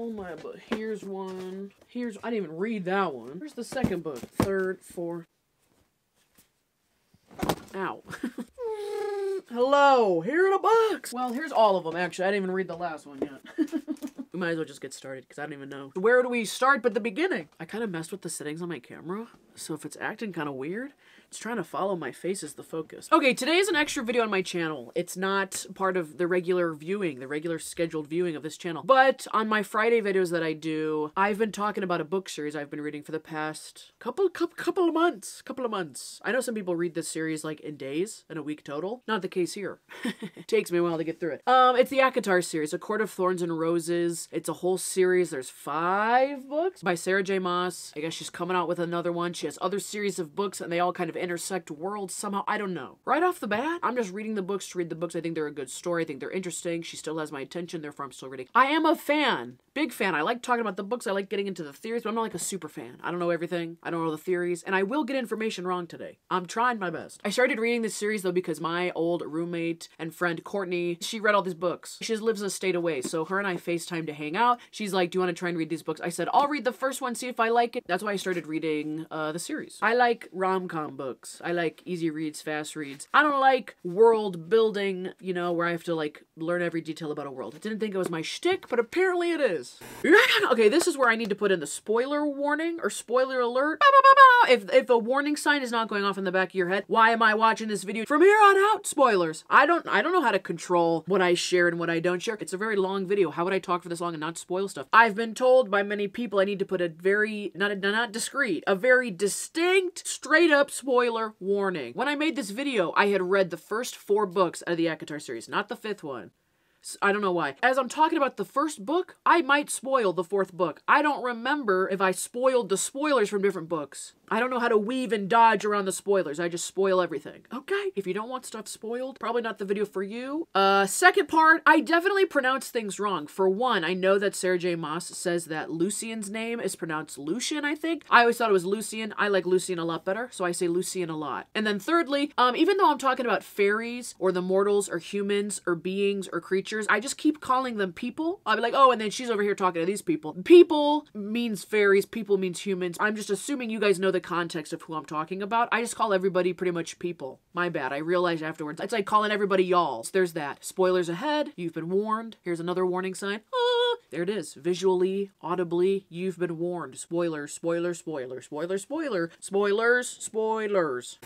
all my books. Here's one. Here's, I didn't even read that one. Here's the second book. Third, fourth. Ow. Hello, here are the books. Well, here's all of them, actually. I didn't even read the last one yet. We might as well just get started, because I don't even know. Where do we start but the beginning? I kind of messed with the settings on my camera, so if it's acting kind of weird, it's trying to follow my face as the focus. Okay, today is an extra video on my channel. It's not part of the regular viewing, the regular scheduled viewing of this channel. But on my Friday videos that I do, I've been talking about a book series I've been reading for the past couple of months. I know some people read this series like in days, in a week total. Not the case here. It takes me a while to get through it. It's the ACOTAR series, A Court of Thorns and Roses. It's a whole series. There's 5 books by Sarah J. Maas. I guess she's coming out with another one. She has other series of books and they all kind of intersect worlds somehow. I don't know. Right off the bat, I'm just reading the books to read the books. I think they're a good story. I think they're interesting. She still has my attention, therefore I'm still reading. I am a fan. Big fan. I like talking about the books. I like getting into the theories, but I'm not like a super fan. I don't know everything. I don't know the theories, and I will get information wrong today. I'm trying my best. I started reading this series though because my old roommate and friend Courtney, she read all these books. She just lives a state away, so her and I FaceTime to hang out. She's like, do you want to try and read these books? I said, I'll read the first one, see if I like it. That's why I started reading the series. I like rom-com books. I like easy reads, fast reads. I don't like world building, you know, where I have to like learn every detail about a world. I didn't think it was my shtick, but apparently it is. Okay, this is where I need to put in the spoiler warning or spoiler alert. If a warning sign is not going off in the back of your head, why am I watching this video? From here on out, spoilers. I don't know how to control what I share and what I don't share. It's a very long video. How would I talk for this long and not spoil stuff? I've been told by many people I need to put a very, not discreet, a very distinct, straight up spoiler warning. When I made this video, I had read the first 4 books out of the ACOTAR series, not the 5th one. I don't know why. As I'm talking about the first book, I might spoil the 4th book. I don't remember if I spoiled the spoilers from different books. I don't know how to weave and dodge around the spoilers. I just spoil everything. Okay, if you don't want stuff spoiled, probably not the video for you. Second part, I definitely pronounce things wrong. For one, I know that Sarah J. Maas says that Lucien's name is pronounced Lucian, I think. I always thought it was Lucian. I like Lucian a lot better, so I say Lucian a lot. And then thirdly, even though I'm talking about fairies or the mortals or humans or beings or creatures, I just keep calling them people. I'll be like, oh, and then she's over here talking to these people. People means fairies, people means humans. I'm just assuming you guys know the context of who I'm talking about. I just call everybody pretty much people. My bad. I realized afterwards. It's like calling everybody y'all. So there's that. Spoilers ahead. You've been warned. Here's another warning sign. There it is. Visually, audibly, you've been warned. Spoilers, spoiler, spoiler, spoiler, spoiler, spoilers, spoilers.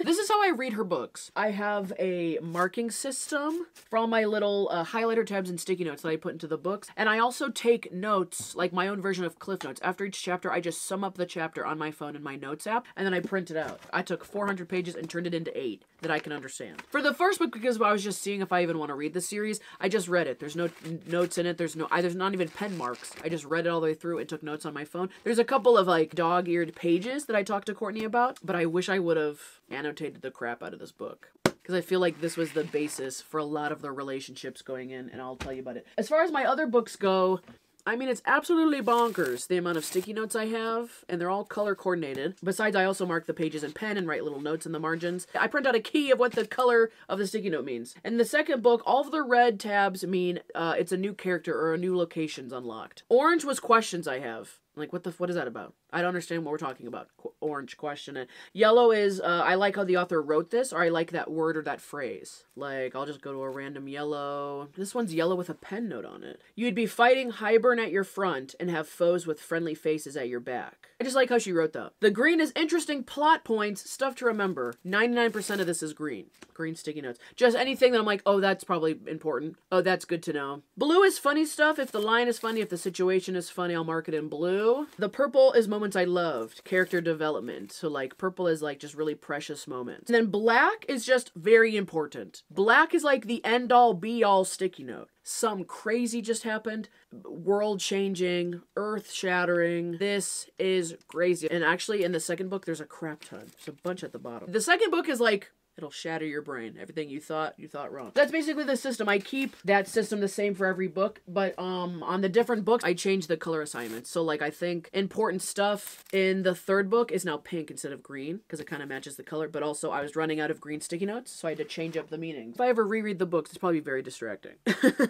This is how I read her books. I have a marking system for all my little highlighter tabs and sticky notes that I put into the books. And I also take notes, like my own version of Cliff Notes. After each chapter, I just sum up the chapter on my phone in my notes app, and then I print it out. I took 400 pages and turned it into 8 that I can understand. For the first book, because I was just seeing if I even want to read the series, I just read it. There's no notes in it. There's not even pen marks. I just read it all the way through and took notes on my phone. There's a couple of like dog-eared pages that I talked to Courtney about, but I wish I would have annotated the crap out of this book, because I feel like this was the basis for a lot of the relationships going in, and I'll tell you about it. As far as my other books go, I mean, it's absolutely bonkers, the amount of sticky notes I have, and they're all color coordinated. Besides, I also mark the pages in pen and write little notes in the margins. I print out a key of what the color of the sticky note means. In the second book, all of the red tabs mean it's a new character or a new location's unlocked. Orange was questions I have. Like, what is that about? I don't understand what we're talking about. Orange question. And yellow is, I like how the author wrote this, or I like that word or that phrase. Like, I'll just go to a random yellow. This one's yellow with a pen note on it. You'd be fighting Hybern at your front and have foes with friendly faces at your back. I just like how she wrote that. The green is interesting plot points, stuff to remember. 99% of this is green. Green sticky notes. Just anything that I'm like, oh, that's probably important. Oh, that's good to know. Blue is funny stuff. If the line is funny, if the situation is funny, I'll mark it in blue. The purple is moments I loved. Character development. So like purple is like just really precious moments. And then black is just very important. Black is like the end all be all sticky note. Some crazy just happened. World changing, earth shattering. This is crazy. And actually in the second book, there's a crap ton. There's a bunch at the bottom. The second book is like It'll shatter your brain. Everything you thought wrong. That's basically the system. I keep that system the same for every book, but on the different books, I change the color assignments. So like I think important stuff in the third book is now pink instead of green because it kind of matches the color, but also I was running out of green sticky notes, so I had to change up the meaning. If I ever reread the books, it's probably very distracting.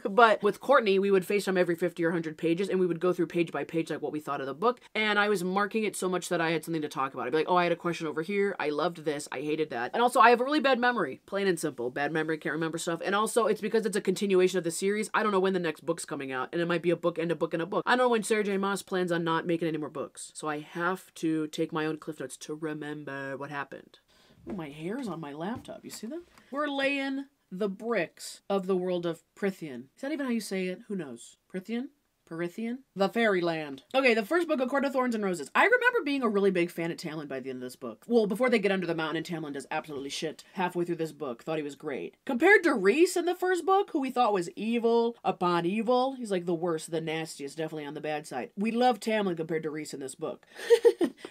But with Courtney, we would FaceTime every 50 or 100 pages and we would go through page by page like what we thought of the book, and I was marking it so much that I had something to talk about. I'd be like, oh, I had a question over here. I loved this. I hated that. And also I have a really bad memory. Plain and simple. Bad memory, can't remember stuff. And also it's because it's a continuation of the series. I don't know when the next book's coming out, and it might be a book and a book and a book. I don't know when Sarah J Maas plans on not making any more books. So I have to take my own cliff notes to remember what happened. Oh, my hair's on my laptop. You see that? We're laying the bricks of the world of Prythian. Is that even how you say it? Who knows? Prythian? Prythian? The Fairyland. Okay, the first book, A Court of Thorns and Roses. I remember being a really big fan of Tamlin by the end of this book. Well, before they get under the mountain and Tamlin does absolutely shit halfway through this book. Thought he was great. Compared to Rhys in the first book, who we thought was evil upon evil. He's like the worst, the nastiest, definitely on the bad side. We love Tamlin compared to Rhys in this book.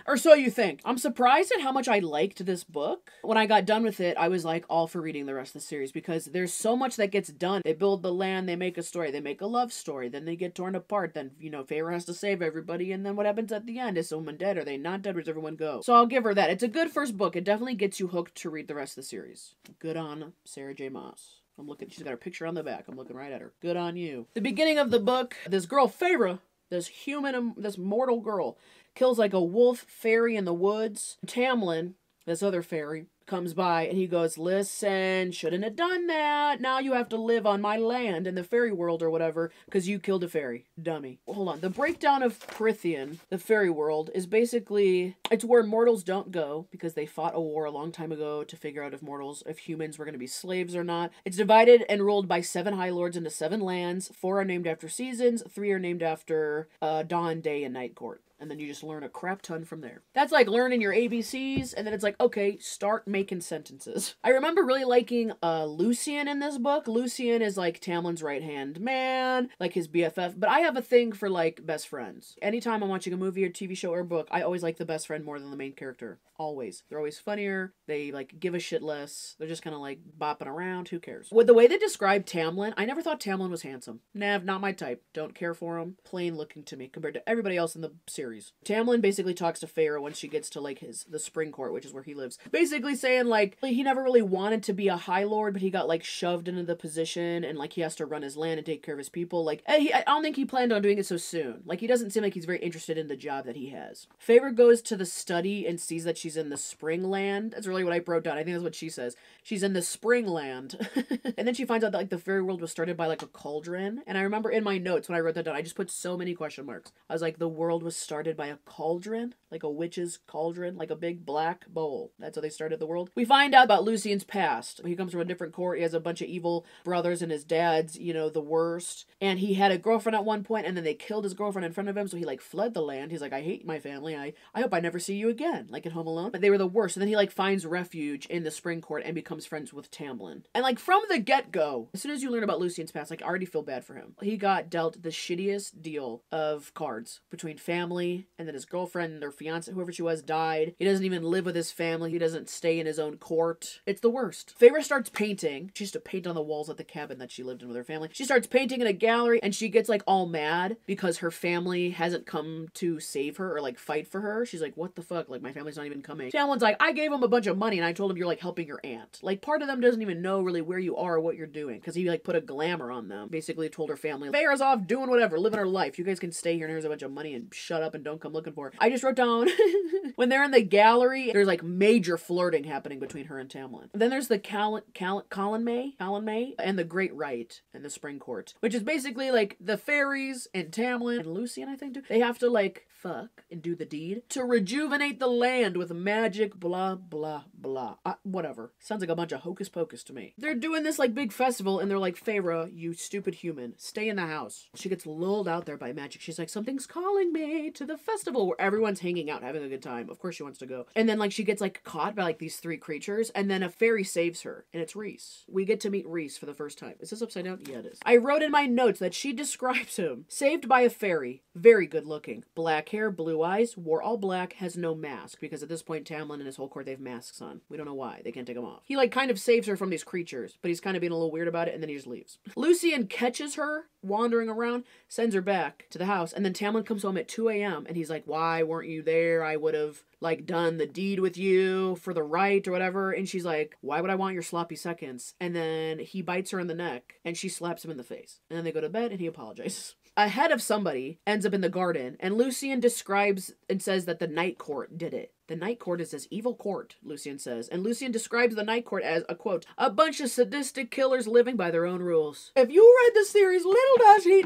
Or so you think. I'm surprised at how much I liked this book. When I got done with it, I was like all for reading the rest of the series because there's so much that gets done. They build the land, they make a story, they make a love story, then they get torn apart, then, you know, Feyre has to save everybody, and then what happens at the end? Is someone dead? Are they not dead? Where does everyone go? So I'll give her that. It's a good first book. It definitely gets you hooked to read the rest of the series. Good on Sarah J Maas. I'm looking, she's got her picture on the back. I'm looking right at her. Good on you. The beginning of the book, this girl, Feyre, this mortal girl, kills like a wolf fairy in the woods. Tamlin, this other fairy, comes by and he goes, listen, shouldn't have done that. Now you have to live on my land in the fairy world or whatever because you killed a fairy. Dummy. Hold on. The breakdown of Prythian, the fairy world, is basically, it's where mortals don't go because they fought a war a long time ago to figure out if humans were going to be slaves or not. It's divided and ruled by 7 high lords into 7 lands. 4 are named after seasons. 3 are named after dawn, day, and night court. And then you just learn a crap ton from there. That's like learning your ABCs, and then it's like, okay, start making sentences. I remember really liking Lucien in this book. Lucien is like Tamlin's right-hand man, like his BFF, but I have a thing for like best friends. Anytime I'm watching a movie or TV show or book, I always like the best friend more than the main character. Always. They're always funnier. They like give a shit less. They're just kind of like bopping around. Who cares? With the way they describe Tamlin, I never thought Tamlin was handsome. Nah, not my type. Don't care for him. Plain looking to me compared to everybody else in the series. Tamlin basically talks to Feyre when she gets to like the spring court, which is where he lives. Basically saying like he never really wanted to be a high lord, but he got like shoved into the position and like he has to run his land and take care of his people. Like I don't think he planned on doing it so soon. Like he doesn't seem like he's very interested in the job that he has. Feyre goes to the study and sees that she's in the spring land. That's really what I wrote down. I think that's what she says. She's in the spring land. And then she finds out that like the fairy world was started by like a cauldron. And I remember in my notes when I wrote that down, I just put so many question marks. I was like, the world was started by a cauldron, like a witch's cauldron, like a big black bowl. That's how they started the world. We find out about Lucien's past. He comes from a different court. He has a bunch of evil brothers and his dad's, you know, the worst. And he had a girlfriend at one point and then they killed his girlfriend in front of him. So he like fled the land. He's like, I hate my family. I hope I never see you again. Like in Home Alone. But they were the worst. And then he like finds refuge in the spring court and becomes friends with Tamlin. And like from the get-go, as soon as you learn about Lucien's past, like I already feel bad for him. He got dealt the shittiest deal of cards between family and then his girlfriend or fiance, whoever she was, died. He doesn't even live with his family. He doesn't stay in his own court. It's the worst. Feyre starts painting. She used to paint on the walls at the cabin that she lived in with her family. She starts painting in a gallery and she gets like all mad because her family hasn't come to save her or like fight for her. She's like, what the fuck? Like my family's not even coming. Tamlin's like, I gave him a bunch of money and I told him you're like helping your aunt. Like part of them doesn't even know really where you are or what you're doing because he like put a glamour on them. Basically told her family, Feyre's off doing whatever, living her life. You guys can stay here and here's a bunch of money and shut up and don't come looking for her. I just wrote down when they're in the gallery, there's like major flirting happening between her and Tamlin. Then there's the Colin May and the Great Rite and the Spring Court, which is basically like the fairies and Tamlin and Lucien, I think too. They have to like fuck and do the deed to rejuvenate the land with magic, blah, blah, blah. Whatever. Sounds like a bunch of hocus pocus to me. They're doing this like big festival and they're like, Feyre, you stupid human, stay in the house. She gets lulled out there by magic. She's like, something's calling me to to the festival where everyone's hanging out, having a good time. Of course she wants to go. And then like she gets like caught by like these three creatures, and then a fairy saves her, and it's Rhys. We get to meet Rhys for the first time. Is this upside down? Yeah, it is. I wrote in my notes that she describes him. Saved by a fairy. Very good looking. Black hair, blue eyes, wore all black, has no mask, because at this point Tamlin and his whole court, they have masks on. We don't know why. They can't take them off. He like kind of saves her from these creatures, but he's kind of being a little weird about it, and then he just leaves. Lucian catches her wandering around, sends her back to the house, and then Tamlin comes home at 2 a.m. and he's like, why weren't you there? I would have like done the deed with you for the right or whatever. And she's like, why would I want your sloppy seconds? And then he bites her in the neck and she slaps him in the face. And then they go to bed and he apologizes. A head of somebody ends up in the garden, and Lucian describes and says that the Night Court did it. The Night Court is this evil court, Lucian says, and Lucian describes the Night Court as, a quote, a bunch of sadistic killers living by their own rules. If you read the series, little does he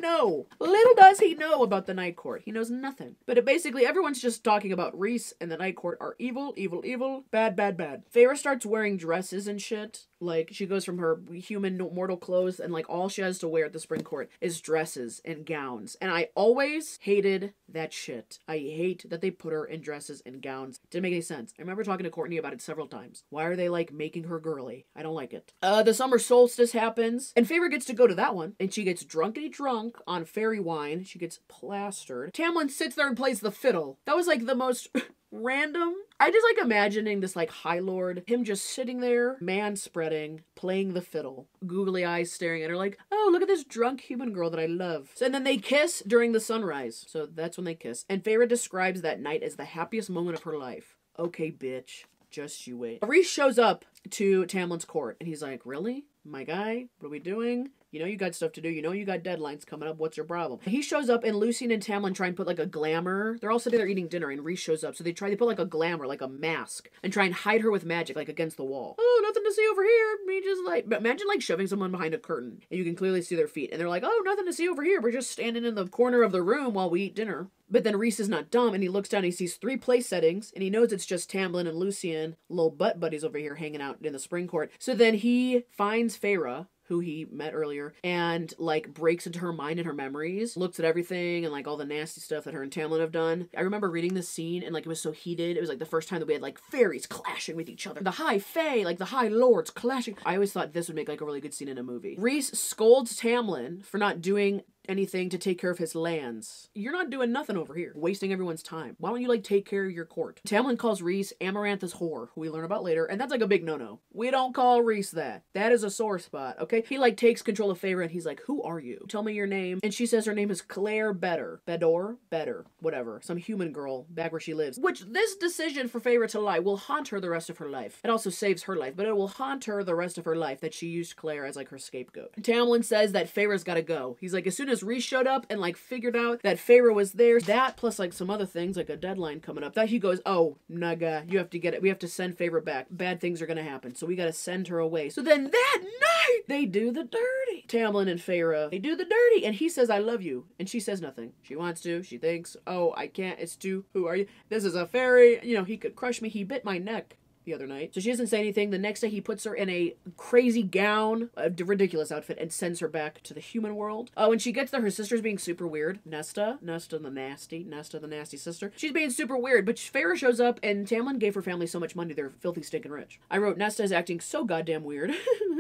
know about the Night Court. He knows nothing. But basically everyone's just talking about Rhys and the Night Court are evil, evil, evil, bad, bad, bad. Feyre starts wearing dresses and shit. Like, she goes from her human mortal clothes, and like all she has to wear at the Spring Court is dresses and gowns. And I always hated that shit. I hate that they put her in dresses and gowns. Didn't make any sense. I remember talking to Courtney about it several times. Why are they like making her girly? I don't like it. The summer solstice happens, and Feyre gets to go to that one, and she gets drunkety drunk on fairy wine. She gets plastered. Tamlin sits there and plays the fiddle. That was like the most random. I just like imagining this like High Lord, him just sitting there, man spreading, playing the fiddle, googly eyes staring at her like, oh, look at this drunk human girl that I love. And then they kiss during the sunrise. So that's when they kiss. And Feyre describes that night as the happiest moment of her life. Okay, bitch. Just you wait. Rhys shows up to Tamlin's court, and he's like, really? My guy? What are we doing? You know you got stuff to do. You know you got deadlines coming up. What's your problem? He shows up, and Lucian and Tamlin try and put like a glamour. They're all sitting there eating dinner, and Rhys shows up. So they put like a glamour, like a mask, and try and hide her with magic, like against the wall. Oh, nothing to see over here. Me just like, imagine like shoving someone behind a curtain, and you can clearly see their feet. And they're like, oh, nothing to see over here. We're just standing in the corner of the room while we eat dinner. But then Rhys is not dumb, and he looks down and he sees 3 place settings, and he knows it's just Tamlin and Lucian, little butt buddies over here hanging out in the Spring Court. So then he finds Feyre, who he met earlier, and like breaks into her mind and her memories, looks at everything and like all the nasty stuff that her and Tamlin have done. I remember reading this scene and like it was so heated. It was like the first time that we had like fairies clashing with each other. The High Fae, like the High Lords clashing. I always thought this would make like a really good scene in a movie. Rhys scolds Tamlin for not doing anything to take care of his lands. You're not doing nothing over here. Wasting everyone's time. Why don't you like take care of your court? Tamlin calls Rhys Amarantha's whore, who we learn about later, and that's like a big no-no. We don't call Rhys that. That is a sore spot, okay? He like takes control of Feyre and he's like, who are you? Tell me your name. And she says her name is Claire Better. Bedor? Better. Whatever. Some human girl back where she lives. Which this decision for Feyre to lie will haunt her the rest of her life. It also saves her life, but it will haunt her the rest of her life that she used Claire as like her scapegoat. Tamlin says that Feyre's gotta go. He's like, as soon as Rhys showed up and like figured out that Feyre was there, that plus like some other things like a deadline coming up, that he goes, oh, Naga, you have to get it. We have to send Feyre back. Bad things are gonna happen, so we gotta send her away. So then that night, they do the dirty. Tamlin and Feyre, they do the dirty, and he says, I love you. And she says nothing. She wants to. She thinks, oh, I can't. It's too. Who are you? This is a fairy. You know, he could crush me. He bit my neck the other night. So she doesn't say anything. The next day he puts her in a crazy gown, a ridiculous outfit, and sends her back to the human world. Oh, when she gets there, her sister's being super weird. Nesta the nasty sister. She's being super weird, but Feyre shows up, and Tamlin gave her family so much money, they're filthy stinking rich. I wrote, Nesta is acting so goddamn weird.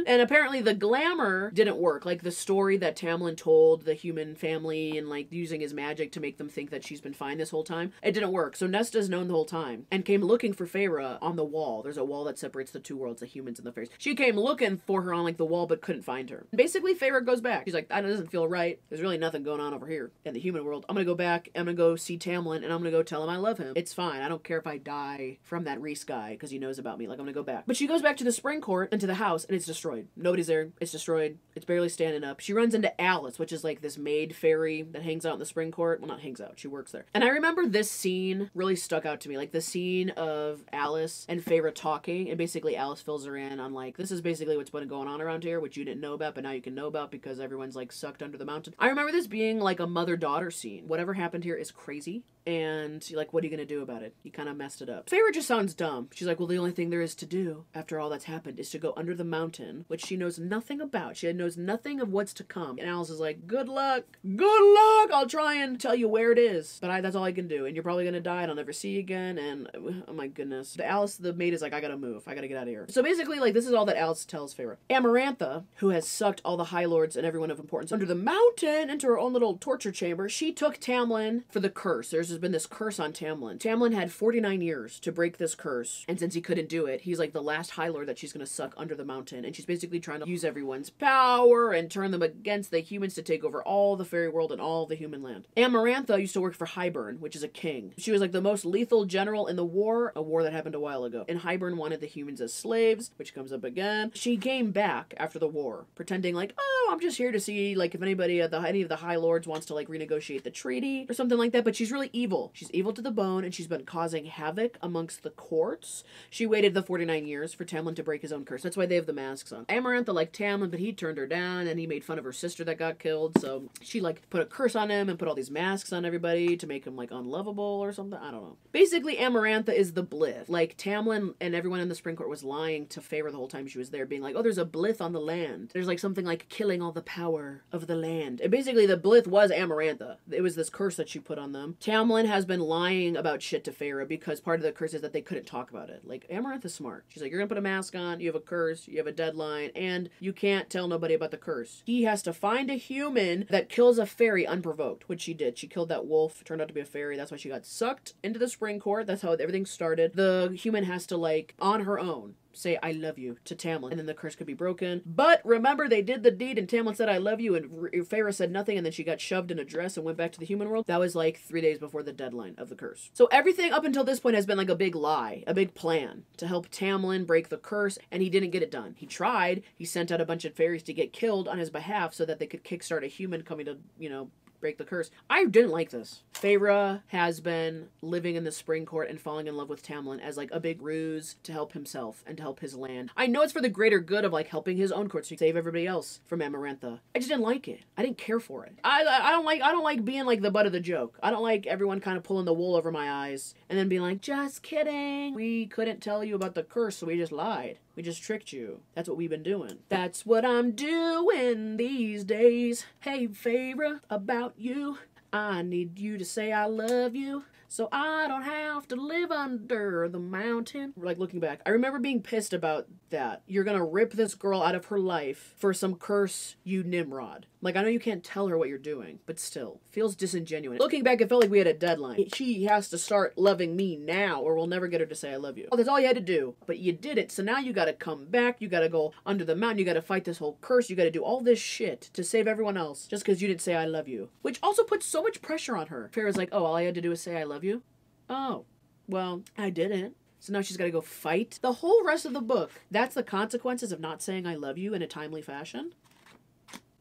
And apparently the glamour didn't work. Like the story that Tamlin told the human family and like using his magic to make them think that she's been fine this whole time, it didn't work. So Nesta's known the whole time and came looking for Feyre on the wall. There's a wall that separates the two worlds, the humans and the fairies. She came looking for her on like the wall but couldn't find her. Basically Feyre goes back. She's like, that doesn't feel right. There's really nothing going on over here in the human world. I'm gonna go back. I'm gonna go see Tamlin and I'm gonna go tell him I love him. It's fine. I don't care if I die from that Rhys guy because he knows about me. Like, I'm gonna go back. But she goes back to the Spring Court and to the house and it's destroyed. Nobody's there. It's destroyed. It's barely standing up. She runs into Alice, which is like this maid fairy that hangs out in the Spring Court. Well, not hangs out. She works there. And I remember this scene really stuck out to me. Like the scene of Alice and Feyre talking, and basically Alice fills her in on like, this is basically what's been going on around here, which you didn't know about, but now you can know about because everyone's like sucked under the mountain. I remember this being like a mother-daughter scene. Whatever happened here is crazy. and like, what are you gonna do about it? You kind of messed it up. Feyre just sounds dumb. She's like, well, the only thing there is to do after all that's happened is to go under the mountain, which she knows nothing about. She knows nothing of what's to come. And Alice is like, good luck. Good luck. I'll try and tell you where it is, but that's all I can do. And you're probably gonna die and I'll never see you again. And oh my goodness. Alice, the maid, is like, I gotta move. I gotta get out of here. So basically, like, this is all that Alice tells Feyre. Amarantha, who has sucked all the High Lords and everyone of importance under the mountain into her own little torture chamber, she took Tamlin for the curse. There's been this curse on Tamlin. Tamlin had 49 years to break this curse, and since he couldn't do it, he's like the last High Lord that she's gonna suck under the mountain, and she's basically trying to use everyone's power and turn them against the humans to take over all the fairy world and all the human land. Amarantha used to work for Hybern, which is a king. She was like the most lethal general in the war, a war that happened a while ago, and Hybern wanted the humans as slaves, which comes up again. She came back after the war, pretending like, oh, I'm just here to see like if anybody at any of the High Lords wants to like renegotiate the treaty or something like that, but she's really evil. She's evil to the bone, and she's been causing havoc amongst the courts. She waited the 49 years for Tamlin to break his own curse. That's why they have the masks on. Amarantha liked Tamlin, but he turned her down, and he made fun of her sister that got killed, so she like put a curse on him and put all these masks on everybody to make him like unlovable or something. I don't know. Basically, Amarantha is the Blith. Like, Tamlin and everyone in the Spring Court was lying to Feyre the whole time she was there, being like, oh, there's a Blith on the land. There's like something like killing all the power of the land. And basically, the Blith was Amarantha. It was this curse that she put on them. Tamlin has been lying about shit to Feyre because part of the curse is that they couldn't talk about it. Like, Amarantha's smart. She's like, you're gonna put a mask on, you have a curse, you have a deadline, and you can't tell nobody about the curse. He has to find a human that kills a fairy unprovoked, which she did. She killed that wolf, turned out to be a fairy. That's why she got sucked into the Spring Court. That's how everything started. The human has to, like, on her own, say, I love you to Tamlin, and then the curse could be broken. But remember, they did the deed, and Tamlin said, I love you, and Feyre said nothing, and then she got shoved in a dress and went back to the human world. That was like 3 days before the deadline of the curse. So everything up until this point has been like a big lie, a big plan to help Tamlin break the curse, and he didn't get it done. He tried. He sent out a bunch of fairies to get killed on his behalf so that they could kickstart a human coming to, you know, break the curse. I didn't like this. Feyre has been living in the Spring Court and falling in love with Tamlin as like a big ruse to help himself and to help his land. I know it's for the greater good of like helping his own court to save everybody else from Amarantha. I just didn't like it. I didn't care for it. I don't like being like the butt of the joke. I don't like everyone kind of pulling the wool over my eyes and then being like, just kidding. We couldn't tell you about the curse, so we just lied. We just tricked you. That's what we've been doing. That's what I'm doing these days. Hey, Feyre, about you. I need you to say I love you, so I don't have to live under the mountain. Like, looking back, I remember being pissed about that. You're gonna rip this girl out of her life for some curse, you Nimrod. Like, I know you can't tell her what you're doing, but still, feels disingenuous. Looking back, it felt like we had a deadline. She has to start loving me now, or we'll never get her to say I love you. Oh, that's all you had to do, but you did it, so now you gotta come back, you gotta go under the mountain, you gotta fight this whole curse, you gotta do all this shit to save everyone else, just because you didn't say I love you. Which also puts so much pressure on her. Feyre's like, oh, all I had to do was say I love you? Oh, well, I didn't. So now she's got to go fight. The whole rest of the book, that's the consequences of not saying I love you in a timely fashion.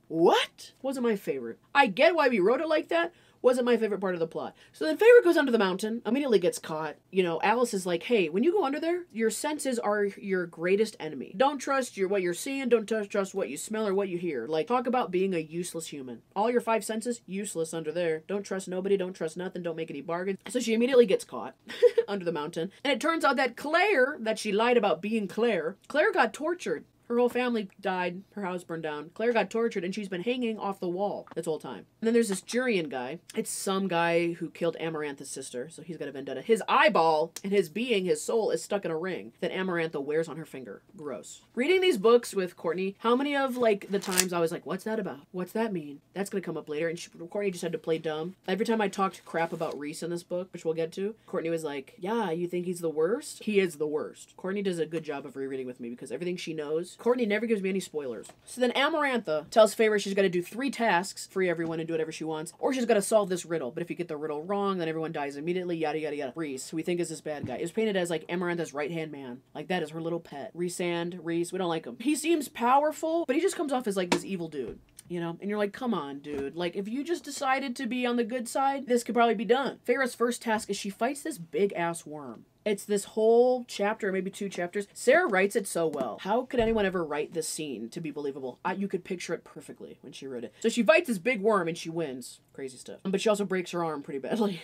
What? Wasn't my favorite. I get why we wrote it like that. Wasn't my favorite part of the plot. So then Feyre goes under the mountain, immediately gets caught. You know, Alice is like, hey, when you go under there, your senses are your greatest enemy. Don't trust what you're seeing, don't trust what you smell or what you hear. Like, talk about being a useless human. All your 5 senses, useless under there. Don't trust nobody, don't trust nothing, don't make any bargains. So she immediately gets caught under the mountain. And it turns out that Claire, that she lied about being Claire got tortured. Her whole family died. Her house burned down. Claire got tortured, and she's been hanging off the wall this whole time. And then there's this Jurian guy. It's some guy who killed Amarantha's sister, so he's got a vendetta. His eyeball and his being, his soul, is stuck in a ring that Amarantha wears on her finger. Gross. Reading these books with Courtney, how many of, like, the times I was like, what's that about? What's that mean? That's gonna come up later. And Courtney just had to play dumb. Every time I talked crap about Rhys in this book, which we'll get to, Courtney was like, yeah, you think he's the worst? He is the worst. Courtney does a good job of rereading with me because everything she knows, Courtney never gives me any spoilers. So then Amarantha tells Feyre she's got to do 3 tasks, free everyone and do whatever she wants, or she's got to solve this riddle. But if you get the riddle wrong, then everyone dies immediately, yada yada yada. Rhys, who we think is this bad guy, is painted as like Amarantha's right-hand man. Like, that is her little pet. Rhysand, Rhys, we don't like him. He seems powerful, but he just comes off as like this evil dude. You know, and you're like, come on, dude. Like, if you just decided to be on the good side, this could probably be done. Feyre's first task is she fights this big-ass worm. It's this whole chapter, maybe 2 chapters. Sarah writes it so well. How could anyone ever write this scene to be believable? You could picture it perfectly when she wrote it. So she fights this big worm and she wins. Crazy stuff. But she also breaks her arm pretty badly.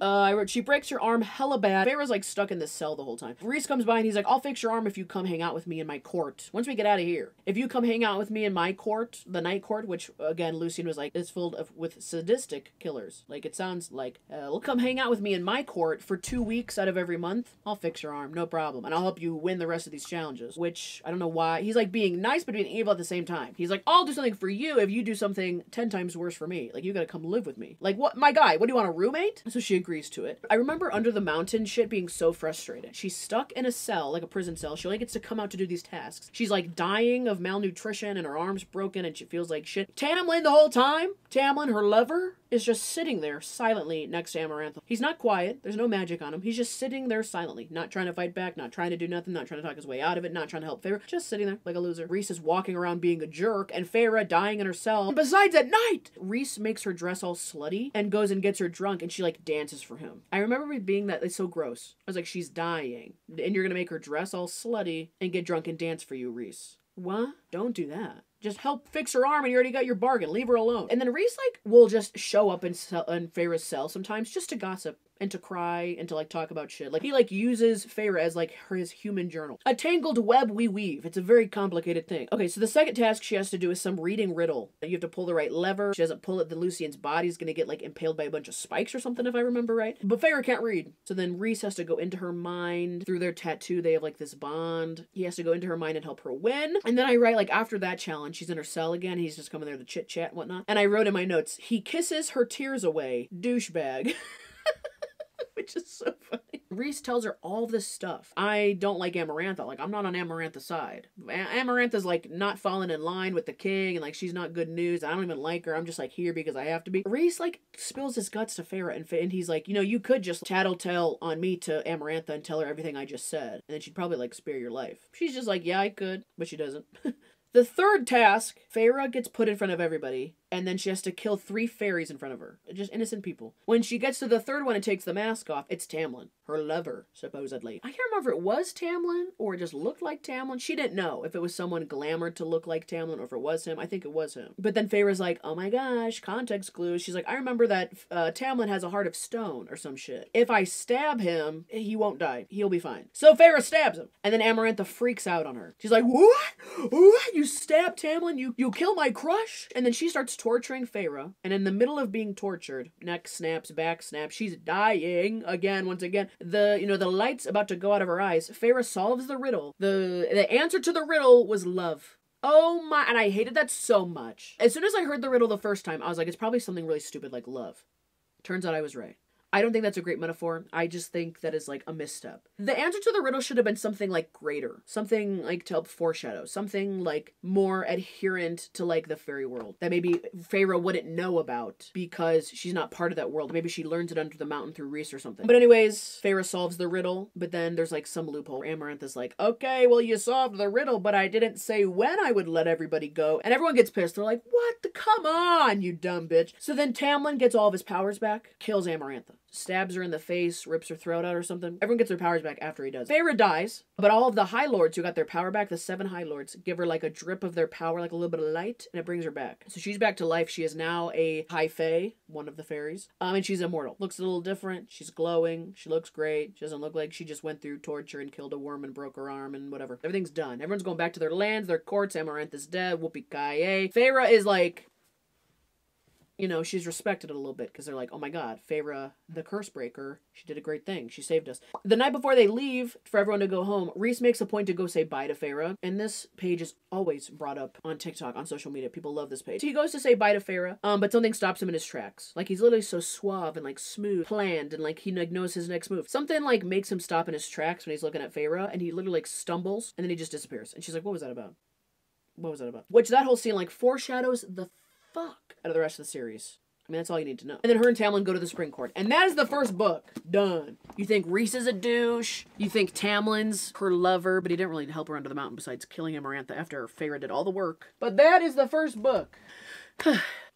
I wrote, she breaks her arm hella bad. Feyre's like stuck in this cell the whole time. Rhys comes by and he's like, I'll fix your arm if you come hang out with me in my court. Once we get out of here. If you come hang out with me in my court, the night court, which again, Lucian was like, is filled with sadistic killers. Like it sounds like, come hang out with me in my court for 2 weeks out of every month. I'll fix your arm, no problem. And I'll help you win the rest of these challenges. Which, I don't know why. He's like being nice but being evil at the same time. He's like, I'll do something for you if you do something 10 times worse for me. Like, you gotta come live with me. Like, what? My guy, what do you want, a roommate? So she agrees to it. I remember Under the Mountain shit being so frustrating. She's stuck in a cell, like a prison cell. She only gets to come out to do these tasks. She's like dying of malnutrition and her arm's broken and she feels like shit. Tamlin the whole time, Tamlin, her lover, is just sitting there silently next to Amarantha. He's not quiet. There's no magic on him. He's just sitting there silently, not trying to fight back, not trying to do nothing, not trying to talk his way out of it, not trying to help Feyre, just sitting there like a loser. Rhys is walking around being a jerk and Feyre dying in her cell. And besides, at night, Rhys makes her dress all slutty and goes and gets her drunk and she like dances for him. I remember it being that it's so gross. I was like, she's dying and you're gonna make her dress all slutty and get drunk and dance for you, Rhys. What? Don't do that. Just help fix her arm and you already got your bargain. Leave her alone. And then Rhys like will just show up in Feyre's cell sometimes just to gossip and to cry and to like talk about shit. Like he like uses Feyre as like his human journal. A tangled web we weave. It's a very complicated thing. Okay, so the second task she has to do is some reading riddle. You have to pull the right lever. She doesn't pull it, then Lucian's body's gonna get like impaled by a bunch of spikes or something if I remember right. But Feyre can't read. So then Rhys has to go into her mind. Through their tattoo, they have like this bond. He has to go into her mind and help her win. And then I write like after that challenge, she's in her cell again. He's just coming there to chit chat and whatnot. And I wrote in my notes, he kisses her tears away. Douchebag. Which is so funny. Rhys tells her all this stuff. I don't like Amarantha. Like, I'm not on Amarantha's side. Amarantha's, like, not falling in line with the king, and, like, she's not good news. I don't even like her. I'm just, like, here because I have to be. Rhys, like, spills his guts to Feyre, and he's like, you know, you could just tattletale on me to Amarantha and tell her everything I just said, and then she'd probably, like, spare your life. She's just like, yeah, I could, but she doesn't. The third task, Feyre gets put in front of everybody, and then she has to kill 3 fairies in front of her. Just innocent people. When she gets to the third one and takes the mask off, it's Tamlin. Her lover, supposedly. I can't remember if it was Tamlin, or it just looked like Tamlin. She didn't know if it was someone glamored to look like Tamlin, or if it was him. I think it was him. But then Feyre's like, oh my gosh, context clues. She's like, I remember that Tamlin has a heart of stone, or some shit. If I stab him, he won't die. He'll be fine. So Feyre stabs him. And then Amarantha freaks out on her. She's like, what? What? You stabbed Tamlin? You kill my crush? And then she starts torturing Feyre, and in the middle of being tortured, neck snaps, back snaps, she's dying again, once again. The light's about to go out of her eyes. Feyre solves the riddle. The answer to the riddle was love. Oh my, and I hated that so much. As soon as I heard the riddle the first time, I was like, it's probably something really stupid like love. Turns out I was right. I don't think that's a great metaphor. I just think that is like a misstep. The answer to the riddle should have been something like greater. Something like to help foreshadow. Something like more adherent to like the fairy world. That maybe Feyre wouldn't know about because she's not part of that world. Maybe she learns it under the mountain through Rhys or something. But anyways, Feyre solves the riddle, but then there's like some loophole. Amarantha's like, okay, well you solved the riddle, but I didn't say when I would let everybody go. And everyone gets pissed. They're like, what? Come on, you dumb bitch. So then Tamlin gets all of his powers back, kills Amarantha. Stabs her in the face, rips her throat out or something. Everyone gets their powers back after he does. Feyre dies, but all of the High Lords who got their power back, the 7 High Lords, give her like a drip of their power, like a little bit of light, and it brings her back. So she's back to life. She is now a High Fae, one of the fairies, and she's immortal. Looks a little different. She's glowing. She looks great. She doesn't look like she just went through torture and killed a worm and broke her arm and whatever. Everything's done. Everyone's going back to their lands, their courts. Amarantha's dead. Whoopee-ki-yay. Feyre is like, you know, she's respected a little bit because they're like, oh my god, Feyre, the curse breaker, she did a great thing. She saved us. The night before they leave for everyone to go home, Rhys makes a point to go say bye to Feyre. And this page is always brought up on TikTok, on social media. People love this page. He goes to say bye to Feyre, but something stops him in his tracks. Like, he's literally so suave and like smooth, planned, and like he like knows his next move. Something like makes him stop in his tracks when he's looking at Feyre, and he literally like stumbles, and then he just disappears. And she's like, what was that about? What was that about? Which that whole scene like foreshadows the fuck out of the rest of the series. I mean, that's all you need to know. And then her and Tamlin go to the Spring Court. And that is the first book. Done. You think Rhys is a douche. You think Tamlin's her lover, but he didn't really help her under the mountain besides killing Amarantha after Feyre did all the work. But that is the first book.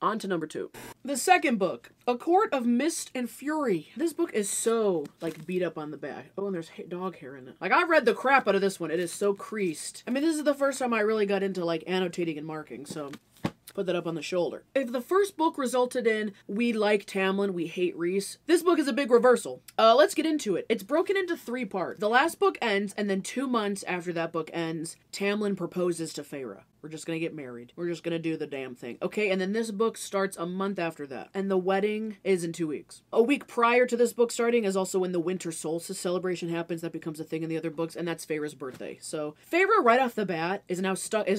On to number 2. The second book, A Court of Mist and Fury. This book is so, like, beat up on the back. Oh, and there's dog hair in it. Like, I read the crap out of this one. It is so creased. I mean, this is the first time I really got into, like, annotating and marking, so put that up on the shoulder. If the first book resulted in we like Tamlin, we hate Rhys, this book is a big reversal. Let's get into it. It's broken into 3 parts. The last book ends, and then 2 months after that book ends, Tamlin proposes to Feyre. We're just gonna get married. We're just gonna do the damn thing. Okay, and then this book starts a month after that. And the wedding is in 2 weeks. A week prior to this book starting is also when the winter solstice celebration happens. That becomes a thing in the other books, and that's Feyre's birthday. So Feyre, right off the bat, is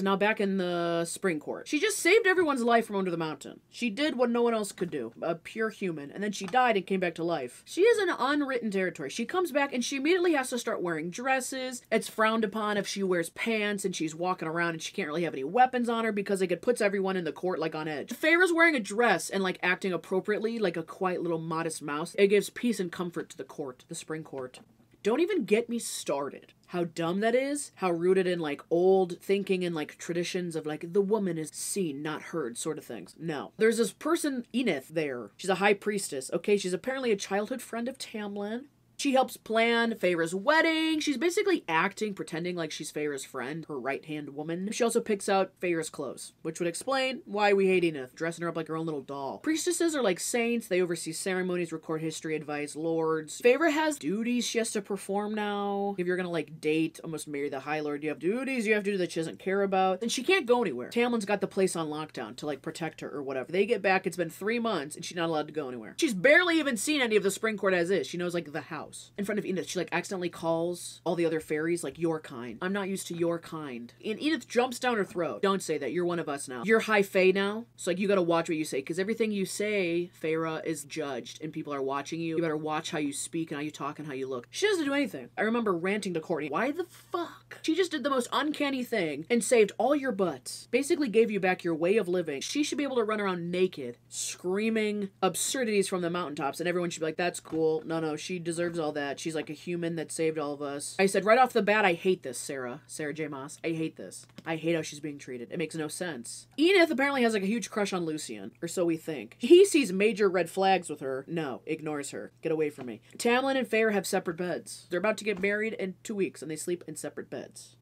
now back in the spring court. She just saved everyone's life from under the mountain. She did what no one else could do. A pure human. And then she died and came back to life. She is in unwritten territory. She comes back and she immediately has to start wearing dresses. It's frowned upon if she wears pants and she's walking around and she can't really have any weapons on her because it puts everyone in the court like on edge. Feyre's wearing a dress and like acting appropriately like a quiet little modest mouse. It gives peace and comfort to the court, the spring court. Don't even get me started. How dumb that is, how rooted in like old thinking and like traditions of like the woman is seen, not heard sort of things. No. There's this person, Enith, there. She's a high priestess. Okay, she's apparently a childhood friend of Tamlin. She helps plan Feyre's wedding. She's basically acting, pretending like she's Feyre's friend, her right-hand woman. She also picks out Feyre's clothes, which would explain why we hate Enith, dressing her up like her own little doll. Priestesses are like saints. They oversee ceremonies, record history, advise lords. Feyre has duties she has to perform now. If you're gonna like date, almost marry the High Lord, you have duties you have to do that she doesn't care about. And she can't go anywhere. Tamlin's got the place on lockdown to like protect her or whatever. They get back, it's been 3 months, and she's not allowed to go anywhere. She's barely even seen any of the spring court as is. She knows like the house. In front of Enith, she like accidentally calls all the other fairies like your kind. I'm not used to your kind. And Enith jumps down her throat. Don't say that. You're one of us now. You're high fae now. So like you gotta watch what you say, because everything you say, Feyre, is judged and people are watching you. You better watch how you speak and how you talk and how you look. She doesn't do anything. I remember ranting to Courtney, why the fuck? She just did the most uncanny thing and saved all your butts. Basically gave you back your way of living. She should be able to run around naked, screaming absurdities from the mountaintops, and everyone should be like, that's cool. No, she deserves all that. She's like a human that saved all of us. I said right off the bat, I hate this, Sarah J. Maas. I hate this. I hate how she's being treated. It makes no sense. Enith apparently has like a huge crush on Lucien, or so we think. He sees major red flags with her. No, ignores her. Get away from me. Tamlin and Feyre have separate beds. They're about to get married in 2 weeks, and they sleep in separate beds.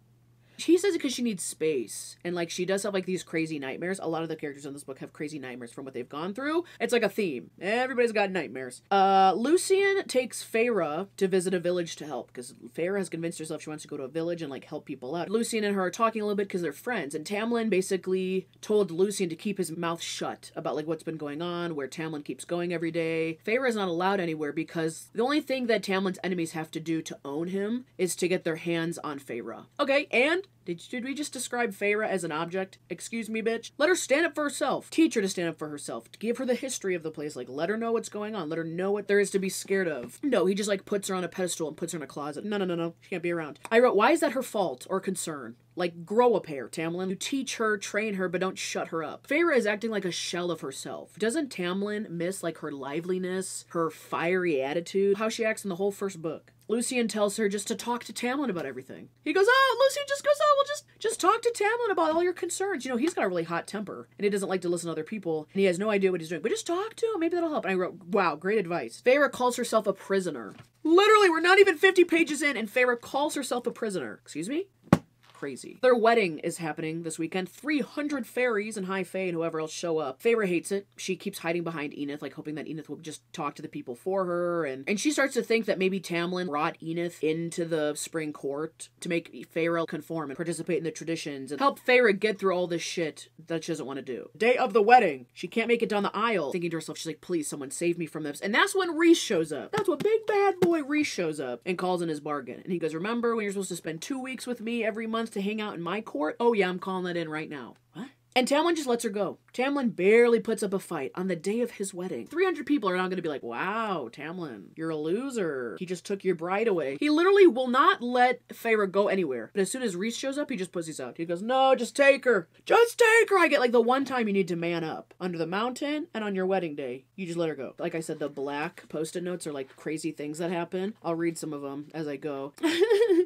She says it because she needs space. And, like, she does have, like, these crazy nightmares. A lot of the characters in this book have crazy nightmares from what they've gone through. It's like a theme. Everybody's got nightmares. Lucien takes Feyre to visit a village to help, because Feyre has convinced herself she wants to go to a village and, like, help people out. Lucien and her are talking a little bit because they're friends. And Tamlin basically told Lucien to keep his mouth shut about, like, what's been going on, where Tamlin keeps going every day. Feyre is not allowed anywhere because the only thing that Tamlin's enemies have to do to own him is to get their hands on Feyre. Okay, and did we just describe Feyre as an object? Excuse me, bitch. Let her stand up for herself. Teach her to stand up for herself. Give her the history of the place. Like, let her know what's going on. Let her know what there is to be scared of. No, he just, like, puts her on a pedestal and puts her in a closet. No. She can't be around. I wrote, why is that her fault or concern? Like, grow a pair, Tamlin. You teach her, train her, but don't shut her up. Feyre is acting like a shell of herself. Doesn't Tamlin miss, like, her liveliness, her fiery attitude, how she acts in the whole first book? Lucien tells her just to talk to Tamlin about everything. He goes, Lucien just goes, well, just talk to Tamlin about all your concerns. You know, he's got a really hot temper, and he doesn't like to listen to other people, and he has no idea what he's doing. But just talk to him. Maybe that'll help. And I wrote, wow, great advice. Feyre calls herself a prisoner. Literally, we're not even 50 pages in, and Feyre calls herself a prisoner. Excuse me? Crazy. Their wedding is happening this weekend. 300 fairies and high fae and whoever else show up. Feyre hates it. She keeps hiding behind Enith, like hoping that Enith will just talk to the people for her. And she starts to think that maybe Tamlin brought Enith into the spring court to make Feyre conform and participate in the traditions and help Feyre get through all this shit that she doesn't want to do. Day of the wedding. She can't make it down the aisle. Thinking to herself, she's like, please, someone save me from this. And that's when Rhys shows up. That's when big bad boy Rhys shows up and calls in his bargain. And he goes, remember when you're supposed to spend 2 weeks with me every month to hang out in my court? Oh yeah, I'm calling that in right now. What? And Tamlin just lets her go. Tamlin barely puts up a fight on the day of his wedding. 300 people are now going to be like, wow, Tamlin, you're a loser. He just took your bride away. He literally will not let Feyre go anywhere. But as soon as Rhys shows up, he just pussies out. He goes, no, just take her. Just take her. I get like the one time you need to man up. Under the mountain and on your wedding day, you just let her go. Like I said, the black post-it notes are like crazy things that happen. I'll read some of them as I go.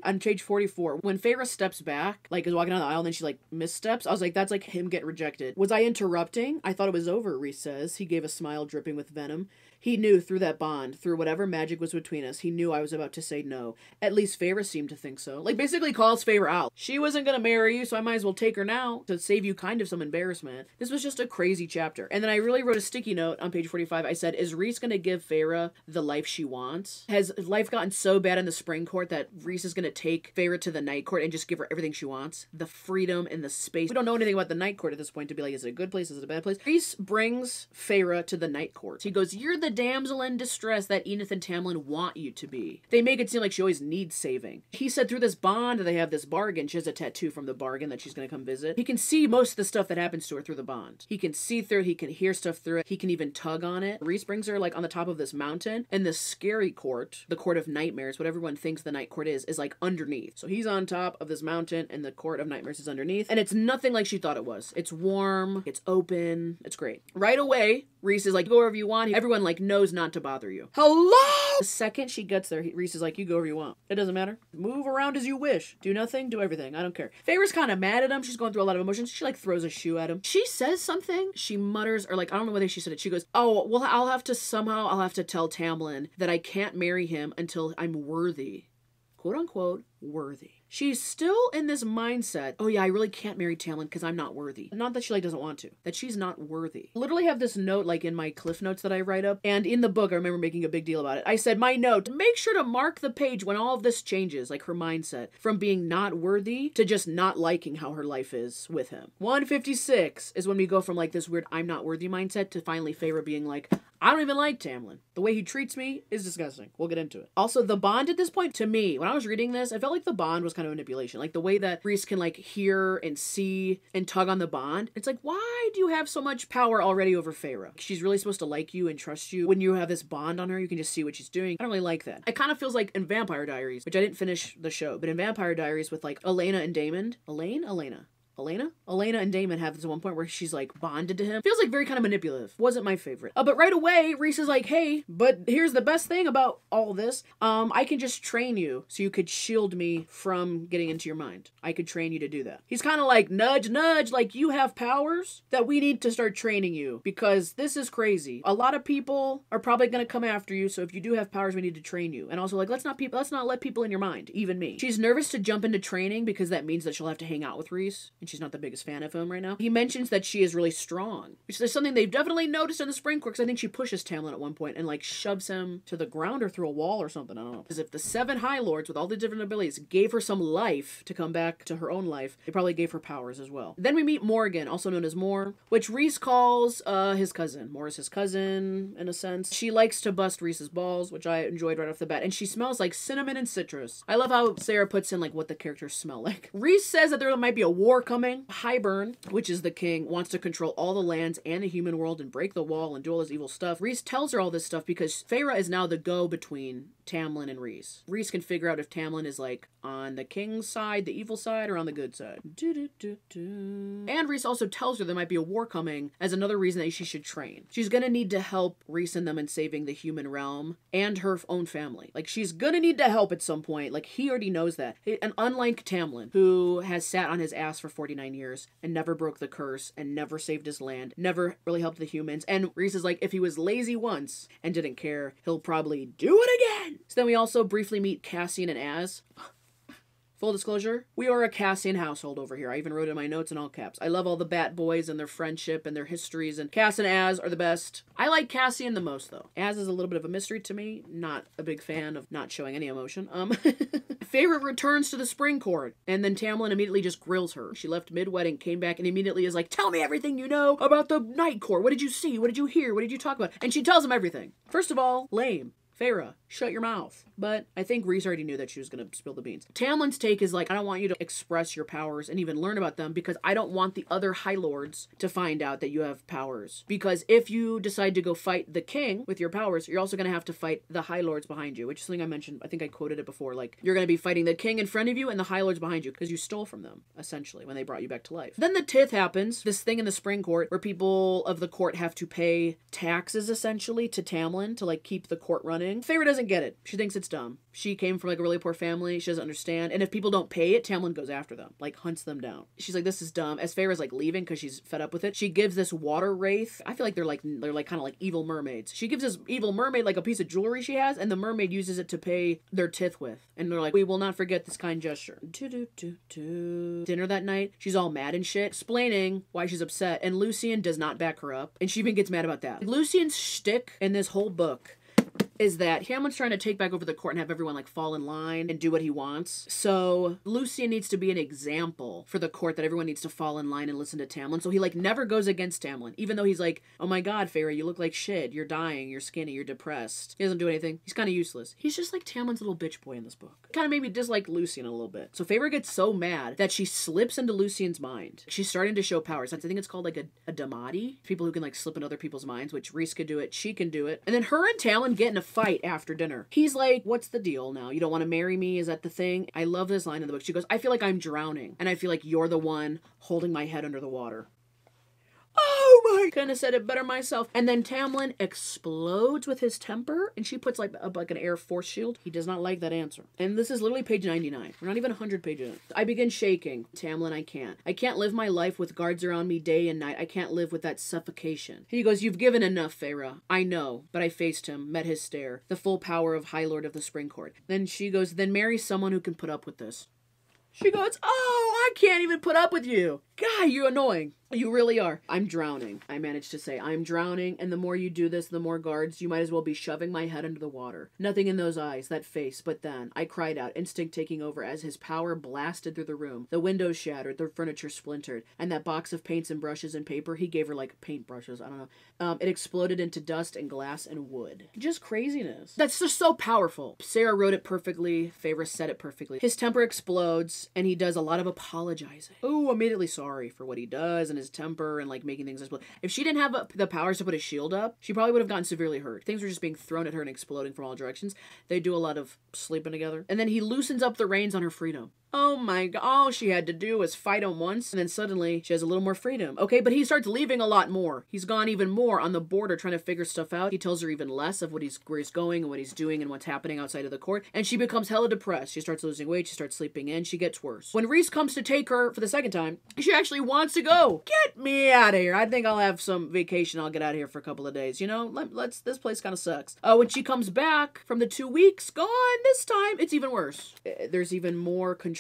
On page 44, when Feyre steps back, like is walking down the aisle and then she like missteps, I was like, that's like him getting get rejected. Was I interrupting? I thought it was over, Rhys says. He gave a smile dripping with venom. He knew through that bond, through whatever magic was between us, he knew I was about to say no. At least Feyre seemed to think so. Like, basically calls Feyre out. She wasn't gonna marry you, so I might as well take her now to save you kind of some embarrassment. This was just a crazy chapter. And then I really wrote a sticky note on page 45. I said, is Rhys gonna give Feyre the life she wants? Has life gotten so bad in the Spring Court that Rhys is gonna take Feyre to the Night Court and just give her everything she wants? The freedom and the space. We don't know anything about the Night Court at this point to be like, is it a good place? Is it a bad place? Rhys brings Feyre to the Night Court. He goes, you're the damsel in distress that Enith and Tamlin want you to be. They make it seem like she always needs saving. He said through this bond, they have this bargain. She has a tattoo from the bargain that she's going to come visit. He can see most of the stuff that happens to her through the bond. He can see through it. He can hear stuff through it. He can even tug on it. Rhys brings her like on the top of this mountain, and the scary court, the court of nightmares, what everyone thinks the Night Court is like underneath. So he's on top of this mountain and the court of nightmares is underneath, and it's nothing like she thought it was. It's warm, it's open, it's great. Right away, Rhys is like, go wherever you want. Everyone like knows not to bother you. Hello! The second she gets there, Rhys is like, you go wherever you want. It doesn't matter. Move around as you wish. Do nothing, do everything. I don't care. Feyre's kind of mad at him. She's going through a lot of emotions. She like throws a shoe at him. She says something. She mutters, or like, I don't know whether she said it. She goes, oh, well, I'll have to tell Tamlin that I can't marry him until I'm worthy. Quote unquote, worthy. She's still in this mindset, oh yeah, I really can't marry Tamlin because I'm not worthy. Not that she like doesn't want to, that she's not worthy. Literally have this note like in my cliff notes that I write up, and in the book I remember making a big deal about it. I said, my note, make sure to mark the page when all of this changes, like her mindset, from being not worthy to just not liking how her life is with him. 156 is when we go from like this weird I'm not worthy mindset to finally Feyre being like, I don't even like Tamlin. The way he treats me is disgusting. We'll get into it. Also, the bond at this point, to me, when I was reading this, I felt like the bond was kind of manipulation. Like the way that Rhys can like hear and see and tug on the bond. It's like, why do you have so much power already over Feyre? She's really supposed to like you and trust you. When you have this bond on her, you can just see what she's doing. I don't really like that. It kind of feels like in Vampire Diaries, which I didn't finish the show, but in Vampire Diaries with like Elena and Daemon. Elena and Daemon have this one point where she's like bonded to him. Feels like very kind of manipulative. Wasn't my favorite. But right away, Rhys is like, hey, but here's the best thing about all this. I can just train you so you could shield me from getting into your mind. I could train you to do that. He's kind of like, nudge, nudge, like you have powers that we need to start training you because this is crazy. A lot of people are probably going to come after you. So if you do have powers, we need to train you. And also like, let's not let people in your mind, even me. She's nervous to jump into training because that means that she'll have to hang out with Rhys. And she's not the biggest fan of him right now. He mentions that she is really strong, which is something they've definitely noticed in the Spring Court, because I think she pushes Tamlin at one point and like shoves him to the ground or through a wall or something. I don't know. Because if the 7 High Lords with all the different abilities gave her some life to come back to her own life, they probably gave her powers as well. Then we meet Morgan, also known as Mor, which Rhys calls his cousin. Mor is his cousin in a sense. She likes to bust Rhys's balls, which I enjoyed right off the bat, and she smells like cinnamon and citrus. I love how Sarah puts in like what the characters smell like. Rhys says that there might be a war coming. Hybern, which is the king, wants to control all the lands and the human world and break the wall and do all this evil stuff. Rhys tells her all this stuff because Feyre is now the go-between Tamlin and Rhys. Rhys can figure out if Tamlin is like on the king's side, the evil side, or on the good side. And Rhys also tells her there might be a war coming as another reason that she should train. She's gonna need to help Rhys and them in saving the human realm and her own family. Like, she's gonna need to help at some point. Like, he already knows that. And unlike Tamlin, who has sat on his ass for 49 years and never broke the curse and never saved his land, never really helped the humans, and Rhys is like, if he was lazy once and didn't care, he'll probably do it again. So then we also briefly meet Cassian and Az. Full disclosure, we are a Cassian household over here. I even wrote in my notes in all caps. I love all the Bat Boys and their friendship and their histories, and Cass and Az are the best. I like Cassian the most, though. Az is a little bit of a mystery to me. Not a big fan of not showing any emotion. Favorite returns to the Spring Court, and then Tamlin immediately just grills her. She left mid-wedding, came back, and immediately is like, tell me everything you know about the Night Court. What did you see? What did you hear? What did you talk about? And she tells him everything. First of all, lame. Feyre, shut your mouth. But I think Rhys already knew that she was going to spill the beans. Tamlin's take is like, I don't want you to express your powers and even learn about them because I don't want the other High Lords to find out that you have powers. Because if you decide to go fight the king with your powers, you're also going to have to fight the High Lords behind you, which is something I mentioned. I think I quoted it before. Like, you're going to be fighting the king in front of you and the High Lords behind you because you stole from them, essentially, when they brought you back to life. Then the Tith happens, this thing in the Spring Court where people of the court have to pay taxes, essentially, to Tamlin to, like, keep the court running. thing. Feyre doesn't get it. She thinks it's dumb. She came from like a really poor family. She doesn't understand. And if people don't pay it, Tamlin goes after them, like hunts them down. She's like, this is dumb. As Feyre's like leaving because she's fed up with it, she gives this water wraith. I feel like they're kind of like evil mermaids. She gives this evil mermaid like a piece of jewelry she has, and the mermaid uses it to pay their tithe with. And they're like, we will not forget this kind gesture. Dinner that night, she's all mad and shit, explaining why she's upset, and Lucien does not back her up, and she even gets mad about that. Lucien's shtick in this whole book is that Hamlet's trying to take back over the court and have everyone like fall in line and do what he wants. So Lucien needs to be an example for the court that everyone needs to fall in line and listen to Tamlin. So he like never goes against Tamlin, even though he's like, oh my god, Feyre, you look like shit. You're dying. You're skinny. You're depressed. He doesn't do anything. He's kind of useless. He's just like Tamlin's little bitch boy in this book. Kind of made me dislike Lucien a little bit. So Feyre gets so mad that she slips into Lucien's mind. She's starting to show powers. I think it's called like a damati. People who can like slip in other people's minds, which Rhys could do it. She can do it. And then her and Tamlin get in a fight after dinner. He's like, what's the deal now? You don't want to marry me? Is that the thing? I love this line in the book. She goes, I feel like I'm drowning, and I feel like you're the one holding my head under the water. Oh my, couldn't have said it better myself. And then Tamlin explodes with his temper, and she puts like an air force shield. He does not like that answer. And this is literally page 99. We're not even 100 pages in. I begin shaking. Tamlin, I can't. I can't live my life with guards around me day and night. I can't live with that suffocation. He goes, you've given enough, Feyre. I know, but I faced him, met his stare, the full power of High Lord of the Spring Court. Then she goes, then marry someone who can put up with this. She goes, oh, I can't even put up with you. God, you're annoying. You really are. I'm drowning. I managed to say, I'm drowning, and the more you do this, the more guards, you might as well be shoving my head under the water. Nothing in those eyes, that face, but then, I cried out, instinct taking over as his power blasted through the room. The windows shattered, the furniture splintered, and that box of paints and brushes and paper, he gave her like paint brushes, I don't know. It exploded into dust and glass and wood. Just craziness. That's just so powerful. Sarah wrote it perfectly. Feyre said it perfectly. His temper explodes, and he does a lot of apologizing. Oh, immediately sorry for what he does and his temper and like making things explode. If she didn't have the powers to put a shield up, she probably would have gotten severely hurt. Things were just being thrown at her and exploding from all directions. They do a lot of sleeping together. And then he loosens up the reins on her freedom. Oh my god, all she had to do was fight him once, and then suddenly she has a little more freedom. Okay, but he starts leaving a lot more. He's gone even more on the border trying to figure stuff out. He tells her even less of where he's going and what he's doing and what's happening outside of the court, and she becomes hella depressed. She starts losing weight, she starts sleeping in, she gets worse. When Rhys comes to take her for the second time, she actually wants to go. Get me out of here. I think I'll have some vacation. I'll get out of here for a couple of days. You know, this place kind of sucks. When she comes back from the 2 weeks, gone, this time, it's even worse. There's even more control,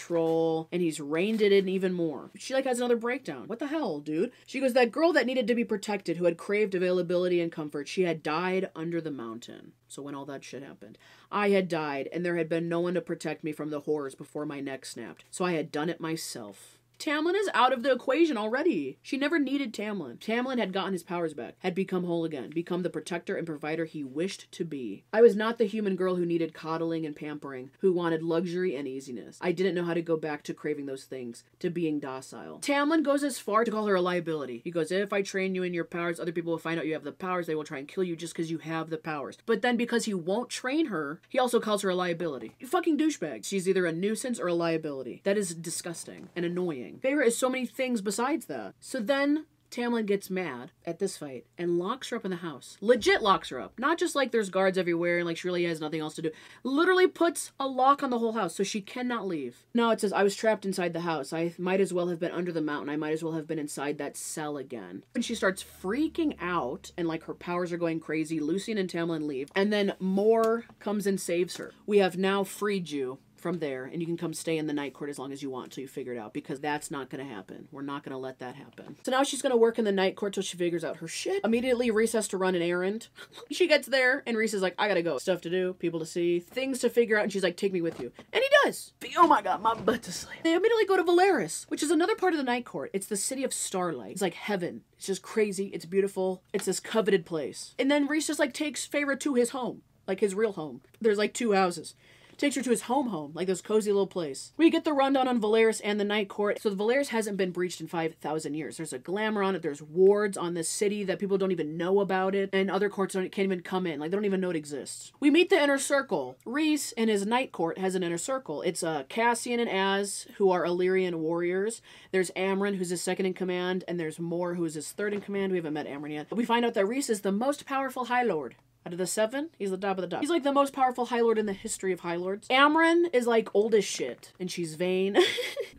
and he's reined it in even more. She like has another breakdown. What the hell, dude? She goes, that girl that needed to be protected, who had craved availability and comfort, she had died under the mountain. So when all that shit happened, I had died, and there had been no one to protect me from the horrors before my neck snapped. So I had done it myself. Tamlin is out of the equation already. She never needed Tamlin. Tamlin had gotten his powers back, had become whole again, become the protector and provider he wished to be. I was not the human girl who needed coddling and pampering, who wanted luxury and easiness. I didn't know how to go back to craving those things, to being docile. Tamlin goes as far to call her a liability. He goes, if I train you in your powers, other people will find out you have the powers. They will try and kill you just because you have the powers. But then because he won't train her, he also calls her a liability. You fucking douchebag. She's either a nuisance or a liability. That is disgusting and annoying. Feyre is so many things besides that. So then Tamlin gets mad at this fight and locks her up in the house. Legit locks her up. Not just like there's guards everywhere and like she really has nothing else to do. Literally puts a lock on the whole house so she cannot leave. No, it says, I was trapped inside the house. I might as well have been under the mountain. I might as well have been inside that cell again. And she starts freaking out and like her powers are going crazy. Lucien and Tamlin leave. And then Mor comes and saves her. We have now freed you from there, and you can come stay in the night court as long as you want until you figure it out, because that's not going to happen. We're not going to let that happen. So now she's going to work in the night court till she figures out her shit. Immediately, Rhys has to run an errand. She gets there, and Rhys is like, I gotta go. Stuff to do, people to see, things to figure out, and she's like, take me with you. And he does. Oh my god, my butt to sleep. They immediately go to Velaris, which is another part of the night court. It's the city of starlight. It's like heaven. It's just crazy. It's beautiful. It's this coveted place. And then Rhys just like takes Feyre to his home, like his real home. There's like 2 houses. Takes her to his home, like this cozy little place. We get the rundown on Velaris and the night court. So the Velaris hasn't been breached in 5,000 years. There's a glamour on it. There's wards on this city that people don't even know about it. And other courts can't even come in. Like, they don't even know it exists. We meet the inner circle. Rhys and his night court has an inner circle. It's Cassian and Az, who are Illyrian warriors. There's Amren, who's his second in command. And there's Mor, who is his third in command. We haven't met Amren yet. But we find out that Rhys is the most powerful High Lord Out of the 7, he's the top of the top. He's like the most powerful High Lord in the history of High Lords. Amren is like old as shit, and she's vain.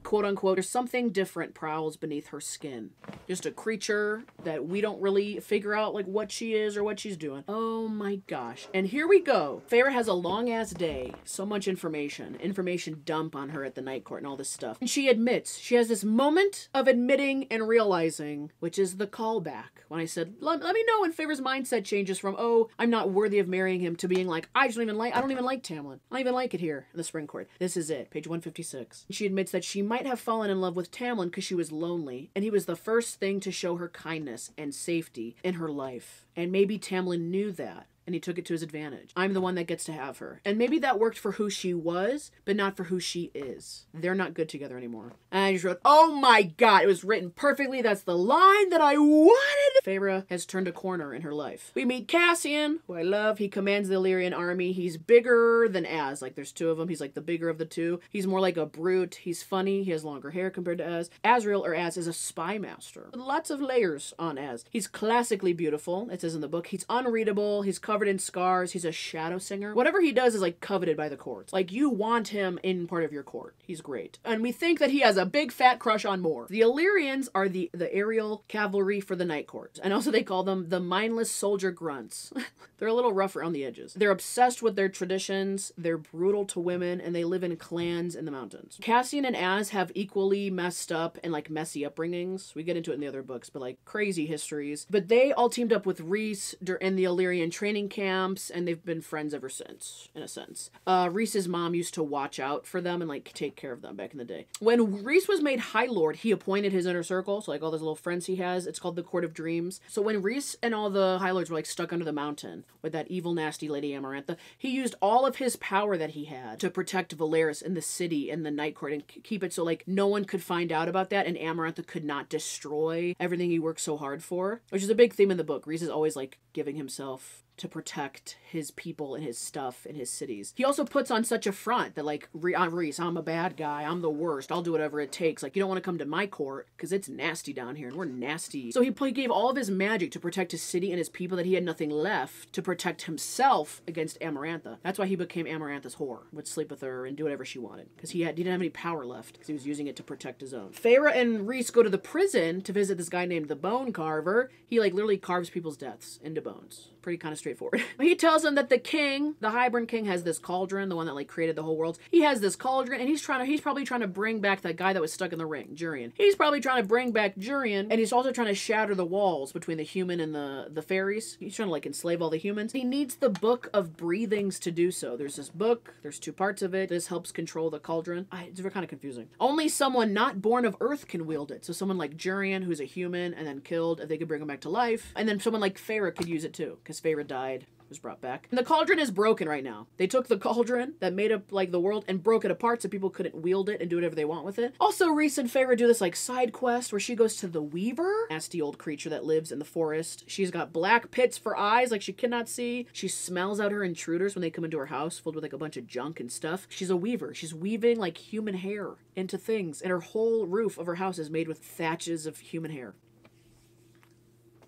Quote unquote, there's something different prowls beneath her skin. Just a creature that we don't really figure out like what she is or what she's doing. Oh my gosh. And here we go. Feyre has a long ass day. So much information. Information dump on her at the Night Court and all this stuff. And she admits, she has this moment of admitting and realizing, which is the callback. When I said, let me know when Feyre's mindset changes from, oh, I'm not worthy of marrying him, to being like, I don't even like Tamlin. I don't even like it here in the Spring Court. This is it. Page 156. She admits that she might have fallen in love with Tamlin because she was lonely, and he was the first thing to show her kindness and safety in her life. And maybe Tamlin knew that, and he took it to his advantage. I'm the one that gets to have her. And maybe that worked for who she was, but not for who she is. They're not good together anymore. And I just wrote, oh my god, it was written perfectly. That's the line that I wanted. Feyre has turned a corner in her life. We meet Cassian, who I love. He commands the Illyrian army. He's bigger than Az. Like, there's 2 of them. He's like the bigger of the 2. He's more like a brute. He's funny. He has longer hair compared to Az. Azriel, or Az, is a spy master. Lots of layers on Az. He's classically beautiful. It says in the book. He's unreadable. He's covered in scars. He's a shadow singer. Whatever he does is like coveted by the courts. Like, you want him in part of your court. He's great. And we think that he has a big fat crush on Mor. The Illyrians are the aerial cavalry for the Night Court. And also they call them the mindless soldier grunts. They're a little rough around the edges. They're obsessed with their traditions. They're brutal to women, and they live in clans in the mountains. Cassian and Az have equally messed up and like messy upbringings. We get into it in the other books, but like crazy histories. But they all teamed up with Rhys in the Illyrian training camps, and they've been friends ever since, in a sense. Rhys's mom used to watch out for them and like take care of them back in the day. When Rhys was made High Lord, he appointed his inner circle, so like all those little friends he has. It's called the Court of Dreams. So when Rhys and all the High Lords were like stuck under the mountain with that evil, nasty Lady Amarantha, he used all of his power that he had to protect Velaris and the city and the Night Court and keep it so like no one could find out about that, and Amarantha could not destroy everything he worked so hard for, which is a big theme in the book. Rhys is always like giving himself to protect his people and his stuff and his cities. He also puts on such a front that like, Rhys, I'm a bad guy. I'm the worst. I'll do whatever it takes. Like, you don't want to come to my court because it's nasty down here and we're nasty. So he gave all of his magic to protect his city and his people that he had nothing left to protect himself against Amarantha. That's why he became Amarantha's whore. Would sleep with her and do whatever she wanted because he didn't have any power left because he was using it to protect his own. Feyre and Rhys go to the prison to visit this guy named the Bone Carver. He like literally carves people's deaths into bones. Pretty kind of straightforward. He tells them that the king, the Hybern king, has this cauldron, the one that like created the whole world. He has this cauldron, and he's probably trying to bring back that guy that was stuck in the ring, Jurian. He's probably trying to bring back Jurian, and he's also trying to shatter the walls between the human and the fairies. He's trying to like enslave all the humans. He needs the Book of Breathings to do so. There's this book, there's 2 parts of it. This helps control the cauldron. It's kind of confusing. Only someone not born of Earth can wield it. So someone like Jurian, who's a human and then killed, if they could bring him back to life. And then someone like Feyre could use it too, because Feyre died. Was brought back. And the cauldron is broken right now. They took the cauldron that made up like the world and broke it apart so people couldn't wield it and do whatever they want with it. Also, Rhys and Feyre do this like side quest where she goes to the Weaver, nasty old creature that lives in the forest. She's got black pits for eyes like she cannot see. She smells out her intruders when they come into her house filled with like a bunch of junk and stuff. She's a weaver. She's weaving like human hair into things, and her whole roof of her house is made with thatches of human hair.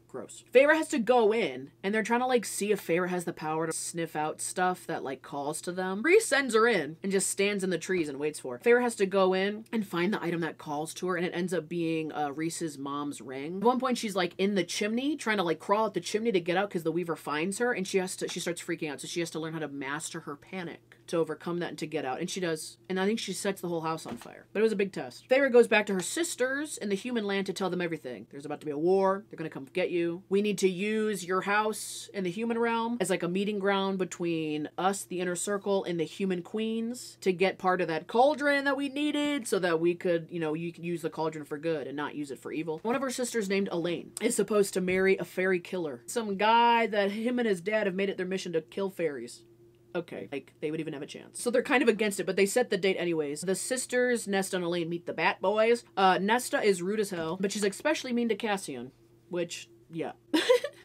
Gross. Feyre has to go in, and they're trying to like see if Feyre has the power to sniff out stuff that like calls to them. Rhys sends her in and just stands in the trees and waits for her. Feyre has to go in and find the item that calls to her, and it ends up being Rhys's mom's ring. At one point she's like in the chimney trying to like crawl out the chimney to get out because the Weaver finds her, and she starts freaking out, so she has to learn how to master her panic to overcome that and to get out, and she does, and I think she sets the whole house on fire. But it was a big test. Feyre goes back to her sisters in the human land to tell them everything. There's about to be a war. They're gonna come get you. We need to use your house in the human realm as like a meeting ground between us, the inner circle, and the human queens to get part of that cauldron that we needed so that we could, you could use the cauldron for good and not use it for evil. One of her sisters named Elaine is supposed to marry a fairy killer. Some guy that him and his dad have made it their mission to kill fairies. Okay, like, they would even have a chance. So they're kind of against it, but they set the date anyways. The sisters, Nesta and Elaine, meet the Bat Boys. Nesta is rude as hell, but she's especially mean to Cassian, which, yeah.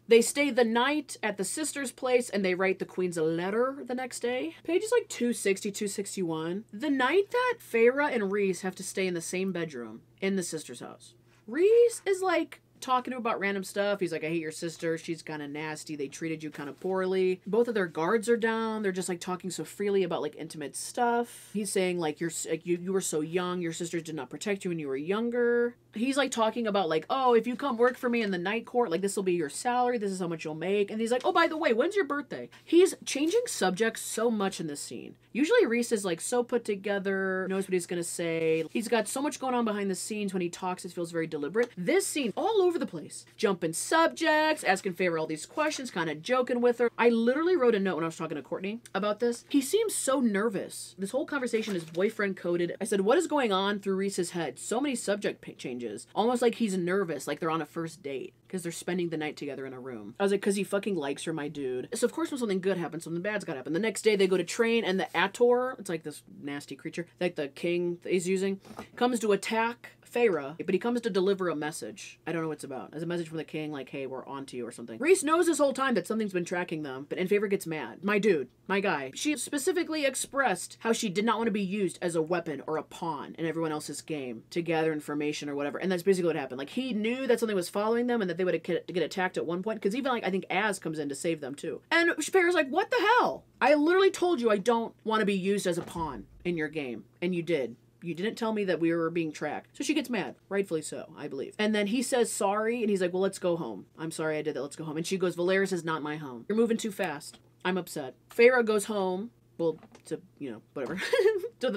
They stay the night at the sisters' place, and they write the queens a letter the next day. Pages like 260, 261. The night that Feyre and Rhys have to stay in the same bedroom in the sisters' house. Rhys is like talking to him about random stuff. He's like, I hate your sister. She's kind of nasty. They treated you kind of poorly. Both of their guards are down. They're just like talking so freely about like intimate stuff. He's saying like, you were so young. Your sisters did not protect you when you were younger. He's like talking about like, oh, if you come work for me in the night court, like this will be your salary. This is how much you'll make. And he's like, oh, by the way, when's your birthday? He's changing subjects so much in this scene. Usually Rhys is like so put together, knows what he's going to say. He's got so much going on behind the scenes. When he talks, it feels very deliberate. This scene, all over the place. Jumping subjects, asking Feyre all these questions, kind of joking with her. I literally wrote a note when I was talking to Courtney about this. He seems so nervous. This whole conversation is boyfriend coded. I said, what is going on through Rhys's head? So many subject changes. Almost like he's nervous, like they're on a first date. Because they're spending the night together in a room. I was like, because he fucking likes her, my dude. So of course when something good happens, something bad's gotta happen. The next day they go to train and the Ator, it's like this nasty creature, like the king is using, comes to attack Feyre, but he comes to deliver a message. I don't know what it's about. It's a message from the king, like, hey, we're on to you or something. Rhys knows this whole time that something's been tracking them, and Feyre gets mad. My dude, my guy. She specifically expressed how she did not want to be used as a weapon or a pawn in everyone else's game to gather information or whatever, and that's basically what happened. Like, he knew that something was following them and that they would get attacked at one point, because even, like, I think Az comes in to save them, too. And Feyre's like, what the hell? I literally told you I don't want to be used as a pawn in your game, and you did. You didn't tell me that we were being tracked. So she gets mad. Rightfully so, I believe. And then he says sorry, and he's like, well, let's go home. I'm sorry I did that. Let's go home. And she goes, Valeris is not my home. You're moving too fast. I'm upset. Feyre goes home. Well, to, you know, whatever.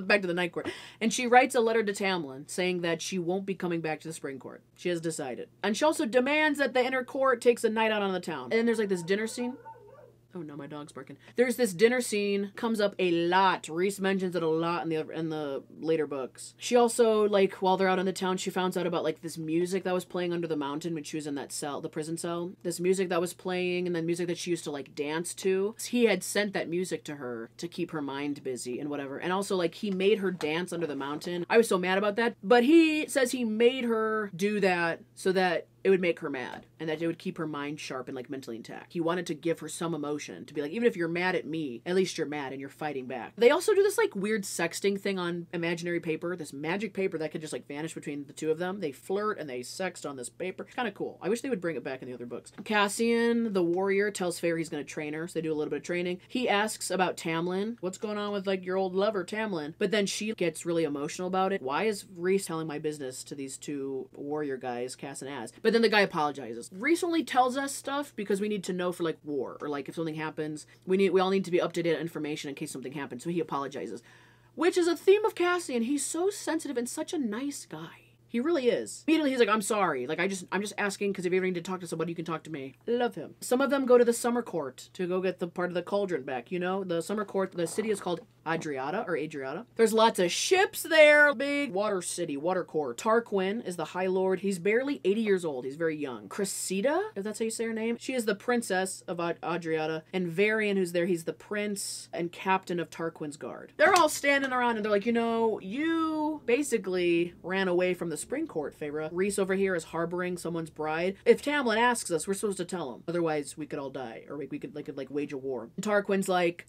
Back to the night court. And she writes a letter to Tamlin saying that she won't be coming back to the spring court. She has decided. And she also demands that the inner court takes a night out on the town. And then there's like this dinner scene. Oh no, my dog's barking. There's this dinner scene, comes up a lot. Rhys mentions it a lot in the later books. She also, like, while they're out in the town, she finds out about, like, this music that was playing under the mountain when she was in that cell, the prison cell. This music that was playing, and then music that she used to, like, dance to. He had sent that music to her to keep her mind busy and whatever. And also, like, he made her dance under the mountain. I was so mad about that. But he says he made her do that so that it would make her mad and that it would keep her mind sharp and like mentally intact. He wanted to give her some emotion to be like, even if you're mad at me, at least you're mad and you're fighting back. They also do this like weird sexting thing on imaginary paper, this magic paper that could just like vanish between the two of them. They flirt and they sext on this paper. Kind of cool. I wish they would bring it back in the other books. Cassian, the warrior, tells Feyre he's going to train her. So they do a little bit of training. He asks about Tamlin. What's going on with like your old lover, Tamlin? But then she gets really emotional about it. Why is Rhys telling my business to these two warrior guys, Cass and Az? But then the guy apologizes. Rhys only tells us stuff because we need to know for like war or like if something happens, we all need to be up to date information in case something happens. So he apologizes, which is a theme of Cassian. He's so sensitive and such a nice guy. He really is. Immediately he's like, I'm sorry. Like, I'm just asking because if you ever need to talk to somebody, you can talk to me. Love him. Some of them go to the summer court to go get the part of the cauldron back, you know? The summer court, the city is called Adriata or Adriata. There's lots of ships there. Big water city, water court. Tarquin is the High Lord. He's barely 80 years old. He's very young. Cressida, if that's how you say her name, she is the princess of Adriata. And Varian, who's there, he's the prince and captain of Tarquin's guard. They're all standing around and they're like, you know, you basically ran away from the spring court, Feyre. Rhys over here is harboring someone's bride. If Tamlin asks us, we're supposed to tell him. Otherwise, we could all die. Or we could wage a war. And Tarquin's like,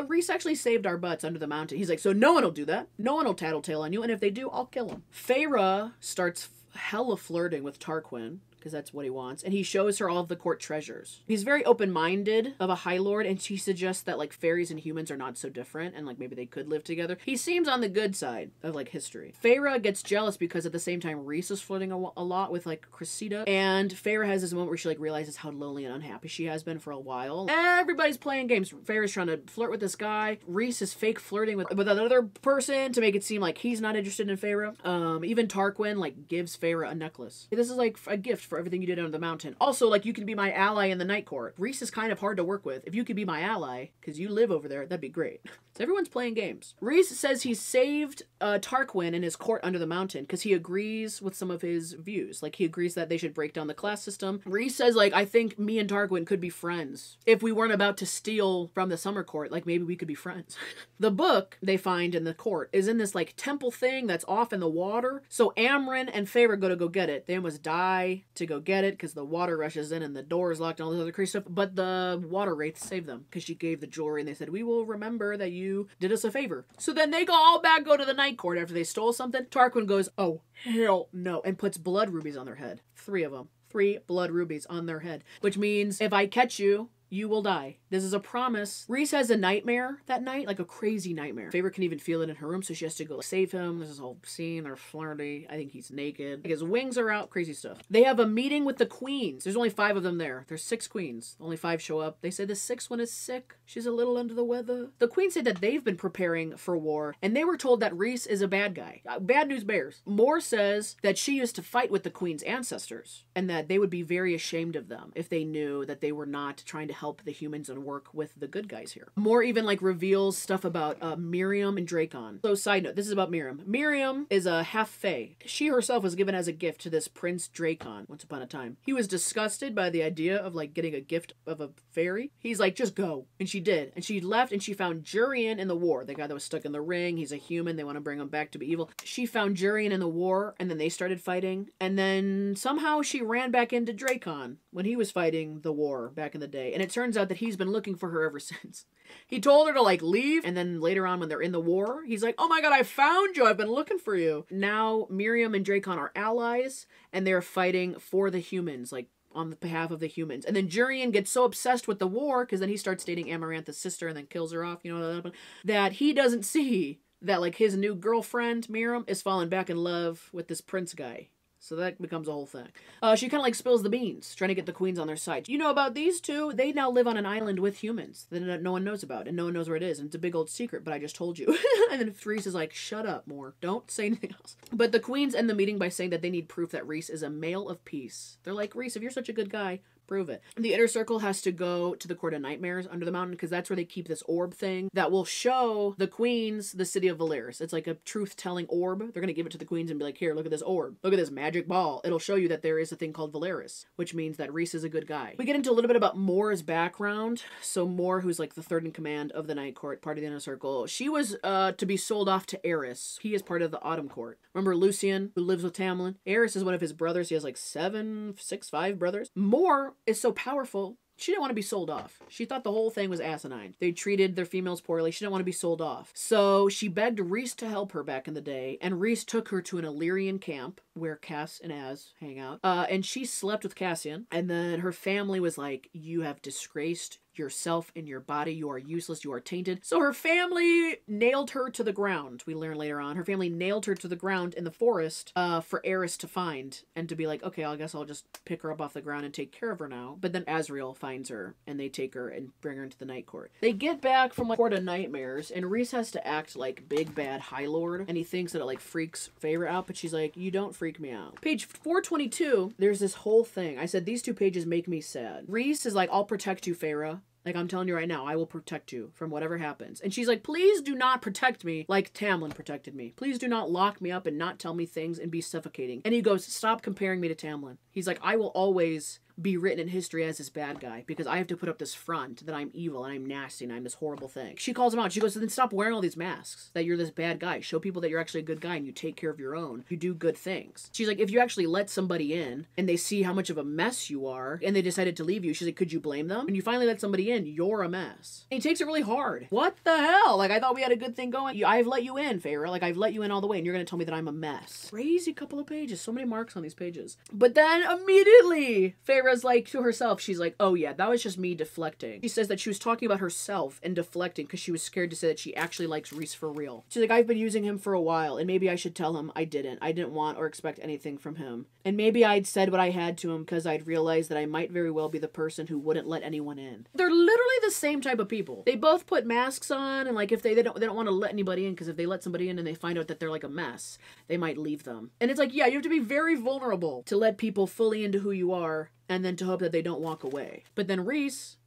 Rhys actually saved our butts under the mountain. He's like, so no one will do that. No one will tattletale on you. And if they do, I'll kill him. Feyre starts hella flirting with Tarquin, because that's what he wants. And he shows her all of the court treasures. He's very open-minded of a High Lord, and she suggests that, like, fairies and humans are not so different, and, like, maybe they could live together. He seems on the good side of, like, history. Feyre gets jealous because at the same time, Rhys is flirting a lot with, like, Cressida. And Feyre has this moment where she, like, realizes how lonely and unhappy she has been for a while. Everybody's playing games. Feyre's trying to flirt with this guy. Rhys is fake flirting with another person to make it seem like he's not interested in Feyre. Even Tarquin, like, gives Feyre a necklace. This is, like, a gift for everything you did under the mountain. Also, like, you can be my ally in the night court. Rhys is kind of hard to work with. If you could be my ally, because you live over there, that'd be great. So everyone's playing games. Rhys says he saved Tarquin in his court under the mountain because he agrees with some of his views. Like, he agrees that they should break down the class system. Rhys says, like, I think me and Tarquin could be friends. If we weren't about to steal from the summer court, like, maybe we could be friends. The book they find in the court is in this, like, temple thing that's off in the water. So Amren and Feyre go to go get it. They almost die to go get it because the water rushes in and the door is locked and all this other crazy stuff. But the water wraiths save them because she gave the jewelry and they said, we will remember that you did us a favor. So then they go to the Night Court after they stole something. Tarquin goes, oh, hell no, and puts blood rubies on their head. 3 of them. 3 blood rubies on their head. Which means if I catch you, you will die. This is a promise. Rhys has a nightmare that night, like a crazy nightmare. Feyre can even feel it in her room, so she has to go save him. There's this whole scene, they're flirty. I think he's naked. His wings are out, crazy stuff. They have a meeting with the queens. There's only 5 of them there. There's 6 queens. Only 5 show up. They say the 6th one is sick. She's a little under the weather. The queens say that they've been preparing for war, and they were told that Rhys is a bad guy. Bad news bears. Mor says that she used to fight with the queen's ancestors, and that they would be very ashamed of them if they knew that they were not trying to help the humans and work with the good guys here. Mor even like reveals stuff about Miriam and Drakon. So side note, this is about Miriam. Miriam is a half fae. She herself was given as a gift to this Prince Drakon once upon a time. He was disgusted by the idea of like getting a gift of a fairy. He's like, just go. And she did. And she left and she found Jurian in the war. The guy that was stuck in the ring. He's a human. They want to bring him back to be evil. She found Jurian in the war and then they started fighting. And then somehow she ran back into Drakon when he was fighting the war back in the day. And it turns out that he's been looking for her ever since. He told her to like leave, and then later on when they're in the war, he's like, oh my god, I found you, I've been looking for you. Now Miriam and Drakon are allies, and they're fighting for the humans, like on behalf of the humans. And then Jurian gets so obsessed with the war, because then he starts dating Amarantha's sister and then kills her off, you know, that he doesn't see that like his new girlfriend, Miriam, is falling back in love with this prince guy. So that becomes a whole thing. She kind of like spills the beans, trying to get the queens on their side. You know about these two? They now live on an island with humans that no one knows about, and no one knows where it is, and it's a big old secret, but I just told you. And then Rhys is like, shut up, Mor. Don't say anything else. But the queens end the meeting by saying that they need proof that Rhys is a male of peace. They're like, Rhys, if you're such a good guy, prove it. The Inner Circle has to go to the Court of Nightmares under the mountain because that's where they keep this orb thing that will show the queens the city of Velaris. It's like a truth-telling orb. They're going to give it to the queens and be like, here, look at this orb. Look at this magic ball. It'll show you that there is a thing called Velaris, which means that Rhys is a good guy. We get into a little bit about Mor's background. So Mor, who's like the 3rd in command of the Night Court, part of the Inner Circle, she was to be sold off to Eris. He is part of the Autumn Court. Remember Lucian, who lives with Tamlin? Eris is one of his brothers. He has like 5 brothers. Mor is so powerful, she didn't want to be sold off. She thought the whole thing was asinine. They treated their females poorly. She didn't want to be sold off. So she begged Rhys to help her back in the day, and Rhys took her to an Illyrian camp where Cass and Az hang out. And she slept with Cassian, and then her family was like, you have disgraced yourself and your body. You are useless. You are tainted. So her family nailed her to the ground. We learn later on. Her family nailed her to the ground in the forest for Eris to find and to be like, okay, I guess I'll just pick her up off the ground and take care of her now. But then Azriel finds her and they take her and bring her into the Night Court. They get back from like Court of Nightmares and Rhys has to act like big bad High Lord, and he thinks that it like freaks Feyre out, but she's like, you don't freak me out. Page 422, there's this whole thing. I said these 2 pages make me sad. Rhys is like, I'll protect you, Feyre. Like, I'm telling you right now, I will protect you from whatever happens. And she's like, please do not protect me like Tamlin protected me. Please do not lock me up and not tell me things and be suffocating. And he goes, stop comparing me to Tamlin. He's like, I will always be written in history as this bad guy because I have to put up this front that I'm evil and I'm nasty and I'm this horrible thing. She calls him out. She goes, then stop wearing all these masks that you're this bad guy. Show people that you're actually a good guy and you take care of your own. You do good things. She's like, if you actually let somebody in and they see how much of a mess you are and they decided to leave you, she's like, could you blame them? And you finally let somebody in, you're a mess. And he takes it really hard. What the hell? Like, I thought we had a good thing going. I've let you in, Feyre. Like, I've let you in all the way and you're going to tell me that I'm a mess. Crazy couple of pages. So many marks on these pages. But then immediately, Feyre's like to herself, she's like, oh yeah, that was just me deflecting. She says that she was talking about herself and deflecting because she was scared to say that she actually likes Rhys for real. She's like, I've been using him for a while and maybe I should tell him I didn't want or expect anything from him. And maybe I'd said what I had to him because I'd realized that I might very well be the person who wouldn't let anyone in. They're literally the same type of people. They both put masks on and like if they don't want to let anybody in because if they let somebody in and they find out that they're like a mess, they might leave them. And it's like, yeah, you have to be very vulnerable to let people fully into who you are and then to hope that they don't walk away. But then Rhys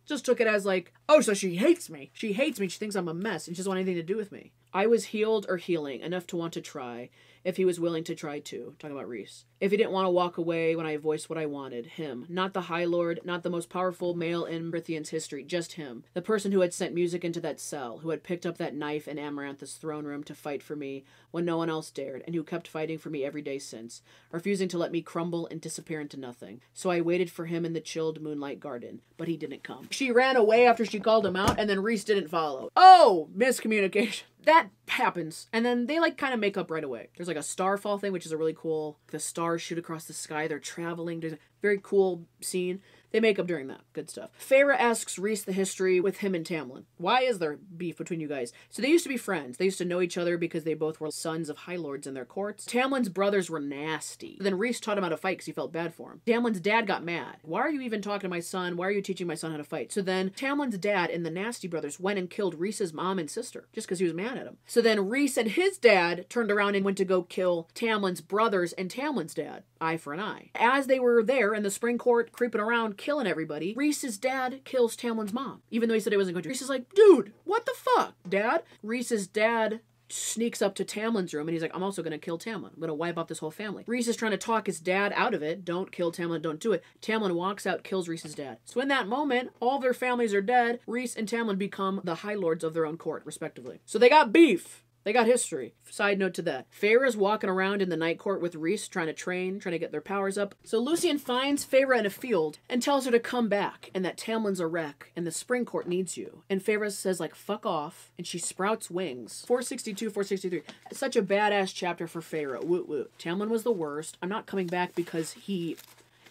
just took it as like, oh, so she hates me. She hates me. She thinks I'm a mess and she doesn't want anything to do with me. I was healed or healing enough to want to try. if he was willing to try to. Talking about Rhys. If he didn't want to walk away when I voiced what I wanted. Him. Not the High Lord, not the most powerful male in Prythian's history. Just him. The person who had sent music into that cell. Who had picked up that knife in Amarantha's throne room to fight for me when no one else dared. And who kept fighting for me every day since. Refusing to let me crumble and disappear into nothing. So I waited for him in the chilled moonlight garden. But he didn't come. She ran away after she called him out, and then Rhys didn't follow. Oh! Miscommunication. That happens. And then they like kind of make up right away. There's like a starfall thing, which is a really cool, the stars shoot across the sky. They're traveling. There's a very cool scene. They make up during that. Good stuff. Feyre asks Rhys the history with him and Tamlin. Why is there beef between you guys? So they used to be friends. They used to know each other because they both were sons of High Lords in their courts. Tamlin's brothers were nasty. Then Rhys taught him how to fight because he felt bad for him. Tamlin's dad got mad. Why are you even talking to my son? Why are you teaching my son how to fight? So then Tamlin's dad and the Nasty Brothers went and killed Rhys's mom and sister just because he was mad at him. So then Rhys and his dad turned around and went to go kill Tamlin's brothers and Tamlin's dad. Eye for an eye. As they were there in the spring court creeping around killing everybody, Rhys's dad kills Tamlin's mom. Even though he said he wasn't going to. Rhys is like, dude, what the fuck, dad? Rhys's dad sneaks up to Tamlin's room and he's like, I'm also going to kill Tamlin. I'm going to wipe out this whole family. Rhys is trying to talk his dad out of it. Don't kill Tamlin, don't do it. Tamlin walks out, kills Rhys's dad. So in that moment, all their families are dead. Rhys and Tamlin become the High Lords of their own court, respectively. So they got beef. They got history. Side note to that. Feyre's walking around in the night court with Rhys, trying to train, trying to get their powers up. So Lucien finds Feyre in a field and tells her to come back and that Tamlin's a wreck and the spring court needs you. And Feyre says like, fuck off. And she sprouts wings. 462, 463. Such a badass chapter for Feyre. Woot woot. Tamlin was the worst. I'm not coming back because he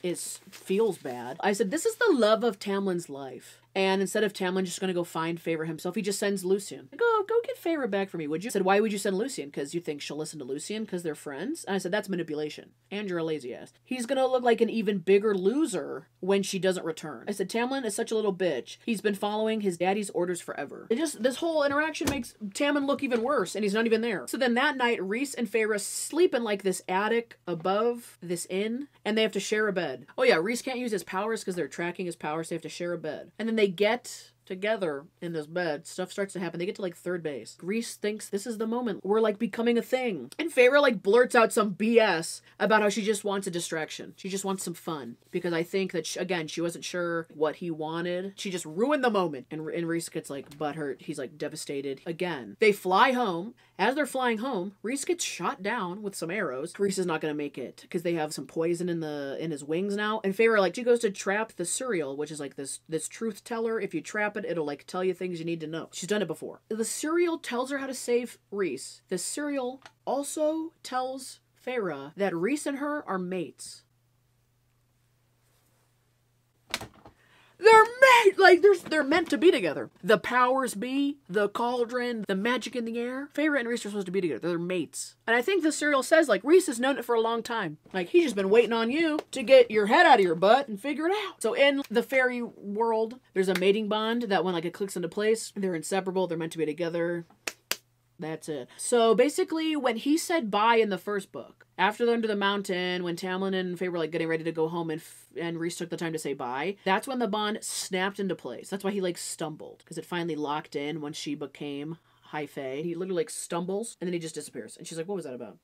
feels bad. I said, this is the love of Tamlin's life. And instead of Tamlin just going to go find Feyre himself, he just sends Lucien. Go get Feyre back for me, would you? I said, why would you send Lucien? Because you think she'll listen to Lucien because they're friends? And I said, that's manipulation. And you're a lazy ass. He's going to look like an even bigger loser when she doesn't return. I said, Tamlin is such a little bitch. He's been following his daddy's orders forever. This whole interaction makes Tamlin look even worse, and he's not even there. So then that night, Rhys and Feyre sleep in like this attic above this inn, and they have to share a bed. Oh yeah, Rhys can't use his powers because they're tracking his powers, so they have to share a bed. And then they get together in this bed. Stuff starts to happen. They get to like third base. Rhys thinks this is the moment. We're like becoming a thing. And Feyre like blurts out some BS about how she just wants a distraction. She just wants some fun. Because I think that, again, she wasn't sure what he wanted. She just ruined the moment. And Rhys gets like butthurt. He's like devastated. Again, they fly home. As they're flying home, Rhys gets shot down with some arrows. Rhys is not going to make it because they have some poison in his wings now. And Feyre, like, she goes to trap the Suriel, which is like this truth teller. If you trap it, it'll like tell you things you need to know. She's done it before. The Suriel tells her how to save Rhys. The Suriel also tells Feyre that Rhys and her are mates. They're made like they're meant to be together. The powers be, the cauldron, the magic in the air. Feyre and Rhys are supposed to be together. They're mates. And I think the Suriel says like Rhys has known it for a long time. Like he's just been waiting on you to get your head out of your butt and figure it out. So in the fairy world, there's a mating bond that when like it clicks into place, they're inseparable. They're meant to be together. That's it. So basically, when he said bye in the first book, after they're under the mountain, when Tamlin and Feyre were like getting ready to go home and Rhys took the time to say bye, that's when the bond snapped into place. That's why he like stumbled, because it finally locked in when she became High Fae. He literally like stumbles and then he just disappears. And she's like, what was that about?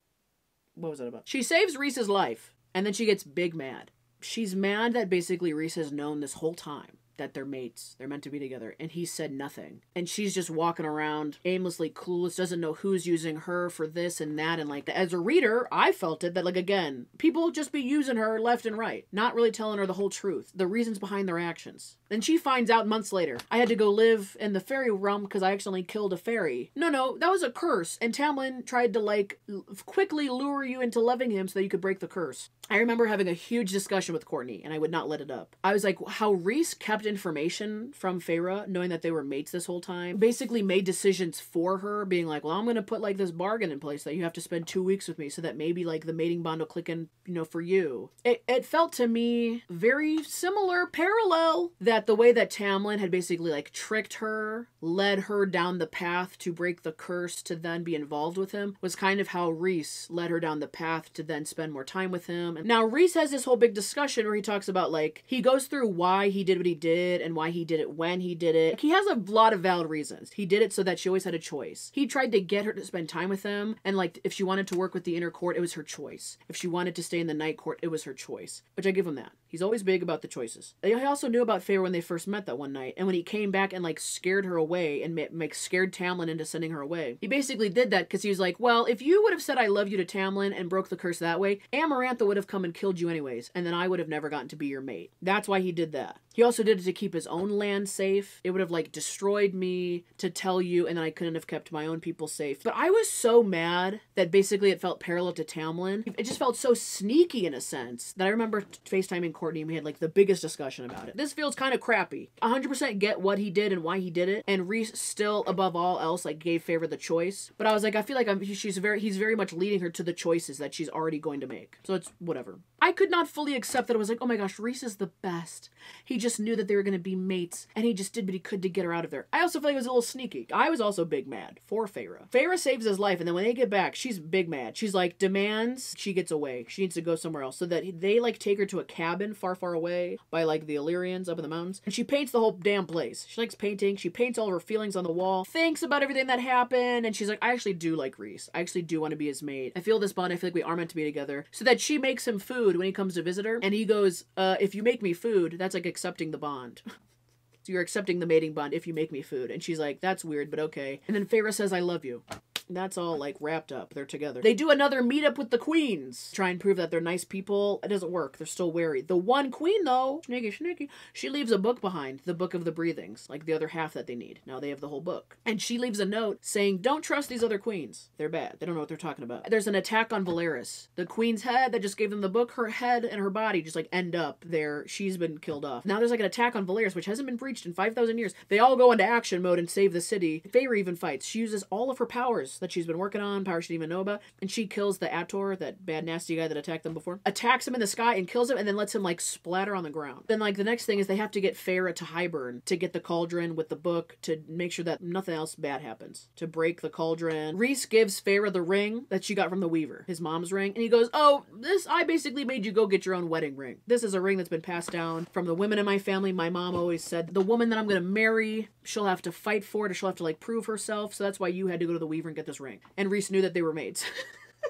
What was that about? She saves Rhys's life and then she gets big mad. She's mad that basically Rhys has known this whole time that they're mates, they're meant to be together, and he said nothing. And she's just walking around aimlessly clueless, doesn't know who's using her for this and that, and like, as a reader, I felt it, that like, again, people just be using her left and right, not really telling her the whole truth, the reasons behind their actions. Then she finds out months later, I had to go live in the fairy realm because I accidentally killed a fairy. No, that was a curse, and Tamlin tried to like, quickly lure you into loving him so that you could break the curse. I remember having a huge discussion with Courtney, and I would not let it up. I was like, how Rhys kept information from Feyre, knowing that they were mates this whole time, basically made decisions for her, being like, well, I'm going to put like this bargain in place that you have to spend 2 weeks with me so that maybe like the mating bond will click in, you know, for you. It felt to me very similar, parallel, that the way that Tamlin had basically like tricked her, led her down the path to break the curse to then be involved with him, was kind of how Rhys led her down the path to then spend more time with him. And now Rhys has this whole big discussion where he talks about like, he goes through why he did what he did did and why he did it when he did it. Like, he has a lot of valid reasons. He did it so that she always had a choice. He tried to get her to spend time with him, and like if she wanted to work with the inner court, it was her choice. If she wanted to stay in the night court, it was her choice. Which I give him that. He's always big about the choices. He also knew about Feyre when they first met that one night, and when he came back and like scared her away and scared Tamlin into sending her away. He basically did that because he was like, well, if you would have said I love you to Tamlin and broke the curse that way, Amarantha would have come and killed you anyways, and then I would have never gotten to be your mate. That's why he did that. He also did it to keep his own land safe. It would have like destroyed me to tell you, and then I couldn't have kept my own people safe. But I was so mad that basically it felt parallel to Tamlin. It just felt so sneaky in a sense that I remember FaceTiming Courtney and we had like the biggest discussion about it. This feels kind of crappy. 100% get what he did and why he did it, and Rhys still above all else like gave Feyre the choice. But I was like, I feel like he's very much leading her to the choices that she's already going to make. So it's whatever. I could not fully accept that. I was like, oh my gosh, Rhys is the best. He just knew that they were going to be mates, and he just did what he could to get her out of there. I also feel like it was a little sneaky. I was also big mad for Feyre. Feyre saves his life, and then when they get back, she's big mad. She's like, demands she gets away. She needs to go somewhere else. So that they like take her to a cabin far, far away by like the Illyrians up in the mountains. And she paints the whole damn place. She likes painting. She paints all of her feelings on the wall, thinks about everything that happened, and she's like, I actually do like Rhys. I actually do want to be his mate. I feel this bond. I feel like we are meant to be together. So that she makes him food when he comes to visit her, and he goes, if you make me food, that's like accepting the bond. So you're accepting the mating bond if you make me food. And she's like, that's weird, but okay. And then Feyre says, I love you. That's all like wrapped up. They're together. They do another meetup with the queens. Try and prove that they're nice people. It doesn't work. They're still wary. The one queen though, sneaky, she leaves a book behind. The Book of the Breathings. Like the other half that they need. Now they have the whole book. And she leaves a note saying, don't trust these other queens. They're bad. They don't know what they're talking about. There's an attack on Valeris. The queen's head that just gave them the book, her head and her body just like end up there. She's been killed off. Now there's like an attack on Valeris, which hasn't been breached in 5,000 years. They all go into action mode and save the city. Feyre even fights. She uses all of her powers that she's been working on, power she didn't even know about, and she kills the Ator, that bad nasty guy that attacked them before, attacks him in the sky and kills him, and then lets him like splatter on the ground. Then like the next thing is they have to get Feyre to Hybern to get the cauldron with the book to make sure that nothing else bad happens, to break the cauldron. Rhys gives Feyre the ring that she got from the Weaver, his mom's ring, and he goes, oh, I basically made you go get your own wedding ring. This is a ring that's been passed down from the women in my family. My mom always said the woman that I'm gonna marry, she'll have to fight for it, or she'll have to like prove herself, so that's why you had to go to the Weaver and get this ring. And Rhys knew that they were mates.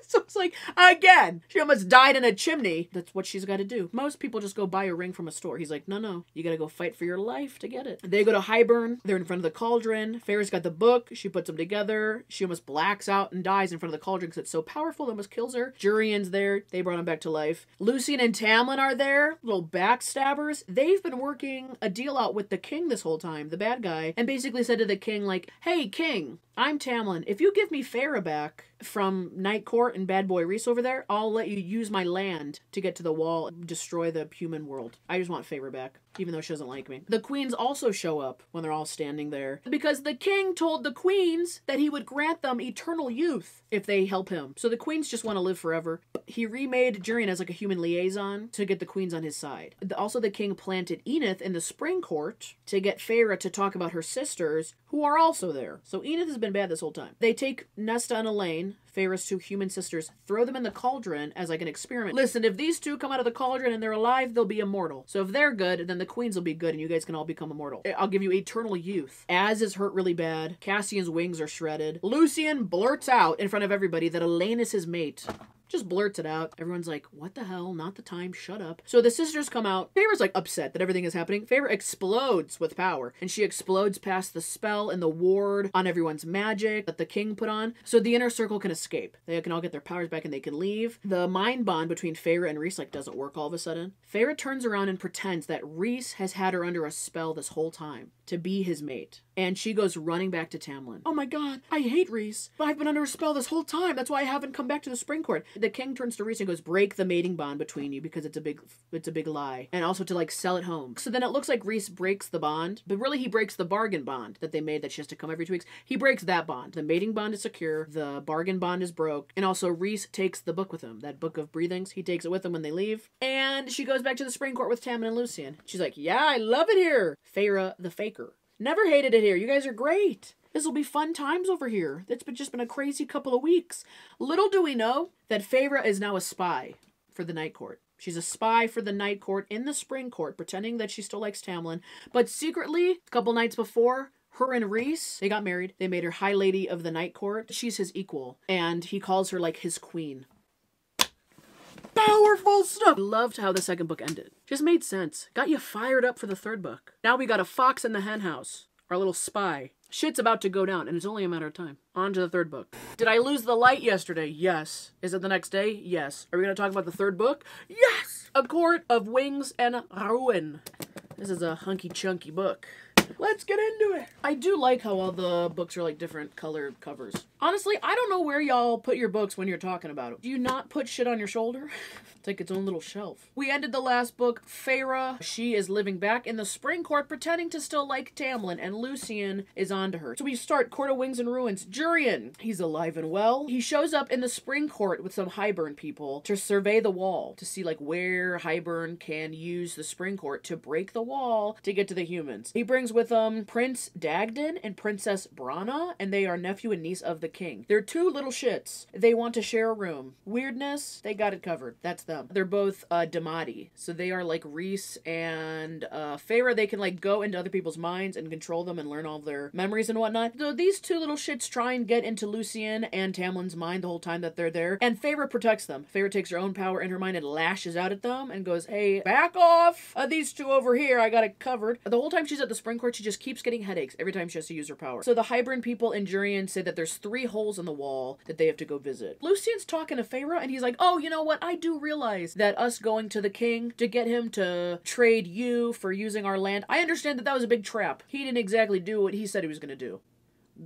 So it's like, again, she almost died in a chimney. That's what she's got to do. Most people just go buy a ring from a store. He's like, no, you got to go fight for your life to get it. They go to Hybern. They're in front of the cauldron. Feyre's got the book. She puts them together. She almost blacks out and dies in front of the cauldron because it's so powerful. It almost kills her. Jurian's there. They brought him back to life. Lucien and Tamlin are there. Little backstabbers. They've been working a deal out with the king this whole time, the bad guy, and basically said to the king, like, hey, king, I'm Tamlin. If you give me Feyre back from Night Court and Bad Boy Rhys over there, I'll let you use my land to get to the wall and destroy the human world. I just want Feyre back, even though she doesn't like me. The queens also show up when they're all standing there because the king told the queens that he would grant them eternal youth if they help him. So the queens just want to live forever. He remade Jurian as like a human liaison to get the queens on his side. Also, the king planted Enith in the Spring Court to get Feyre to talk about her sisters, who are also there. So Enith has been bad this whole time. They take Nesta and Elaine, Feyre's two human sisters, throw them in the cauldron as like an experiment. Listen, if these two come out of the cauldron and they're alive, they'll be immortal. So if they're good, then the queens will be good and you guys can all become immortal. I'll give you eternal youth. Az is hurt really bad. Cassian's wings are shredded. Lucien blurts out in front of everybody that Elaine is his mate. Just blurts it out. Everyone's like, what the hell? Not the time. Shut up. So the sisters come out. Feyre's like upset that everything is happening. Feyre explodes with power. And she explodes past the spell and the ward on everyone's magic that the king put on. So the inner circle can escape. They can all get their powers back and they can leave. The mind bond between Feyre and Rhys like doesn't work all of a sudden. Feyre turns around and pretends that Rhys has had her under a spell this whole time to be his mate. And she goes running back to Tamlin. Oh my god, I hate Rhys, but I've been under a spell this whole time. That's why I haven't come back to the Spring Court. The king turns to Rhys and goes, break the mating bond between you because it's a big lie. And also to like sell it home. So then it looks like Rhys breaks the bond, but really he breaks the bargain bond that they made that she has to come every 2 weeks. He breaks that bond. The mating bond is secure. The bargain bond is broke. And also Rhys takes the book with him. That Book of Breathings. He takes it with him when they leave. And she goes back to the Spring Court with Tamlin and Lucien. She's like, yeah, I love it here. Feyre the Faker. Never hated it here. You guys are great. This will be fun times over here. It's just been a crazy couple of weeks. Little do we know that Feyre is now a spy for the Night Court. She's a spy for the Night Court in the Spring Court, pretending that she still likes Tamlin. But secretly, a couple nights before, her and Rhys, they got married. They made her High Lady of the Night Court. She's his equal, and he calls her like his queen. Powerful stuff! I loved how the second book ended. Just made sense. Got you fired up for the third book. Now we got a fox in the hen house. Our little spy. Shit's about to go down, and it's only a matter of time. On to the third book. Did I lose the light yesterday? Yes. Is it the next day? Yes. Are we going to talk about the third book? Yes! A Court of Wings and Ruin. This is a hunky-chunky book. Let's get into it. I do like how all the books are like different colored covers. Honestly, I don't know where y'all put your books when you're talking about them. Do you not put shit on your shoulder? It's like its own little shelf. We ended the last book, Feyre. She is living back in the Spring Court, pretending to still like Tamlin, and Lucien is onto her. So we start Court of Wings and Ruins. Jurian, he's alive and well. He shows up in the Spring Court with some Hybern people to survey the wall, to see like where Hybern can use the Spring Court to break the wall to get to the humans. He brings with him Prince Dagden and Princess Brana, and they are nephew and niece of the king. They're two little shits. They want to share a room. Weirdness, they got it covered. That's them. They're both Damati, so they are like Rhys and Feyre. They can like go into other people's minds and control them and learn all their memories and whatnot. So these two little shits try and get into Lucien and Tamlin's mind the whole time that they're there, and Feyre protects them. Feyre takes her own power in her mind and lashes out at them and goes, hey, back off! These two over here, I got it covered. The whole time she's at the Spring Court, she just keeps getting headaches every time she has to use her power. So the Hybern people in Jurian say that there's 3 holes in the wall that they have to go visit. Lucien's talking to Feyre, and he's like, oh, you know what? I do realize that us going to the king to get him to trade you for using our land, I understand that that was a big trap. He didn't exactly do what he said he was going to do.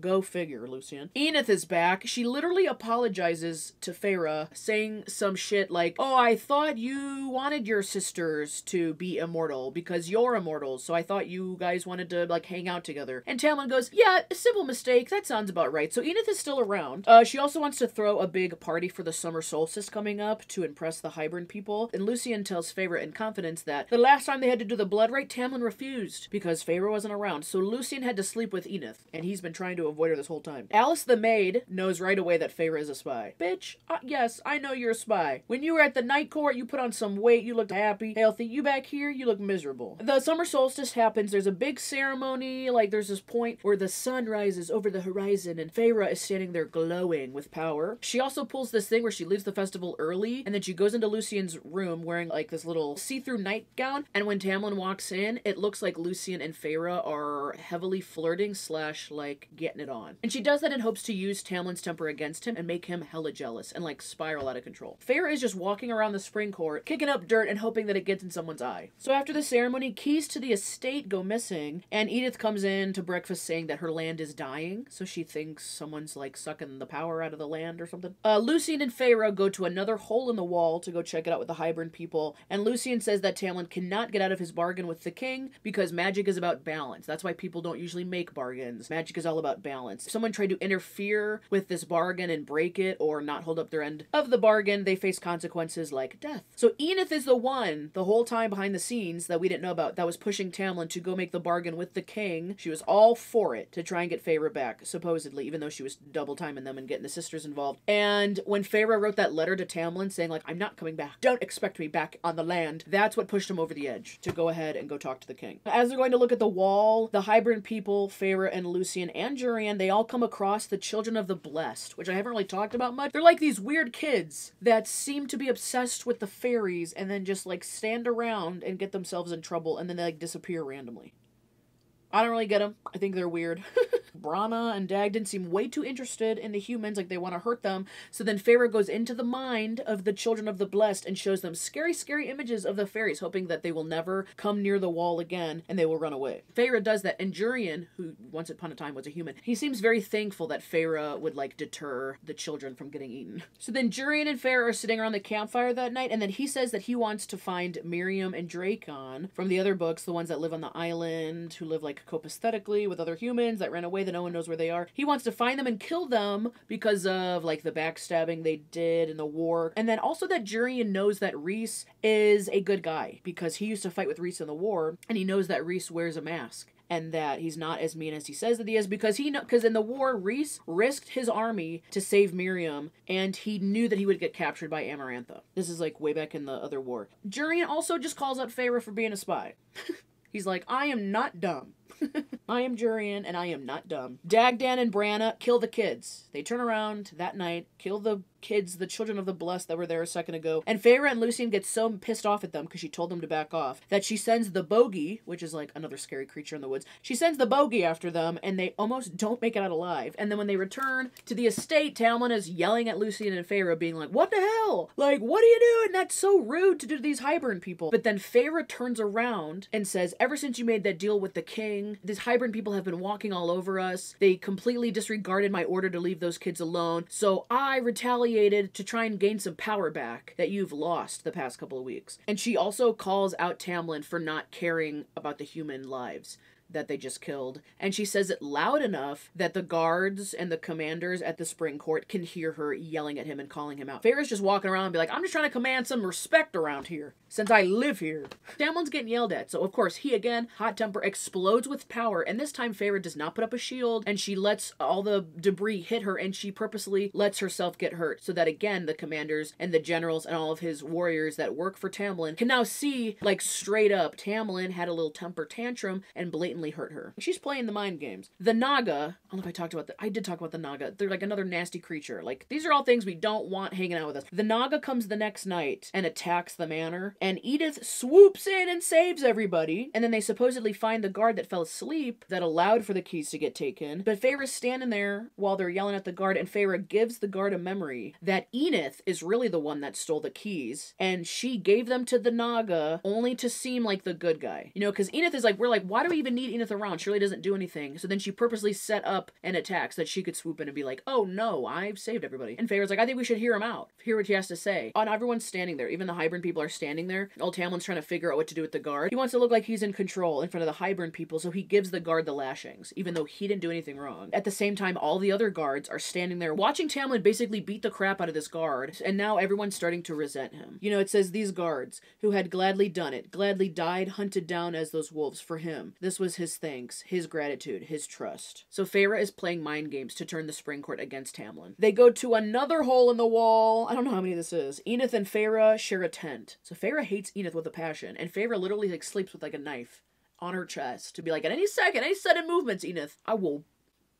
Go figure, Lucien. Enith is back. She literally apologizes to Feyre, saying some shit like, oh, I thought you wanted your sisters to be immortal because you're immortal, so I thought you guys wanted to, like, hang out together. And Tamlin goes, yeah, a simple mistake. That sounds about right. So Enith is still around. She also wants to throw a big party for the summer solstice coming up to impress the Hybern people. And Lucien tells Feyre in confidence that the last time they had to do the blood rite, Tamlin refused because Feyre wasn't around. So Lucien had to sleep with Enith, and he's been trying to avoid her this whole time. Alice the maid knows right away that Feyre is a spy. Bitch, yes, I know you're a spy. When you were at the Night Court, you put on some weight, you looked happy, healthy. You back here, you look miserable. The summer solstice happens, there's a big ceremony, like there's this point where the sun rises over the horizon and Feyre is standing there glowing with power. She also pulls this thing where she leaves the festival early, and then she goes into Lucien's room wearing like this little see-through nightgown, and when Tamlin walks in, it looks like Lucien and Feyre are heavily flirting / like getting it on. And she does that in hopes to use Tamlin's temper against him and make him hella jealous and like spiral out of control. Feyre is just walking around the Spring Court, kicking up dirt and hoping that it gets in someone's eye. So after the ceremony, keys to the estate go missing, and Edith comes in to breakfast saying that her land is dying, so she thinks someone's like sucking the power out of the land or something. Lucien and Feyre go to another hole in the wall to go check it out with the Hybern people, and Lucien says that Tamlin cannot get out of his bargain with the king because magic is about balance. That's why people don't usually make bargains. Magic is all about balance. If someone tried to interfere with this bargain and break it or not hold up their end of the bargain, they face consequences like death. So Enith is the one the whole time behind the scenes that we didn't know about that was pushing Tamlin to go make the bargain with the king. She was all for it to try and get Feyre back, supposedly, even though she was double timing them and getting the sisters involved. And when Feyre wrote that letter to Tamlin saying like, I'm not coming back, don't expect me back on the land, that's what pushed him over the edge to go ahead and go talk to the king. As they're going to look at the wall, the Hybern people, Feyre and Lucien and Jurian, they all come across the Children of the Blessed, which I haven't really talked about much. They're like these weird kids that seem to be obsessed with the fairies and then just like stand around and get themselves in trouble and then they like disappear randomly. I don't really get them. I think they're weird. Brana and Dagden seem way too interested in the humans, like they want to hurt them. So then Feyre goes into the mind of the Children of the Blessed and shows them scary, scary images of the fairies, hoping that they will never come near the wall again and they will run away. Feyre does that, and Jurian, who once upon a time was a human, he seems very thankful that Feyre would like deter the children from getting eaten. So then Jurian and Feyre are sitting around the campfire that night, and then he says that he wants to find Miriam and Drakon from the other books, the ones that live on the island, who live like copaesthetically with other humans that ran away that no one knows where they are. He wants to find them and kill them because of like the backstabbing they did in the war. And then also that Jurian knows that Rhys is a good guy because he used to fight with Rhys in the war, and he knows that Rhys wears a mask. and that he's not as mean as he says that he is, because in the war, Rhys risked his army to save Miriam, and he knew that he would get captured by Amarantha. This is like way back in the other war. Jurian also just calls out Feyre for being a spy. He's like, I am not dumb. I am Jurian, and I am not dumb. Dagdan and Branna kill the kids. They turn around that night, kill the kids, the children of the blessed that were there a second ago. And Feyre and Lucien get so pissed off at them because she told them to back off that she sends the bogey, which is like another scary creature in the woods. She sends the bogey after them, and they almost don't make it out alive. And then when they return to the estate, Tamlin is yelling at Lucien and Feyre, being like, what the hell? Like, what are you doing? That's so rude to do to these Hybern people. But then Feyre turns around and says, ever since you made that deal with the king, these Hybern people have been walking all over us. They completely disregarded my order to leave those kids alone. So I retaliated to try and gain some power back that you've lost the past couple of weeks. And she also calls out Tamlin for not caring about the human lives that they just killed. And she says it loud enough that the guards and the commanders at the Spring Court can hear her yelling at him and calling him out. Feyre's just walking around and be like, I'm just trying to command some respect around here, since I live here. Tamlin's getting yelled at, so of course he again, hot temper, explodes with power, and this time Feyre does not put up a shield, and she lets all the debris hit her, and she purposely lets herself get hurt, so that again, the commanders and the generals and all of his warriors that work for Tamlin can now see, like, straight up, Tamlin had a little temper tantrum and blatantly hurt her. She's playing the mind games. The Naga, I don't know if I talked about that. I did talk about the Naga. They're like another nasty creature. Like, these are all things we don't want hanging out with us. The Naga comes the next night and attacks the manor, and Edith swoops in and saves everybody, and then they supposedly find the guard that fell asleep that allowed for the keys to get taken, but Feyre's standing there while they're yelling at the guard, and Feyre gives the guard a memory that Enith is really the one that stole the keys, and she gave them to the Naga only to seem like the good guy. You know, because Enith is like, we're like, why do we even need Enith around? She really doesn't do anything. So then she purposely set up an attack so that she could swoop in and be like, oh no, I've saved everybody. And Feyre's like, I think we should hear him out. Hear what he has to say. And everyone's standing there. Even the Hybern people are standing there. Old Tamlin's trying to figure out what to do with the guard. He wants to look like he's in control in front of the Hybern people, so he gives the guard the lashings, even though he didn't do anything wrong. At the same time, all the other guards are standing there watching Tamlin basically beat the crap out of this guard, and now everyone's starting to resent him. You know, it says these guards, who had gladly done it, gladly died, hunted down as those wolves for him. This was his thanks, his gratitude, his trust. So Feyre is playing mind games to turn the Spring Court against Tamlin. They go to another hole in the wall. I don't know how many this is. Enith and Feyre share a tent. So Feyre hates Enith with a passion, and Feyre literally like sleeps with like a knife on her chest to be like, at any second, any sudden movements, Enith, I will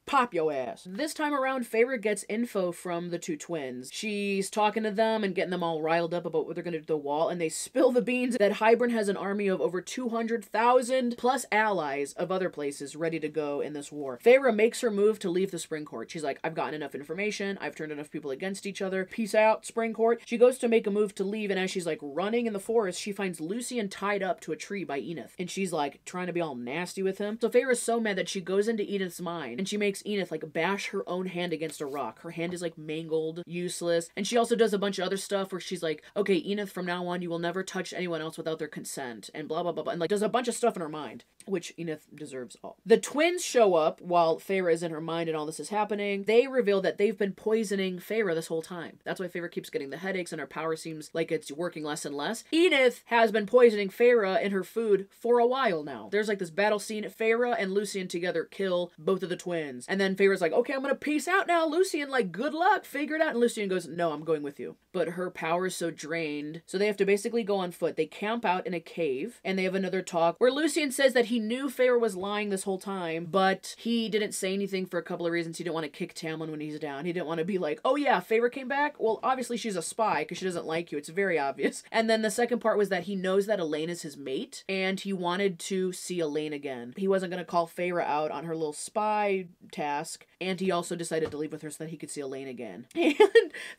pop your ass. This time around, Feyre gets info from the two twins. She's talking to them and getting them all riled up about what they're gonna do to the wall, and they spill the beans that Hybern has an army of over 200,000 plus allies of other places ready to go in this war. Feyre makes her move to leave the Spring Court. She's like, I've gotten enough information, I've turned enough people against each other, peace out, Spring Court. She goes to make a move to leave, and as she's like running in the forest, she finds Lucien tied up to a tree by Enith, and she's like trying to be all nasty with him. So Feyre is so mad that she goes into Enith's mind, and she makes Enith like bash her own hand against a rock. Her hand is like mangled, useless, and she also does a bunch of other stuff where she's like, okay, Enith, from now on you will never touch anyone else without their consent, and blah blah blah, and like does a bunch of stuff in her mind, which Enith deserves all. The twins show up while Feyre is in her mind and all this is happening. They reveal that they've been poisoning Feyre this whole time. That's why Feyre keeps getting the headaches and her power seems like it's working less and less. Enith has been poisoning Feyre in her food for a while now. There's like this battle scene. Feyre and Lucien together kill both of the twins, and then Feyre's like, okay, I'm gonna peace out now, Lucien, like, good luck, figure it out. And Lucien goes, no, I'm going with you. But her power is so drained, so they have to basically go on foot. They camp out in a cave, and they have another talk where Lucien says that he knew Feyre was lying this whole time, but he didn't say anything for a couple of reasons. He didn't want to kick Tamlin when he's down. He didn't want to be like, oh yeah, Feyre came back? Well, obviously she's a spy, because she doesn't like you. It's very obvious. And then the second part was that he knows that Elain is his mate, and he wanted to see Elain again. He wasn't going to call Feyre out on her little spy task, and he also decided to leave with her so that he could see Elain again. And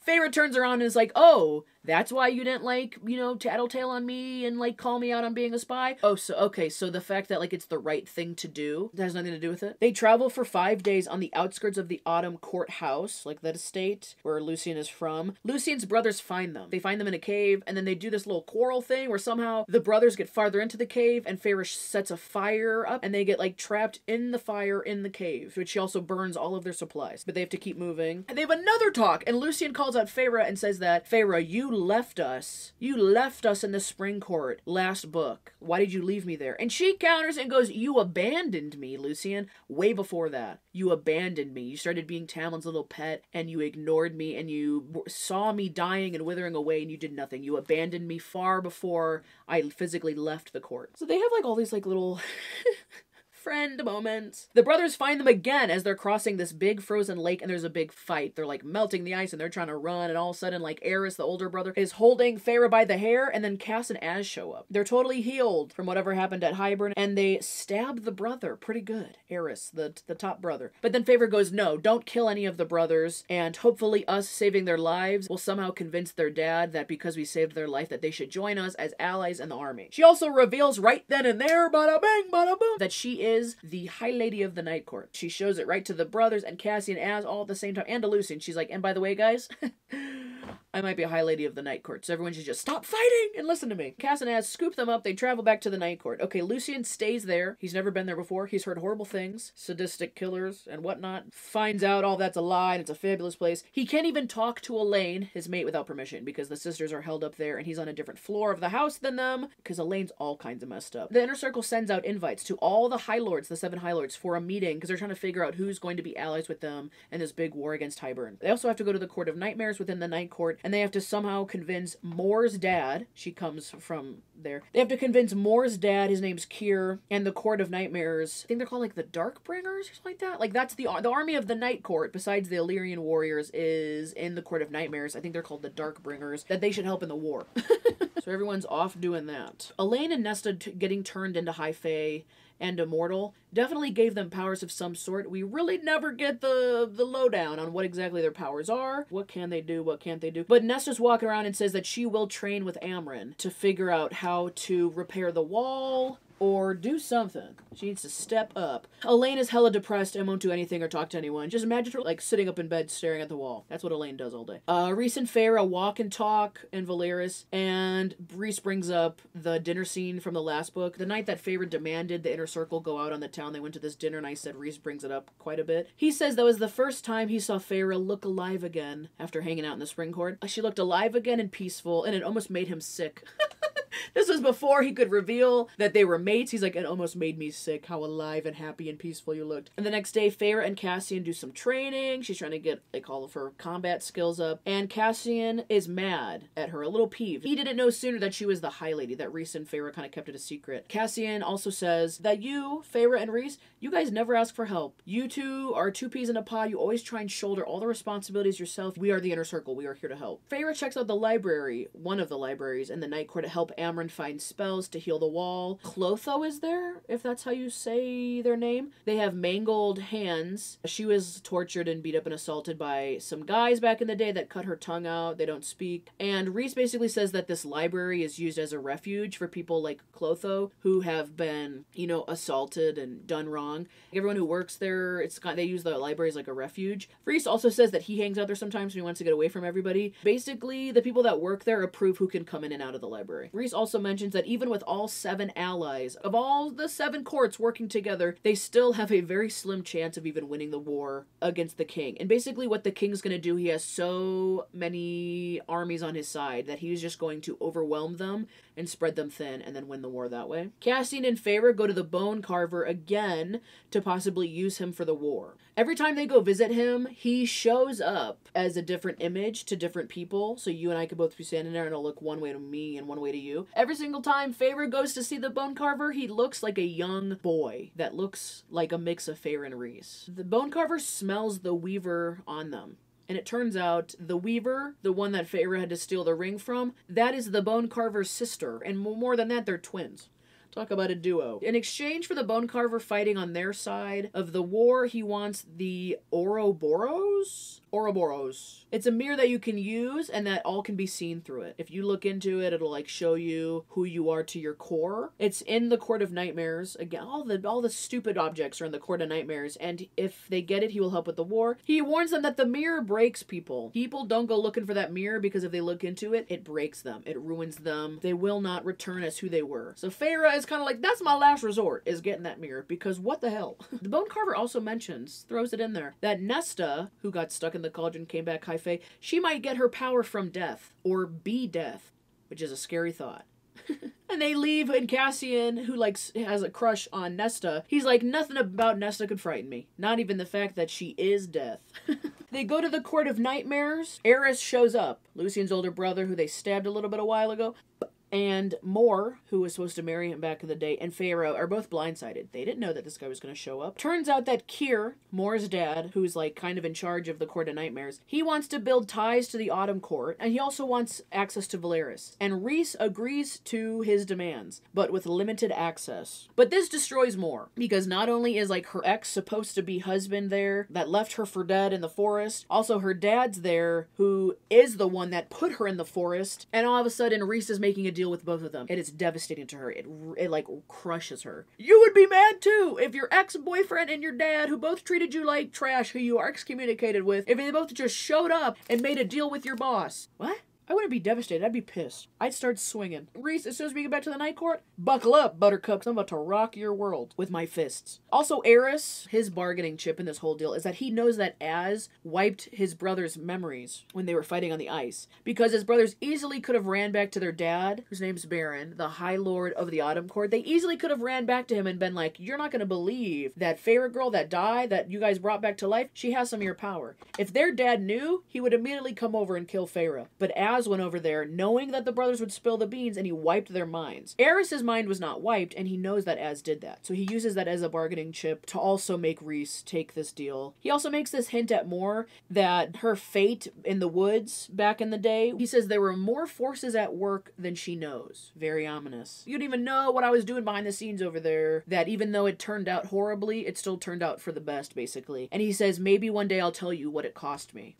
Feyre turns around and is like, oh, that's why you didn't, like, you know, tattletale on me and, like, call me out on being a spy? Oh, so, okay, so the fact that, like, it's the right thing to do, that has nothing to do with it? They travel for 5 days on the outskirts of the Autumn Courthouse, like that estate where Lucien is from. Lucien's brothers find them. They find them in a cave, and then they do this little quarrel thing where somehow the brothers get farther into the cave, and Feyre sets a fire up, and they get, like, trapped in the fire in the cave, which she also burns all of their supplies. But they have to keep moving. And they have another talk, and Lucien calls out Feyre and says that, Feyre, you left us in the Spring Court last book. Why did you leave me there? And she counters hears and goes, "You abandoned me, Lucien." Way before that. You abandoned me. You started being Tamlin's little pet, and you ignored me, and you saw me dying and withering away, and you did nothing. You abandoned me far before I physically left the court. So they have like all these like little friend moments. The brothers find them again as they're crossing this big frozen lake, and there's a big fight. They're like melting the ice and they're trying to run, and all of a sudden like Eris, the older brother, is holding Feyre by the hair, and then Cass and Az show up. They're totally healed from whatever happened at Hybern, and they stab the brother pretty good. Eris, the top brother. But then Feyre goes, "No, don't kill any of the brothers, and hopefully us saving their lives will somehow convince their dad that because we saved their life that they should join us as allies in the army." She also reveals right then and there, bada bang, bada boom, that she is the High Lady of the Night Court. She shows it right to the brothers and Cassie and Az all at the same time, and to Lucien. She's like, "And by the way, guys, I might be a High Lady of the Night Court, so everyone should just stop fighting and listen to me." Cass and Az scoop them up. They travel back to the Night Court. Okay, Lucien stays there. He's never been there before. He's heard horrible things, sadistic killers and whatnot. Finds out all that's a lie and it's a fabulous place. He can't even talk to Elaine, his mate, without permission, because the sisters are held up there and he's on a different floor of the house than them, because Elaine's all kinds of messed up. The Inner Circle sends out invites to all the High Lords, the 7 High Lords, for a meeting, because they're trying to figure out who's going to be allies with them in this big war against Hybern. They also have to go to the Court of Nightmares within the Night Court, and they have to somehow convince Mor's dad, she comes from there, they have to convince Mor's dad, his name's Keir, and the Court of Nightmares, I think they're called like the Darkbringers or something like that. Like that's the army of the Night Court, besides the Illyrian warriors, is in the Court of Nightmares. I think they're called the Darkbringers, that they should help in the war. So everyone's off doing that. Elaine and Nesta getting turned into High Fae and immortal definitely gave them powers of some sort. We really never get the lowdown on what exactly their powers are. What can they do? What can't they do? But Nesta's walking around and says that she will train with Amren to figure out how to repair the wall or do something. She needs to step up. Elaine is hella depressed and won't do anything or talk to anyone. Just imagine her like sitting up in bed staring at the wall. That's what Elaine does all day. Rhys and Feyre walk and talk in Valeris, and Rhys brings up the dinner scene from the last book. The night that Feyre demanded the Inner Circle go out on the town, they went to this dinner, and I said Rhys brings it up quite a bit. He says that was the first time he saw Feyre look alive again after hanging out in the Spring Court. She looked alive again and peaceful, and it almost made him sick. This was before he could reveal that they were mates. He's like, "It almost made me sick how alive and happy and peaceful you looked." And the next day, Feyre and Cassian do some training. She's trying to get like all of her combat skills up. And Cassian is mad at her, a little peeved. He didn't know sooner that she was the High Lady, that Rhys and Feyre kind of kept it a secret. Cassian also says that you, Feyre and Rhys, you guys never ask for help. You two are 2 peas in a pod. You always try and shoulder all the responsibilities yourself. We are the Inner Circle. We are here to help. Feyre checks out the library, one of the libraries in the Night Court, to help Amren find spells to heal the wall. Clotho is there, if that's how you say their name. They have mangled hands. She was tortured and beat up and assaulted by some guys back in the day that cut her tongue out. They don't speak. And Rhys basically says that this library is used as a refuge for people like Clotho who have been, you know, assaulted and done wrong. Everyone who works there, they use the library as like a refuge. Rhys also says that he hangs out there sometimes when he wants to get away from everybody. Basically, the people that work there approve who can come in and out of the library. Rhys also mentions that even with all 7 allies of all the 7 courts working together, they still have a very slim chance of even winning the war against the king. And basically what the king's going to do, he has so many armies on his side that he's just going to overwhelm them and spread them thin and then win the war that way. Cassian and Feyre go to the Bone Carver again to possibly use him for the war. Every time they go visit him, he shows up as a different image to different people. So you and I could both be standing there and it'll look one way to me and one way to you. Every single time Feyre goes to see the Bone Carver, he looks like a young boy that looks like a mix of Feyre and Rhys. The Bone Carver smells the Weaver on them. And it turns out the Weaver, the one that Feyre had to steal the ring from, that is the Bone Carver's sister. And more than that, they're twins. Talk about a duo. In exchange for the Bone Carver fighting on their side of the war, he wants the Ouroboros? Ouroboros. It's a mirror that you can use and that all can be seen through it. If you look into it, it'll like show you who you are to your core. It's in the Court of Nightmares. Again, all the stupid objects are in the Court of Nightmares, and if they get it, he will help with the war. He warns them that the mirror breaks people. People don't go looking for that mirror because if they look into it, it breaks them. It ruins them. They will not return as who they were. So Feyre is kind of like, that's my last resort, is getting that mirror, because what the hell? The Bone Carver also mentions, throws it in there, that Nesta, who got stuck in the cauldron, came back High Fae, she might get her power from death, or be death, which is a scary thought. And they leave, and Cassian, who has a crush on Nesta, he's like, nothing about Nesta could frighten me. Not even the fact that she is death. They go to the Court of Nightmares. Eris shows up, Lucien's older brother, who they stabbed a little bit a while ago. And Mor, who was supposed to marry him back in the day, and Feyre are both blindsided. They didn't know that this guy was going to show up. Turns out that Keir, Mor's dad, who's like kind of in charge of the Court of Nightmares, he wants to build ties to the Autumn Court, and he also wants access to Velaris. And Rhys agrees to his demands, but with limited access. But this destroys Mor, because not only is like her ex supposed to be husband there, that left her for dead in the forest, also her dad's there, who is the one that put her in the forest, and all of a sudden Rhys is making a deal with both of them. It is devastating to her. It like crushes her. You would be mad too if your ex-boyfriend and your dad, who both treated you like trash, who you are excommunicated with, if they both just showed up and made a deal with your boss. What? I wouldn't be devastated. I'd be pissed. I'd start swinging. Rhys, as soon as we get back to the Night Court, buckle up, Buttercup, 'cause I'm about to rock your world with my fists. Also, Eris, his bargaining chip in this whole deal is that he knows that Az wiped his brother's memories when they were fighting on the ice. Because his brothers easily could have ran back to their dad, whose name's Baron, the High Lord of the Autumn Court. They easily could have ran back to him and been like, you're not going to believe that Feyre girl that died, that you guys brought back to life, she has some of your power. If their dad knew, he would immediately come over and kill Feyre. But Az went over there knowing that the brothers would spill the beans, and he wiped their minds. Eris's mind was not wiped, and he knows that Az did that. So he uses that as a bargaining chip to also make Rhys take this deal. He also makes this hint at Mor that her fate in the woods back in the day, he says there were more forces at work than she knows. Very ominous. You don't even know what I was doing behind the scenes over there, that even though it turned out horribly, it still turned out for the best, basically. And he says, maybe one day I'll tell you what it cost me.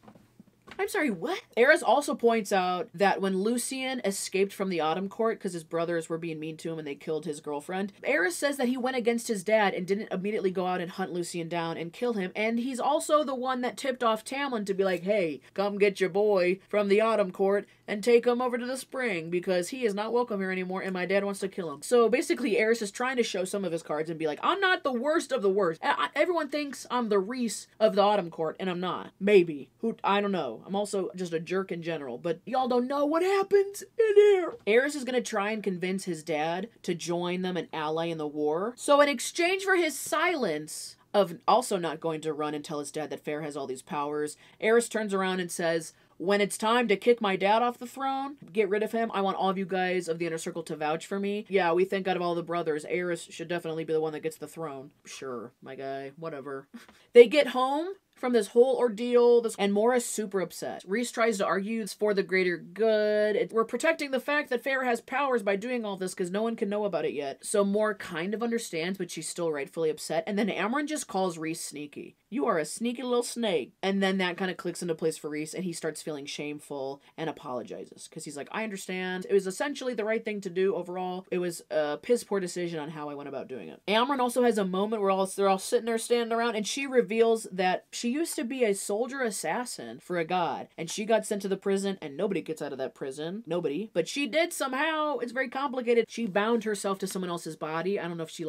I'm sorry, what? Eris also points out that when Lucien escaped from the Autumn Court because his brothers were being mean to him and they killed his girlfriend, Eris says that he went against his dad and didn't immediately go out and hunt Lucien down and kill him, and he's also the one that tipped off Tamlin to be like, hey, come get your boy from the Autumn Court and take him over to the Spring because he is not welcome here anymore and my dad wants to kill him. So basically Eris is trying to show some of his cards and be like, I'm not the worst of the worst. Everyone thinks I'm the Rhys of the Autumn Court, and I'm not. Maybe. I don't know. I'm also just a jerk in general, but y'all don't know what happens in here. Eris is gonna try and convince his dad to join them and ally in the war. So in exchange for his silence of also not going to run and tell his dad that Feyre has all these powers, Eris turns around and says, when it's time to kick my dad off the throne, get rid of him, I want all of you guys of the Inner Circle to vouch for me. Yeah, we think out of all the brothers, Eris should definitely be the one that gets the throne. Sure, my guy, whatever. They get home from this whole ordeal, and Mor is super upset. Rhys tries to argue it's for the greater good. We're protecting the fact that Feyre has powers by doing all this because no one can know about it yet. So Mor kind of understands, but she's still rightfully upset. And then Amren just calls Rhys sneaky. You are a sneaky little snake. And then that kind of clicks into place for Rhys, and he starts feeling shameful and apologizes. Because he's like, I understand. It was essentially the right thing to do overall. It was a piss poor decision on how I went about doing it. Amren also has a moment where they're all sitting there standing around, and she reveals that she used to be a soldier assassin for a god, and she got sent to the prison, and nobody gets out of that prison. Nobody. But she did somehow. It's very complicated. She bound herself to someone else's body. I don't know if she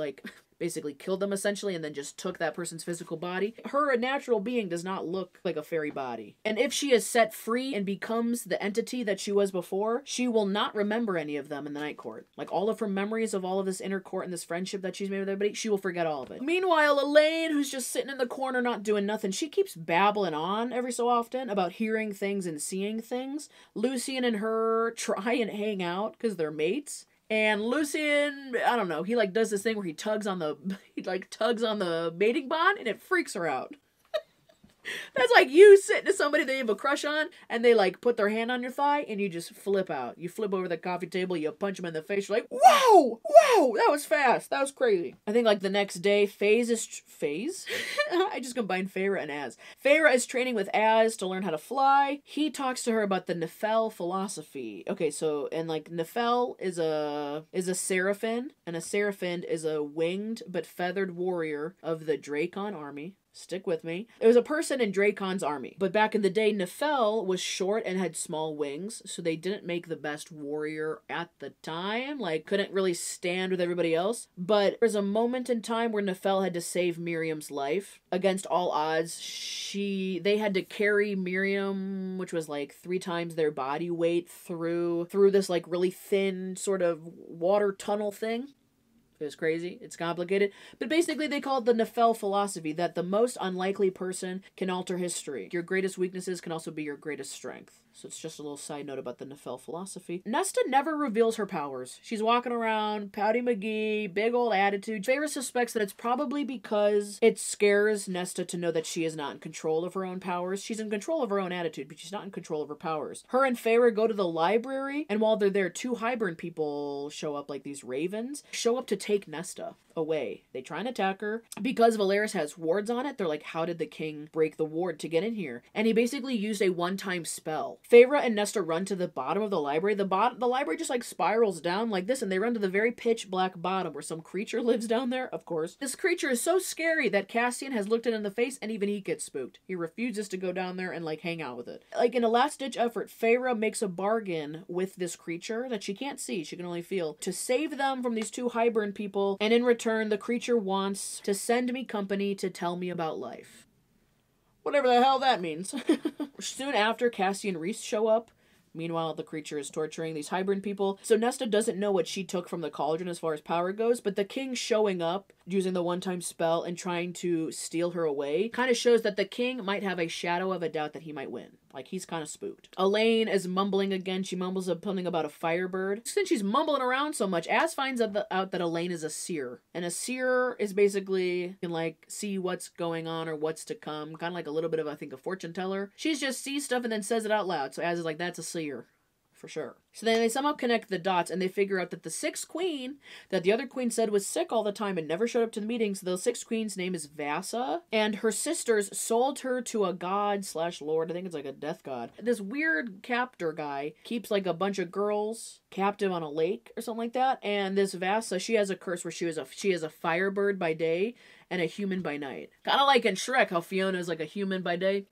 basically killed them essentially and then just took that person's physical body. Her natural being does not look like a fairy body. And if she is set free and becomes the entity that she was before, she will not remember any of them in the Night Court. Like all of her memories of all of this inner court and this friendship that she's made with everybody, she will forget all of it. Meanwhile, Elaine, who's just sitting in the corner not doing nothing, she keeps babbling on every so often about hearing things and seeing things. Lucien and her try and hang out because they're mates. And Lucien, I don't know, he does this thing where he tugs on the mating bond, and it freaks her out. That's like you sitting to somebody that you have a crush on, and they put their hand on your thigh, and you just flip out. You flip over the coffee table, you punch them in the face, you're like, whoa, that was fast, that was crazy. I think the next day, Faze? I just combined Feyre and Az. Feyre is training with Az to learn how to fly. He talks to her about the Nefel philosophy. Okay, so, and Nefel is a Seraphim, and a Seraphim is a winged but feathered warrior of the Drakon army. Stick with me. It was a person in Dracon's army. But back in the day, Nefel was short and had small wings, so they didn't make the best warrior at the time. Like, couldn't really stand with everybody else. But there's a moment in time where Nefel had to save Miriam's life. Against all odds, they had to carry Miriam, which was like 3 times their body weight, through this like really thin sort of water tunnel thing. It was crazy. It's complicated. But basically they call it the Nefel philosophy, that the most unlikely person can alter history. Your greatest weaknesses can also be your greatest strength. So it's just a little side note about the Nefel philosophy. Nesta never reveals her powers. She's walking around, pouty McGee, big old attitude. Feyre suspects that it's probably because it scares Nesta to know that she is not in control of her own powers. She's in control of her own attitude, but she's not in control of her powers. Her and Feyre go to the library, and while they're there, 2 Hybern people show up, like these ravens, show up to take Nesta away. They try and attack her. Because Valeris has wards on it, they're like, how did the king break the ward to get in here? And he basically used a one-time spell. Feyre and Nesta run to the bottom of the library. The library just like spirals down like this, and they run to the very pitch black bottom where some creature lives down there, of course. This creature is so scary that Cassian has looked it in the face, and even he gets spooked. He refuses to go down there and like hang out with it. Like in a last-ditch effort, Feyre makes a bargain with this creature that she can't see, she can only feel, to save them from these 2 Hybern people, and in return the creature wants to send me company to tell me about life. Whatever the hell that means. Soon after, Cassie and Rhys show up. Meanwhile, the creature is torturing these Hybern people. So Nesta doesn't know what she took from the cauldron as far as power goes, but the king showing up, using the one-time spell and trying to steal her away, kind of shows that the king might have a shadow of a doubt that he might win. Like, he's kind of spooked. Elaine is mumbling again. She mumbles something about a firebird. Since she's mumbling around so much, Az finds out that Elaine is a seer. And a seer is basically, can like see what's going on or what's to come. Kind of like a little bit of, I think, a fortune teller. She just sees stuff and then says it out loud. So Az is like, that's a seer. For sure. So then they somehow connect the dots, and they figure out that the 6th queen that the other queen said was sick all the time and never showed up to the meetings, the 6th queen's name is Vassa, and her sisters sold her to a god / lord, I think it's like a death god. This weird captor guy keeps like a bunch of girls captive on a lake or something like that, and this Vassa, she has a curse where she is a firebird by day and a human by night. Kind of like in Shrek, how Fiona is like a human by day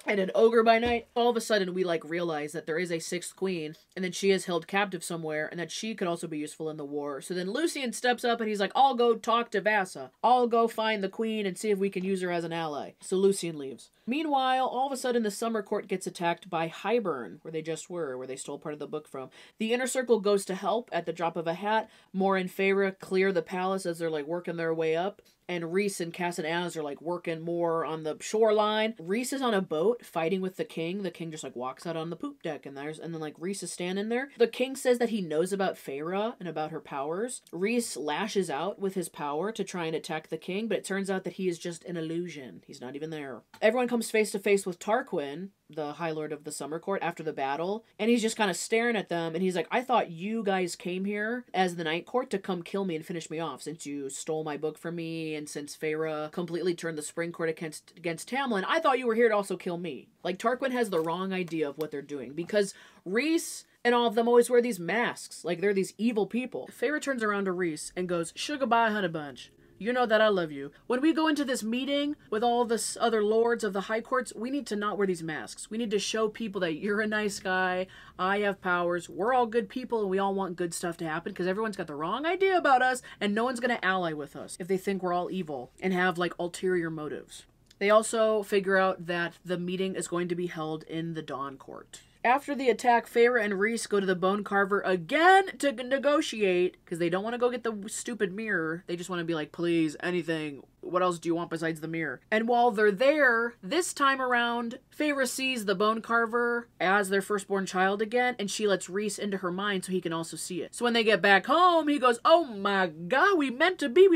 and an ogre by night. All of a sudden, we like realize that there is a 6th queen, and then she is held captive somewhere, and that she could also be useful in the war. So then Lucien steps up, and he's like, I'll go talk to Vassa. I'll go find the queen and see if we can use her as an ally. So Lucien leaves. Meanwhile, all of a sudden, the summer court gets attacked by Hybern, where they just were, where they stole part of the book from. The inner circle goes to help at the drop of a hat. Mor and Feyre clear the palace as they're like working their way up. And Rhys and Cass and Az are like working more on the shoreline. Rhys is on a boat fighting with the king. The king just like walks out on the poop deck, and then like Rhys is standing there. The king says that he knows about Feyre and about her powers. Rhys lashes out with his power to try and attack the king, but it turns out that he is just an illusion. He's not even there. Everyone comes face to face with Tarquin, the High Lord of the Summer Court, after the battle, and he's just kind of staring at them, and he's like, I thought you guys came here as the Night Court to come kill me and finish me off, since you stole my book from me, and since Feyre completely turned the Spring Court against Tamlin, I thought you were here to also kill me. Like, Tarquin has the wrong idea of what they're doing, because Rhys and all of them always wear these masks, like they're these evil people. Feyre turns around to Rhys and goes, Sugar bye, honey bunch. You know that I love you. When we go into this meeting with all this other lords of the high courts, we need to not wear these masks. We need to show people that you're a nice guy, I have powers, we're all good people, and we all want good stuff to happen, because everyone's got the wrong idea about us, and no one's going to ally with us if they think we're all evil and have, like, ulterior motives. They also figure out that the meeting is going to be held in the Dawn Court. After the attack, Feyre and Rhys go to the Bone Carver again to negotiate, because they don't want to go get the stupid mirror. They just want to be like, please, anything. What else do you want besides the mirror? And while they're there, this time around, Feyre sees the Bone Carver as their firstborn child again, and she lets Rhys into her mind so he can also see it. So when they get back home, he goes, oh my god, we meant to be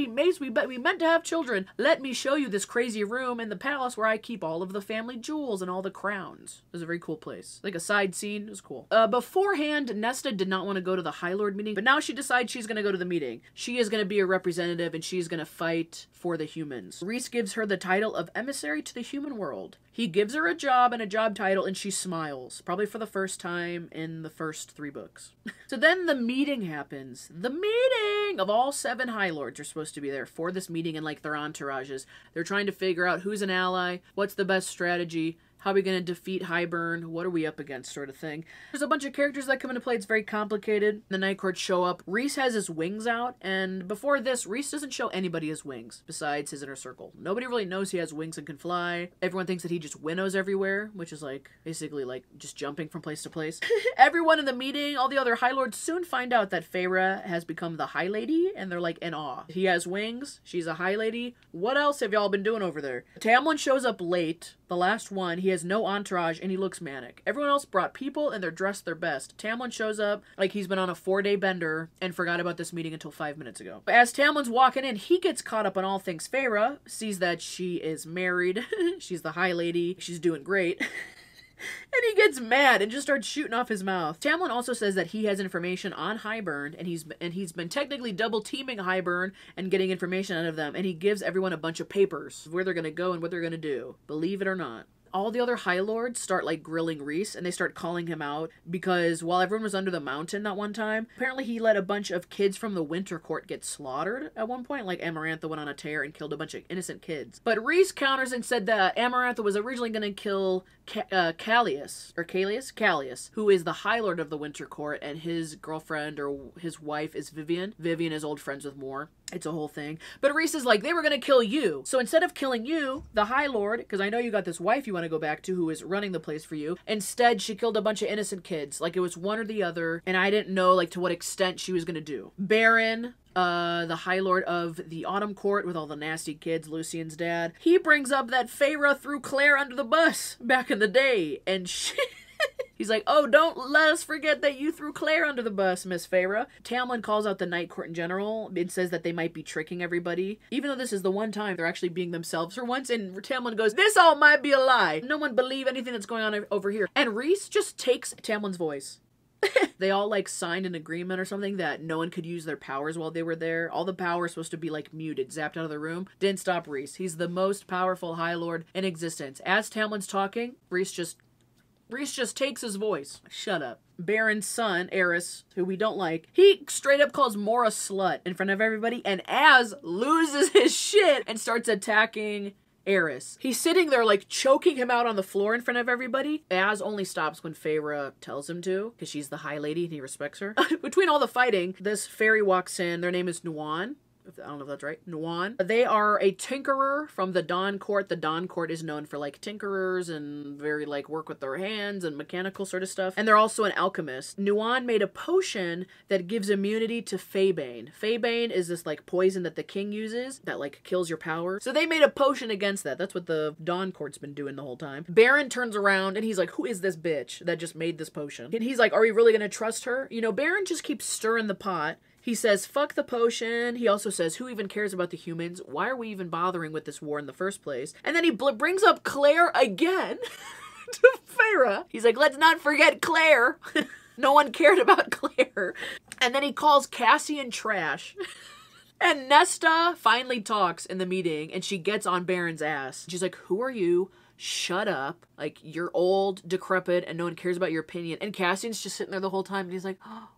mates, we meant to have children. Let me show you this crazy room in the palace where I keep all of the family jewels and all the crowns. It was a very cool place. Like a side scene, it was cool. Beforehand, Nesta did not want to go to the High Lord meeting, but now she decides she's going to go to the meeting. She is going to be a representative, and she's going to fight for the humans. Rhys gives her the title of Emissary to the Human World. He gives her a job and a job title, and she smiles, probably for the first time in the first 3 books. So then the meeting happens. The meeting! meeting of all 7 High Lords are supposed to be there for this meeting and like their entourages. They're trying to figure out who's an ally, what's the best strategy, how are we going to defeat Hybern? What are we up against, sort of thing. There's a bunch of characters that come into play. It's very complicated. The Night Court show up. Rhys has his wings out, and before this, Rhys doesn't show anybody his wings besides his inner circle. Nobody really knows he has wings and can fly. Everyone thinks that he just winnows everywhere, which is like, basically like just jumping from place to place. Everyone in the meeting, all the other High Lords soon find out that Feyre has become the High Lady, and they're like in awe. He has wings. She's a High Lady. What else have y'all been doing over there? Tamlin shows up late. The last one, he has no entourage and he looks manic. Everyone else brought people and they're dressed their best. Tamlin shows up like he's been on a 4-day bender and forgot about this meeting until 5 minutes ago. As Tamlin's walking in, he gets caught up on all things Feyre, sees that she is married. She's the High Lady. She's doing great. And he gets mad and just starts shooting off his mouth. Tamlin also says that he has information on Hybern, and he's been technically double teaming Hybern and getting information out of them, and he gives everyone a bunch of papers of where they're gonna go and what they're gonna do. Believe it or not. All the other High Lords start like grilling Rhys, and they start calling him out because while everyone was under the mountain that one time, apparently he let a bunch of kids from the Winter Court get slaughtered at one point. Like Amarantha went on a tear and killed a bunch of innocent kids. But Rhys counters and said that Amarantha was originally going to kill Callias, who is the High Lord of the Winter Court, and his girlfriend or his wife is Vivienne. Vivienne is old friends with Mor. It's a whole thing. But Rhys is like, they were going to kill you. So instead of killing you, the High Lord, because I know you got this wife you want to go back to who is running the place for you, instead she killed a bunch of innocent kids. Like it was one or the other, and I didn't know like to what extent she was going to do. Baron, the High Lord of the Autumn Court with all the nasty kids, Lucien's dad, he brings up that Feyre threw Claire under the bus back in the day, and he's like, oh, don't let us forget that you threw Claire under the bus, Miss Feyre. Tamlin calls out the Night Court in general and says that they might be tricking everybody, even though this is the one time they're actually being themselves for once, and Tamlin goes, this all might be a lie. No one believe anything that's going on over here. And Rhys just takes Tamlin's voice. They all like signed an agreement or something that no one could use their powers while they were there. All the power was supposed to be like muted, zapped out of the room. Didn't stop Rhys. He's the most powerful High Lord in existence. As Tamlin's talking, Rhys just takes his voice. Shut up. Baron's son, Eris, who we don't like, he straight up calls Mor a slut in front of everybody, and Az loses his shit and starts attacking Eris. He's sitting there like choking him out on the floor in front of everybody. Az only stops when Feyre tells him to, because she's the High Lady and he respects her. Between all the fighting, this fairy walks in. Their name is Nuan. I don't know if that's right. Nuan. They are a tinkerer from the Dawn Court. The Dawn Court is known for like tinkerers and very like work with their hands and mechanical sort of stuff. And they're also an alchemist. Nuan made a potion that gives immunity to Feybane. Feybane is this like poison that the king uses that like kills your power. So they made a potion against that. That's what the Dawn Court's been doing the whole time. Baron turns around and he's like, who is this bitch that just made this potion? And he's like, are we really gonna trust her? You know, Baron just keeps stirring the pot. He says, fuck the potion. He also says, who even cares about the humans? Why are we even bothering with this war in the first place? And then he brings up Claire again to Feyre. He's like, let's not forget Claire. No one cared about Claire. And then he calls Cassian trash. And Nesta finally talks in the meeting, and she gets on Baron's ass. She's like, who are you? Shut up. Like, you're old, decrepit, and no one cares about your opinion. And Cassian's just sitting there the whole time, and he's like, oh,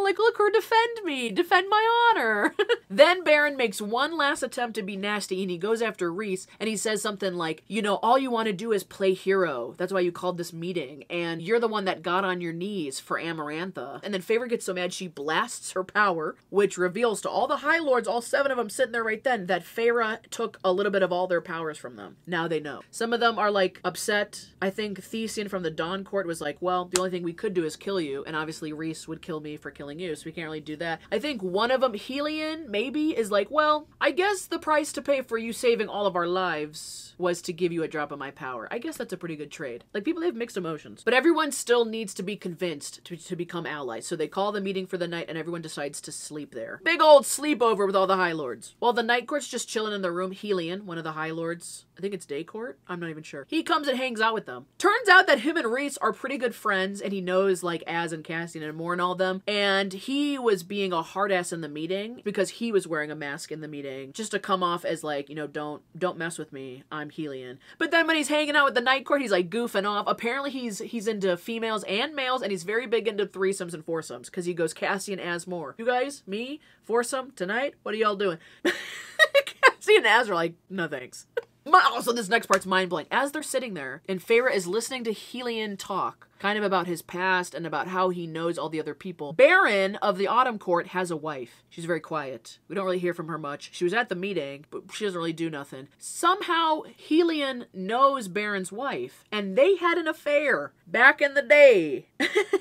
like, look her defend me, defend my honor. Then Baron makes one last attempt to be nasty, and he goes after Rhys, and he says something like, you know, all you want to do is play hero. That's why you called this meeting, and you're the one that got on your knees for Amarantha. And then Feyre gets so mad she blasts her power, which reveals to all the High Lords, all 7 of them sitting there right then, that Feyre took a little bit of all their powers from them. Now they know. Some of them are, like, upset. I think Thesian from the Dawn Court was like, well, the only thing we could do is kill you, and obviously Rhys would kill me for killing you, so we can't really do that. I think one of them, Helion, maybe, is like, well, I guess the price to pay for you saving all of our lives was to give you a drop of my power. I guess that's a pretty good trade. Like, people have mixed emotions. But everyone still needs to be convinced to become allies. So they call the meeting for the night and everyone decides to sleep there. Big old sleepover with all the High Lords. While the Night Court's just chilling in their room, Helion, one of the High Lords, I think it's day court. I'm not even sure. He comes and hangs out with them. Turns out that him and Rhys are pretty good friends, and he knows like Az and Cassian and Mor and all them. And he was being a hard ass in the meeting because he was wearing a mask in the meeting just to come off as like, you know, don't mess with me. I'm Helion. But then when he's hanging out with the Night Court, he's like goofing off. Apparently he's into females and males, and he's very big into threesomes and foursomes because he goes Cassian, Az, Mor. You guys, me, foursome tonight? What are y'all doing? Cassian and Az are like, no thanks. Also, this next part's mind-blowing. As they're sitting there, and Feyre is listening to Helion talk, kind of about his past and about how he knows all the other people. Baron of the Autumn Court has a wife. She's very quiet. We don't really hear from her much. She was at the meeting, but she doesn't really do nothing. Somehow, Helion knows Baron's wife, and they had an affair back in the day.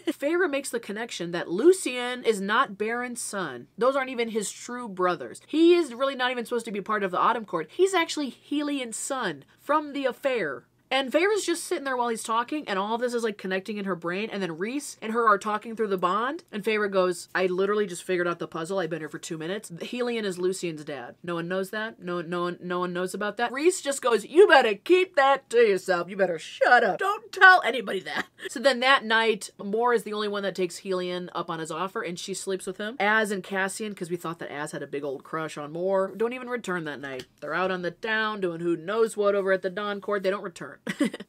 Feyre makes the connection that Lucien is not Baron's son. Those aren't even his true brothers. He is really not even supposed to be part of the Autumn Court. He's actually Helion's son from the affair. And Feyre's just sitting there while he's talking, and all of this is like connecting in her brain, and then Rhys and her are talking through the bond, and Feyre goes, I literally just figured out the puzzle. I've been here for 2 minutes. Helion is Lucien's dad. No one knows that. No one knows about that. Rhys just goes, you better keep that to yourself. You better shut up. Don't tell anybody that. So then that night, Mor is the only one that takes Helion up on his offer, and she sleeps with him. Az and Cassian, because we thought that Az had a big old crush on Mor, don't even return that night. They're out on the town doing who knows what over at the Dawn Court. They don't return.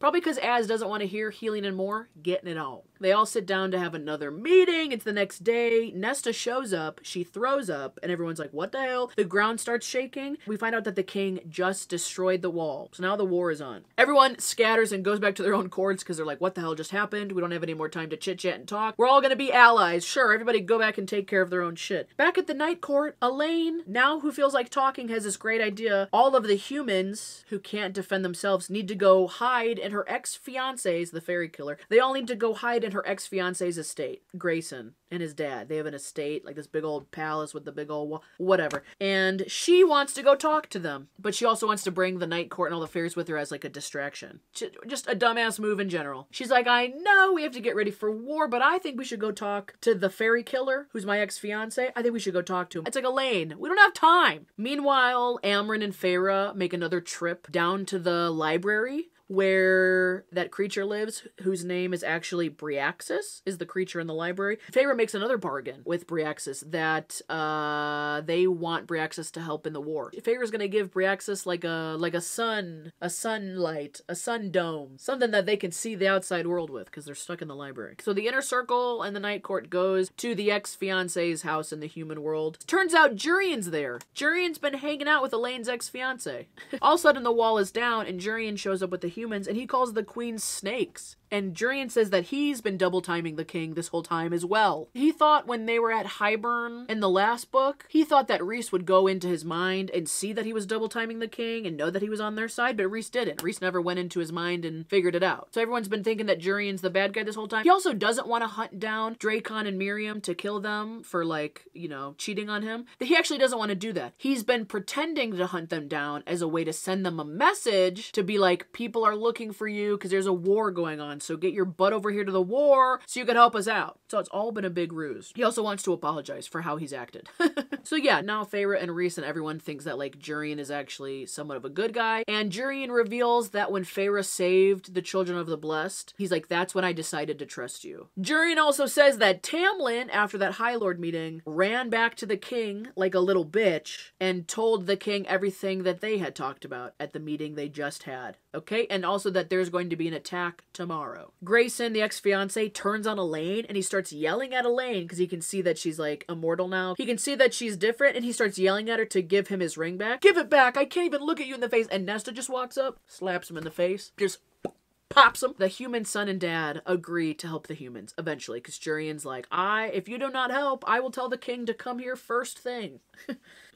Probably because Az doesn't want to hear Helion and Mor getting it on. They all sit down to have another meeting. It's the next day. Nesta shows up. She throws up, and everyone's like, what the hell? The ground starts shaking. We find out that the king just destroyed the wall. So now the war is on. Everyone scatters and goes back to their own courts because they're like, what the hell just happened? We don't have any more time to chit-chat and talk. We're all gonna be allies. Sure, everybody go back and take care of their own shit. Back at the Night Court, Elaine, now who feels like talking, has this great idea. All of the humans who can't defend themselves need to go hide in her ex-fiance's, the fairy killer. They all need to go hide in her ex-fiance's estate. Grayson and his dad. They have an estate, like this big old palace with the big old whatever. And she wants to go talk to them, but she also wants to bring the Night Court and all the fairies with her as like a distraction. Just a dumbass move in general. She's like, I know we have to get ready for war, but I think we should go talk to the fairy killer, who's my ex-fiance. I think we should go talk to him. It's like, Elaine, we don't have time. Meanwhile, Amren and Feyre make another trip down to the library where that creature lives, whose name is actually Bryaxis, is the creature in the library. Feyre makes another bargain with Bryaxis that they want Bryaxis to help in the war. Feyre's gonna give Bryaxis like a sunlight, a sun dome, something that they can see the outside world with because they're stuck in the library. So the Inner Circle and the Night Court goes to the ex-fiance's house in the human world. Turns out Jurian's there. Jurian's been hanging out with Elaine's ex-fiance. All of a sudden the wall is down and Jurian shows up with the humans, and he calls the queen snakes. And Jurian says that he's been double timing the king this whole time as well. He thought when they were at Hybern in the last book, he thought that Rhys would go into his mind and see that he was double timing the king and know that he was on their side, but Rhys didn't. Rhys never went into his mind and figured it out. So everyone's been thinking that Jurian's the bad guy this whole time. He also doesn't want to hunt down Dracon and Miriam to kill them for, like, you know, cheating on him. He actually doesn't want to do that. He's been pretending to hunt them down as a way to send them a message to be like, people are looking for you because there's a war going on. So get your butt over here to the war so you can help us out. So it's all been a big ruse. He also wants to apologize for how he's acted. So yeah, now Feyre and Rhys and everyone thinks that like Jurian is actually somewhat of a good guy. And Jurian reveals that when Feyre saved the Children of the Blessed, he's like, that's when I decided to trust you. Jurian also says that Tamlin, after that High Lord meeting, ran back to the king like a little bitch and told the king everything that they had talked about at the meeting they just had. Okay? And also that there's going to be an attack tomorrow. Grayson, the ex-fiance, turns on Elaine and he starts yelling at Elaine because he can see that she's like immortal now. He can see that she's different and he starts yelling at her to give him his ring back. Give it back! I can't even look at you in the face. And Nesta just walks up, slaps him in the face, just pops him. The human son and dad agree to help the humans eventually because Jurian's like, if you do not help, I will tell the king to come here first thing.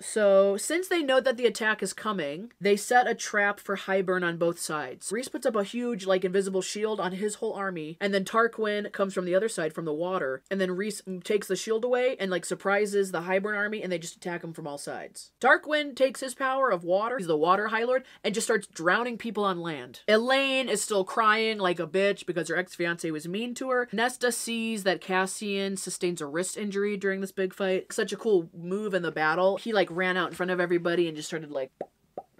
So, since they know that the attack is coming, they set a trap for Hybern on both sides. Rhys puts up a huge, like, invisible shield on his whole army, and then Tarquin comes from the other side, from the water, and then Rhys takes the shield away and, like, surprises the Hybern army, and they just attack him from all sides. Tarquin takes his power of water, he's the water High Lord, and just starts drowning people on land. Elaine is still crying like a bitch because her ex-fiance was mean to her. Nesta sees that Cassian sustains a wrist injury during this big fight. Such a cool move in the battle. He, like, ran out in front of everybody and just started, like,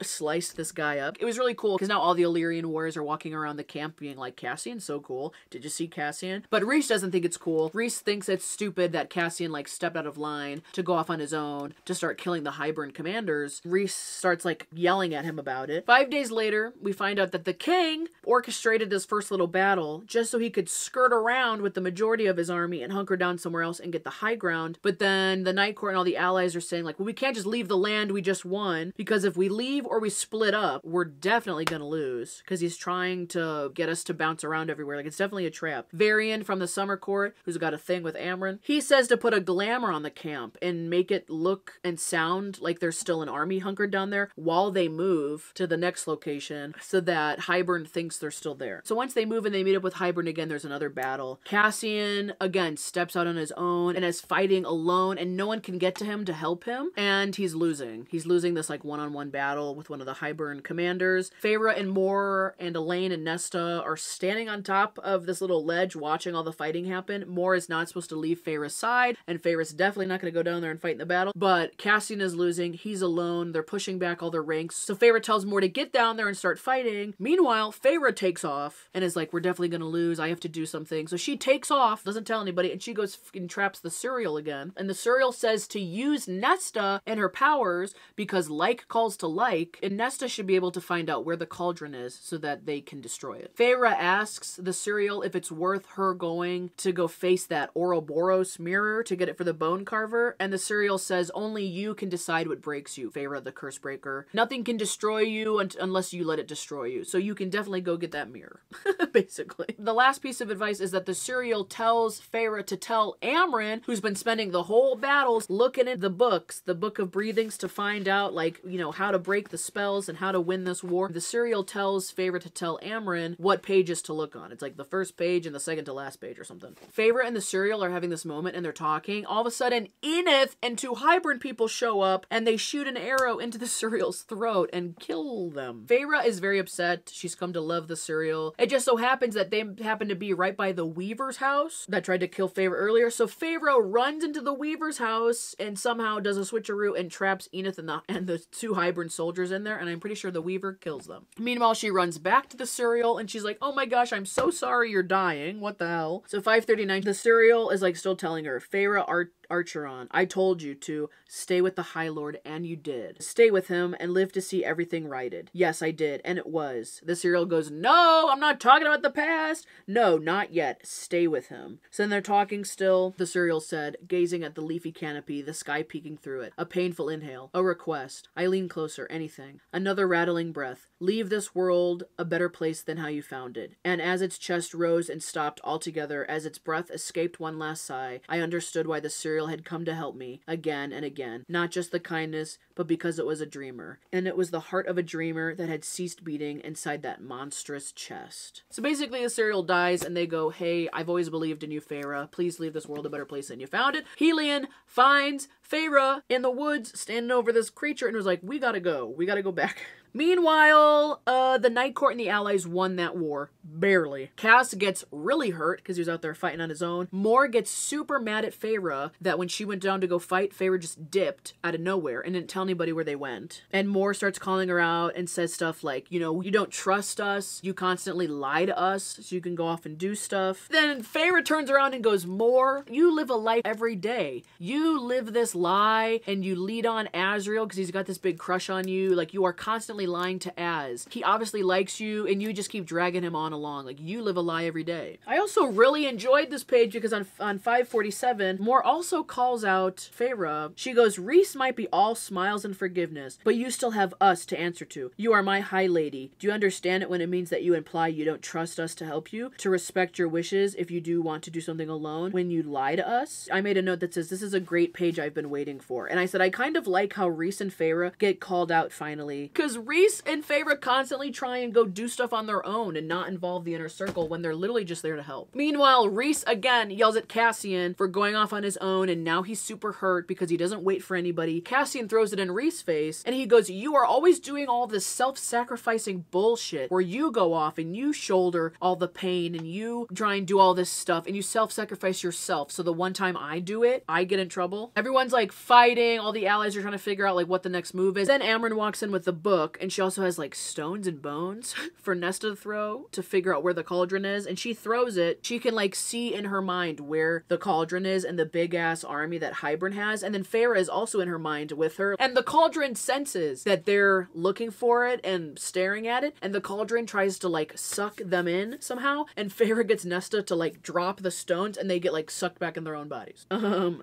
sliced this guy up. It was really cool because now all the Illyrian warriors are walking around the camp being like, Cassian, so cool. Did you see Cassian? But Rhys doesn't think it's cool. Rhys thinks it's stupid that Cassian like stepped out of line to go off on his own to start killing the Hybern commanders. Rhys starts like yelling at him about it. 5 days later, we find out that the king orchestrated this first little battle just so he could skirt around with the majority of his army and hunker down somewhere else and get the high ground. But then the Night Court and all the allies are saying like, well, we can't just leave the land we just won, because if we leave or we split up, we're definitely gonna lose, because he's trying to get us to bounce around everywhere. Like, it's definitely a trap. Varian from the Summer Court, who's got a thing with Amren, he says to put a glamour on the camp and make it look and sound like there's still an army hunkered down there while they move to the next location so that Hybern thinks they're still there. So once they move and they meet up with Hybern again, there's another battle. Cassian, again, steps out on his own and is fighting alone, and no one can get to him to help him, and he's losing. He's losing this like one-on-one battle with one of the Hybern commanders. Feyre and Mor and Elaine and Nesta are standing on top of this little ledge watching all the fighting happen. Mor is not supposed to leave Feyre's side, and Feyre's definitely not going to go down there and fight in the battle, but Cassian is losing. He's alone. They're pushing back all their ranks. So Feyre tells Mor to get down there and start fighting. Meanwhile, Feyre takes off and is like, we're definitely going to lose. I have to do something. So she takes off, doesn't tell anybody, and she goes and traps the Suriel again. And the Suriel says to use Nesta and her powers because like calls to like, and Nesta should be able to find out where the cauldron is so that they can destroy it. Feyre asks the Suriel if it's worth her going to go face that Ouroboros mirror to get it for the bone carver, and the Suriel says only you can decide what breaks you, Feyre the curse breaker. Nothing can destroy you unless you let it destroy you, so you can definitely go get that mirror. Basically. The last piece of advice is that the Suriel tells Feyre to tell Amren, who's been spending the whole battles looking at the books, the Book of Breathings, to find out, like, you know, how to break the spells and how to win this war. The Suriel tells Feyre to tell Amren what pages to look on. It's like the first page and the second to last page or something. Feyre and the Suriel are having this moment and they're talking. All of a sudden, Enith and two Hybern people show up and they shoot an arrow into the Suriel's throat and kill them. Feyre is very upset. She's come to love the Suriel. It just so happens that they happen to be right by the Weaver's house that tried to kill Feyre earlier. So Feyre runs into the Weaver's house and somehow does a switcheroo and traps Enith and the two Hybern soldiers in there, and I'm pretty sure the Weaver kills them. Meanwhile, she runs back to the Suriel and she's like, oh my gosh, I'm so sorry you're dying. What the hell? So 5:39, the Suriel is like still telling her, Feyre Archeron, I told you to stay with the High Lord, and you did. Stay with him and live to see everything righted. Yes, I did, and it was. The Suriel goes, no, I'm not talking about the past. No, not yet. Stay with him. So then they're talking still. The Suriel said, gazing at the leafy canopy, the sky peeking through it. A painful inhale. A request. I lean closer. Anything. Another rattling breath. Leave this world a better place than how you found it. And as its chest rose and stopped altogether, as its breath escaped one last sigh, I understood why the Suriel had come to help me again and again. Not just the kindness, but because it was a dreamer. And it was the heart of a dreamer that had ceased beating inside that monstrous chest. So basically the Suriel dies and they go, hey, I've always believed in you, Feyre. Please leave this world a better place than you found it. Helion finds Feyre in the woods standing over this creature and was like, we gotta go. We gotta go back. Meanwhile, the Night Court and the allies won that war. Barely. Cass gets really hurt because he was out there fighting on his own. Mor gets super mad at Feyre that when she went down to go fight, Feyre just dipped out of nowhere and didn't tell anybody where they went. And Mor starts calling her out and says stuff like, you know, you don't trust us. You constantly lie to us so you can go off and do stuff. Then Feyre turns around and goes, Mor, you live a life every day. You live this lie and you lead on Azriel because he's got this big crush on you. Like, you are constantly lying to Az. He obviously likes you and you just keep dragging him on along. Like, you live a lie every day. I also really enjoyed this page because on 547, Mor also calls out Feyre. She goes, Rhys might be all smiles and forgiveness, but you still have us to answer to. You are my high lady. Do you understand it when it means that you imply you don't trust us to help you? To respect your wishes if you do want to do something alone when you lie to us? I made a note that says, this is a great page I've been waiting for. And I said, I kind of like how Rhys and Feyre get called out finally. Because Rhys and Feyre constantly try and go do stuff on their own and not involve the inner circle when they're literally just there to help. Meanwhile, Rhys again yells at Cassian for going off on his own, and now he's super hurt because he doesn't wait for anybody. Cassian throws it in Rhys' face and he goes, you are always doing all this self-sacrificing bullshit where you go off and you shoulder all the pain and you try and do all this stuff and you self-sacrifice yourself. So the one time I do it, I get in trouble. Everyone's like fighting. All the allies are trying to figure out like what the next move is. Then Amren walks in with the book and she also has like stones and bones for Nesta to throw to figure out where the cauldron is, and she throws it. She can like see in her mind where the cauldron is and the big ass army that Hybern has, and then Feyre is also in her mind with her, and the cauldron senses that they're looking for it and staring at it, and the cauldron tries to like suck them in somehow, and Feyre gets Nesta to like drop the stones and they get like sucked back in their own bodies.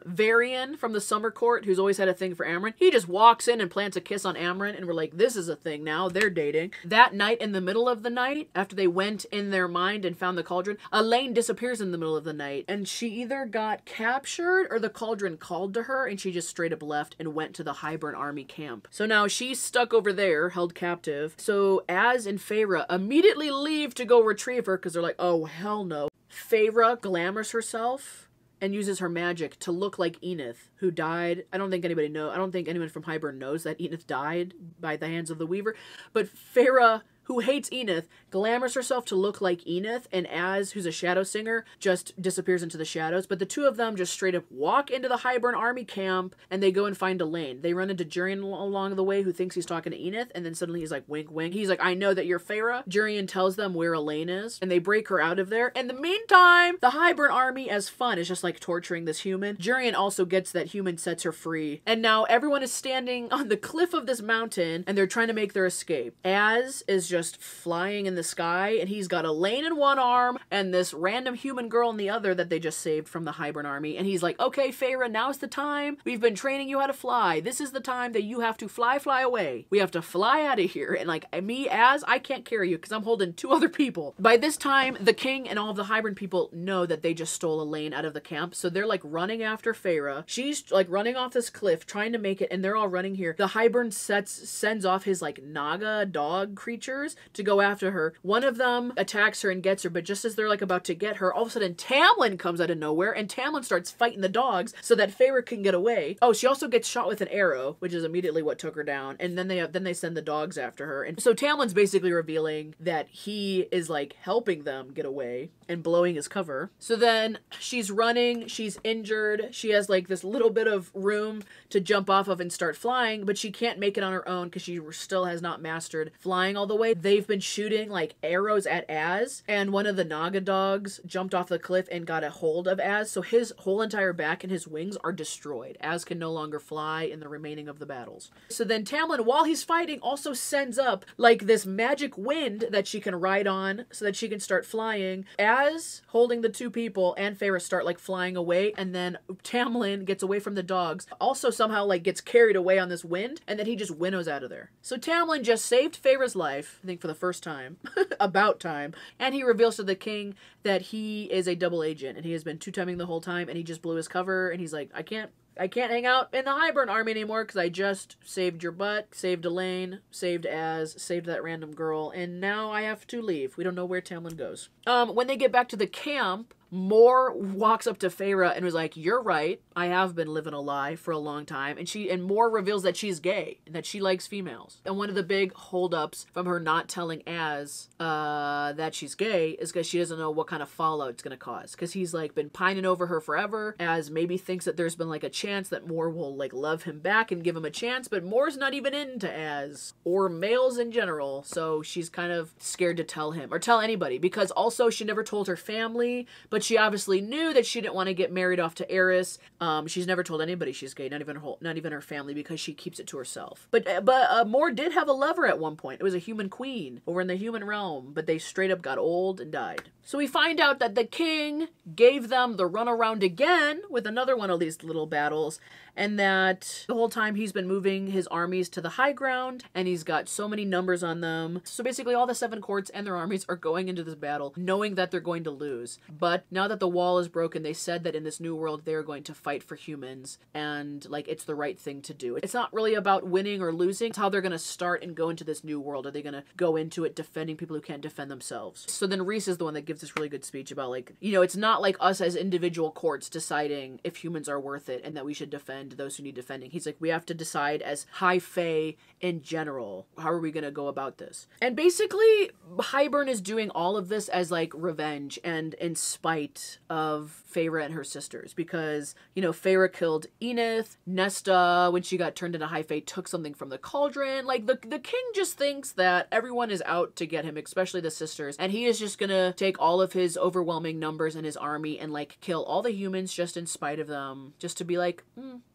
Varian from the Summer Court, who's always had a thing for Amren, he just walks in and plants a kiss on Amren, and we're like, this is a thing now, they're dating. That night, in the middle of the night, after they went in their mind and found the cauldron, Elaine disappears in the middle of the night, and she either got captured or the cauldron called to her, and she just straight up left and went to the Hybern army camp. So now she's stuck over there, held captive. So Az and Feyre immediately leave to go retrieve her, because they're like, oh hell no. Feyre glamours herself and uses her magic to look like Enith, who died. I don't think anyone from Hybern knows that Enith died by the hands of the Weaver, but Feyre, who hates Enith, glamours herself to look like Enith, and Az, who's a shadow singer, just disappears into the shadows. But the two of them just straight up walk into the Hybern army camp, and they go and find Elaine. They run into Jurian along the way, who thinks he's talking to Enith, and then suddenly he's like, wink, wink. He's like, I know that you're Feyre. Jurian tells them where Elaine is, and they break her out of there. In the meantime, the Hybern army, as fun, is just like torturing this human. Jurian also gets that human, sets her free, and now everyone is standing on the cliff of this mountain, and they're trying to make their escape. Az is just flying in the sky, and he's got Elaine in one arm and this random human girl in the other that they just saved from the Hybern army, and he's like, okay Feyre, now's the time. We've been training you how to fly. This is the time that you have to fly away. We have to fly out of here, and like me, Az, I can't carry you because I'm holding two other people. By this time, the king and all of the Hybern people know that they just stole Elaine out of the camp, so they're like running after Feyre. She's like running off this cliff trying to make it, and they're all running here. The Hybern sends off his like Naga dog creatures to go after her. One of them attacks her and gets her, but just as they're like about to get her, all of a sudden Tamlin comes out of nowhere, and Tamlin starts fighting the dogs so that Feyre can get away. Oh, she also gets shot with an arrow, which is immediately what took her down, and then they send the dogs after her. And so Tamlin's basically revealing that he is like helping them get away and blowing his cover. So then she's running, she's injured, she has like this little bit of room to jump off of and start flying, but she can't make it on her own because she still has not mastered flying all the way. They've been shooting like arrows at Az, and one of the Naga dogs jumped off the cliff and got a hold of Az, so his whole entire back and his wings are destroyed. Az can no longer fly in the remaining of the battles. So then Tamlin, while he's fighting, also sends up like this magic wind that she can ride on so that she can start flying. Az, holding the two people, and Feyre start like flying away, and then Tamlin gets away from the dogs, also somehow like gets carried away on this wind, and then he just winnows out of there. So Tamlin just saved Feyre's life, I think for the first time, about time, and he reveals to the king that he is a double agent, and he has been two-timing the whole time, and he just blew his cover, and he's like, I can't hang out in the Hybern army anymore because I just saved your butt, saved Elaine, saved Az, saved that random girl, and now I have to leave. We don't know where Tamlin goes. When they get back to the camp, Mor walks up to Feyre and was like, you're right, I have been living a lie for a long time. And Mor reveals that she's gay and that she likes females. And one of the big holdups from her not telling Az that she's gay is because she doesn't know what kind of fallout it's gonna cause. Because he's like been pining over her forever. Az maybe thinks that there's been like a chance that Mor will like love him back and give him a chance, but Mor's not even into Az or males in general. So she's kind of scared to tell him or tell anybody, because also she never told her family, but she obviously knew that she didn't want to get married off to Eris. She's never told anybody she's gay, not even her family, because she keeps it to herself. But Mor did have a lover at one point. It was a human queen over in the human realm, but they straight up got old and died. So we find out that the king gave them the runaround again with another one of these little battles, and that the whole time he's been moving his armies to the high ground, and he's got so many numbers on them. So basically all the 7 courts and their armies are going into this battle knowing that they're going to lose. But now that the wall is broken, they said that in this new world they're going to fight for humans, and like it's the right thing to do. It's not really about winning or losing. It's how they're going to start and go into this new world. Are they going to go into it defending people who can't defend themselves? So then Rhys is the one that gives this really good speech about like, you know, it's not like us as individual courts deciding if humans are worth it and that we should defend those who need defending. He's like, we have to decide as High Fae in general, how are we going to go about this? And basically Hybern is doing all of this as like revenge and in spite of Feyre and her sisters, because, you know, Feyre killed Enith. Nesta, when she got turned into High Fae, took something from the cauldron. Like, the king just thinks that everyone is out to get him, especially the sisters, and he is just gonna take all of his overwhelming numbers and his army and like kill all the humans just in spite of them, just to be like,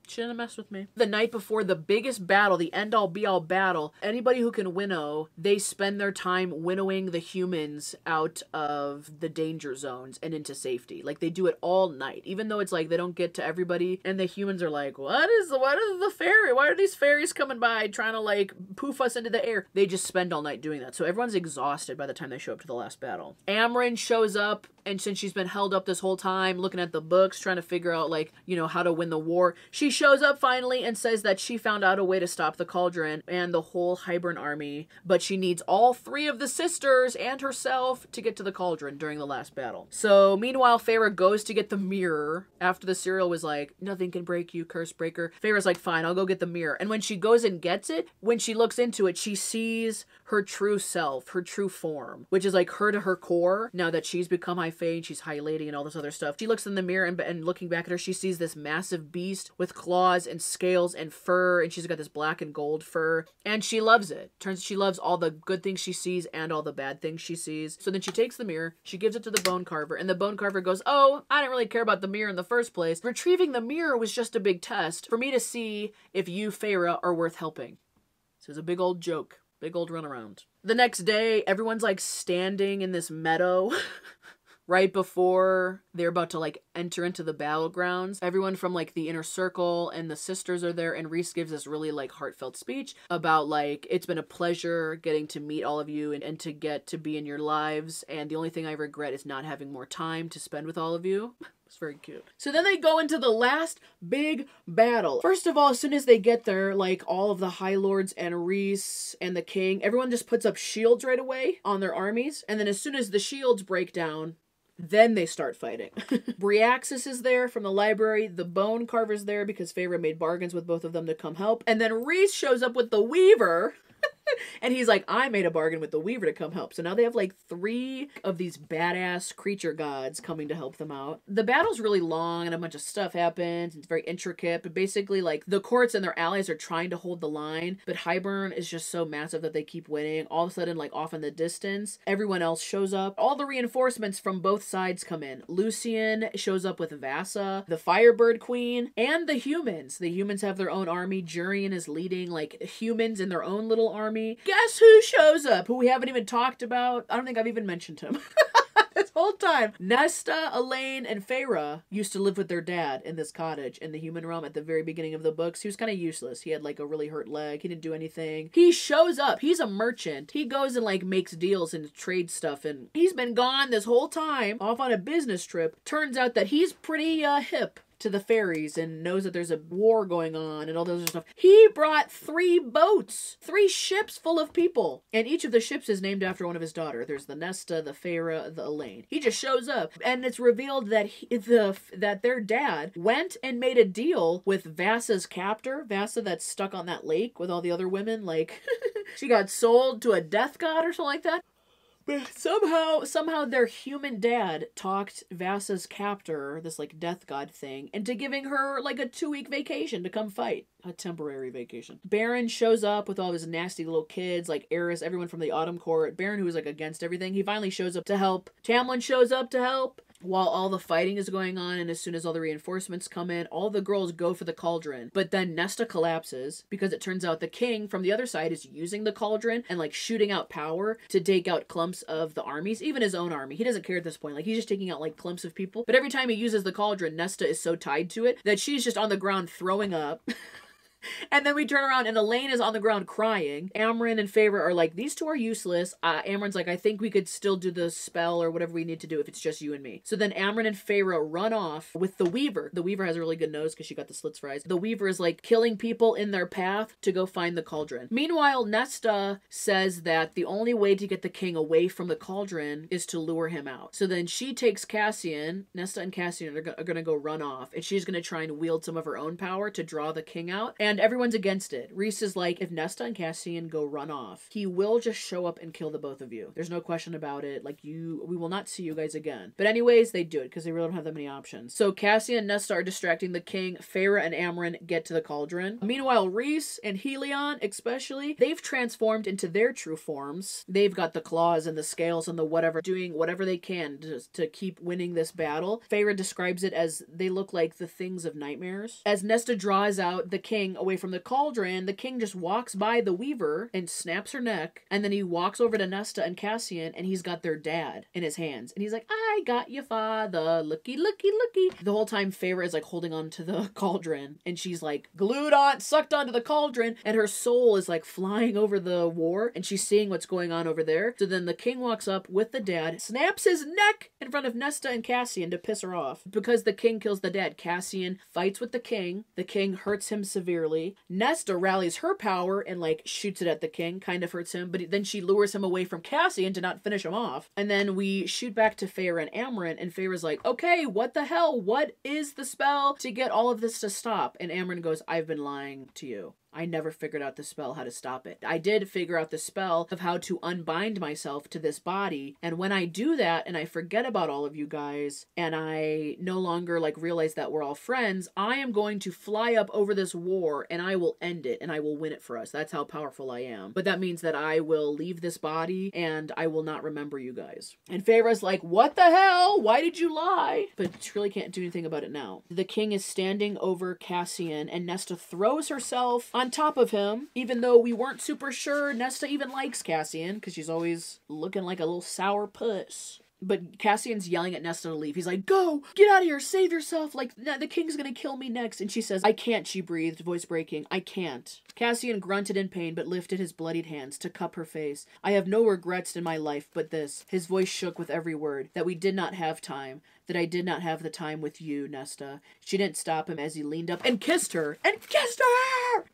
shouldn't have messed with me. The night before the biggest battle, the end-all be-all battle, anybody who can winnow, they spend their time winnowing the humans out of the danger zones and into safety. Like, they do it all night, even though it's like they don't get to everybody, and the humans are like, what is the fairy? Why are these fairies coming by trying to like poof us into the air? They just spend all night doing that. So everyone's exhausted by the time they show up to the last battle. Amren shows up, and since she's been held up this whole time looking at the books, trying to figure out, like, you know, how to win the war, she shows up finally and says that she found out a way to stop the cauldron and the whole Hybern army, but she needs all 3 of the sisters and herself to get to the cauldron during the last battle. So meanwhile, Feyre goes to get the mirror after the serial was like, nothing can break you, curse breaker. Feyre's like, fine, I'll go get the mirror. And when she goes and gets it, when she looks into it, she sees her true self, her true form, which is like her to her core, now that she's become High Fae and she's High Lady and all this other stuff. She looks in the mirror and looking back at her, she sees this massive beast with claws and scales and fur, and she's got this black and gold fur, and she loves it. Turns she loves all the good things she sees and all the bad things she sees. So then she takes the mirror, she gives it to the bone carver, and the bone carver goes, oh, I didn't really care about the mirror in the first place. Retrieving the mirror was just a big test for me to see if you, Feyre, are worth helping. So it's a big old joke. Big old runaround. The next day, everyone's like standing in this meadow right before they're about to like enter into the battlegrounds. Everyone from like the inner circle and the sisters are there, and Rhys gives this really like heartfelt speech about like, it's been a pleasure getting to meet all of you and to get to be in your lives, and the only thing I regret is not having more time to spend with all of you. It's very cute. So then they go into the last big battle. First of all, as soon as they get there, like all of the High Lords and Rhys and the king, everyone just puts up shields right away on their armies. And then as soon as the shields break down, then they start fighting. Briaxis is there from the library. The bone carver's there because Feyre made bargains with both of them to come help. And then Rhys shows up with the Weaver. And he's like, I made a bargain with the Weaver to come help. So now they have like 3 of these badass creature gods coming to help them out. The battle's really long and a bunch of stuff happens. It's very intricate, but basically like the courts and their allies are trying to hold the line, but Hybern is just so massive that they keep winning. All of a sudden, like off in the distance, everyone else shows up. All the reinforcements from both sides come in. Lucian shows up with Vassa, the Firebird Queen, and the humans. The humans have their own army. Jurian is leading like humans in their own little army. Guess who shows up? Who we haven't even talked about? I don't think I've even mentioned him. This whole time. Nesta, Elaine, and Feyre used to live with their dad in this cottage in the human realm at the very beginning of the books. He was kind of useless. He had like a really hurt leg. He didn't do anything. He shows up. He's a merchant. He goes and like makes deals and trades stuff, and he's been gone this whole time off on a business trip. Turns out that he's pretty hip to the fairies and knows that there's a war going on and all those other stuff. He brought 3 boats, 3 ships full of people, and each of the ships is named after one of his daughter. There's the Nesta, the Feyre, the Elaine. He just shows up, and it's revealed that that their dad went and made a deal with Vassa's captor, Vassa that's stuck on that lake with all the other women. Like she got sold to a death god or something like that. But somehow their human dad talked Vassa's captor, this like death god thing, into giving her like a 2-week vacation to come fight. A temporary vacation. Baron shows up with all his nasty little kids, like Eris, everyone from the Autumn Court. Baron, who was like against everything, he finally shows up to help. Tamlin shows up to help while all the fighting is going on, and as soon as all the reinforcements come in, all the girls go for the cauldron. But then Nesta collapses because it turns out the king from the other side is using the cauldron and like shooting out power to take out clumps of the armies, even his own army. He doesn't care at this point. Like he's just taking out like clumps of people. But every time he uses the cauldron, Nesta is so tied to it that she's just on the ground throwing up. And then we turn around and Elaine is on the ground crying. Amren and Feyre are like, these 2 are useless. Amren's like, I think we could still do the spell or whatever we need to do if it's just you and me. So then Amren and Feyre run off with the Weaver. The Weaver has a really good nose because she got the slits for eyes. The Weaver is like killing people in their path to go find the cauldron. Meanwhile, Nesta says that the only way to get the king away from the cauldron is to lure him out. So then she takes Cassian. Nesta and Cassian are going to go run off, and she's going to try and wield some of her own power to draw the king out. And and everyone's against it. Rhys is like, if Nesta and Cassian go run off, he will just show up and kill the both of you. There's no question about it. Like, we will not see you guys again. But anyways, they do it because they really don't have that many options. So Cassian and Nesta are distracting the king. Feyre and Amren get to the cauldron. Meanwhile, Rhys and Helion, especially, they've transformed into their true forms. They've got the claws and the scales and the whatever, doing whatever they can to keep winning this battle. Feyre describes it as they look like the things of nightmares. As Nesta draws out the king away from the cauldron, the king just walks by the Weaver and snaps her neck, and then he walks over to Nesta and Cassian, and he's got their dad in his hands. And he's like, I got your father, looky, looky, looky. The whole time Feyre is like holding on to the cauldron, and she's like glued on, sucked onto the cauldron, and her soul is like flying over the war, and she's seeing what's going on over there. So then the king walks up with the dad, snaps his neck in front of Nesta and Cassian to piss her off. Because the king kills the dad, Cassian fights with the king hurts him severely. Nesta rallies her power and like shoots it at the king, kind of hurts him, but then she lures him away from Cassian to not finish him off. And then we shoot back to Feyre and Amren, and Feyre's like, okay, what the hell? What is the spell to get all of this to stop? And Amren goes, I've been lying to you. I never figured out the spell how to stop it. I did figure out the spell of how to unbind myself to this body, and when I do that and I forget about all of you guys and I no longer like realize that we're all friends, I am going to fly up over this war and I will end it and I will win it for us. That's how powerful I am. But that means that I will leave this body and I will not remember you guys. And Feyre's like, what the hell? Why did you lie? But she really can't do anything about it now. The king is standing over Cassian, and Nesta throws herself on top of him, even though we weren't super sure Nesta even likes Cassian, because she's always looking like a little sour puss. But Cassian's yelling at Nesta to leave. He's like, go! Get out of here! Save yourself! Like, the king's gonna kill me next. And she says, I can't, she breathed, voice breaking. I can't. Cassian grunted in pain, but lifted his bloodied hands to cup her face. I have no regrets in my life but this. His voice shook with every word. That we did not have time. That I did not have the time with you, Nesta. She didn't stop him as he leaned up and kissed her. And kissed her!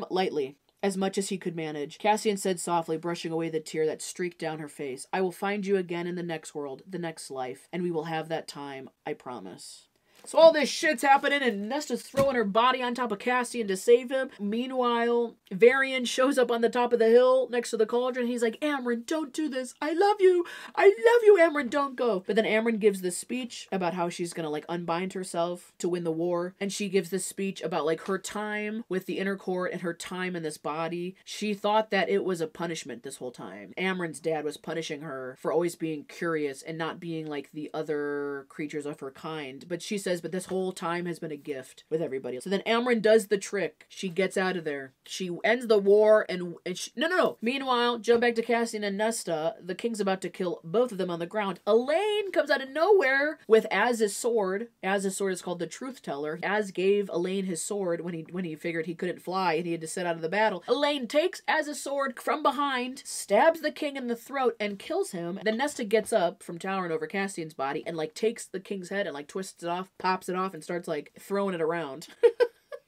Lightly. As much as he could manage. Cassian said softly, brushing away the tear that streaked down her face, I will find you again in the next world, the next life, and we will have that time, I promise. So all this shit's happening, and Nesta's throwing her body on top of Cassian to save him. Meanwhile, Varian shows up on the top of the hill next to the cauldron. He's like, Amren, don't do this. I love you. I love you, Amren. Don't go. But then Amren gives this speech about how she's gonna like unbind herself to win the war. And she gives this speech about like her time with the inner court and her time in this body. She thought that it was a punishment this whole time. Amren's dad was punishing her for always being curious and not being like the other creatures of her kind. But she says, but this whole time has been a gift with everybody. So then Amren does the trick. She gets out of there. She ends the war and she, no. Meanwhile, jump back to Cassian and Nesta. The king's about to kill both of them on the ground. Elaine comes out of nowhere with Az's sword. Az's sword is called the Truth Teller. Az gave Elaine his sword when he figured he couldn't fly and he had to sit out of the battle. Elaine takes Az's sword from behind, stabs the king in the throat, and kills him. Then Nesta gets up from towering over Cassian's body and like takes the king's head and like twists it off, pops it off, and starts like throwing it around.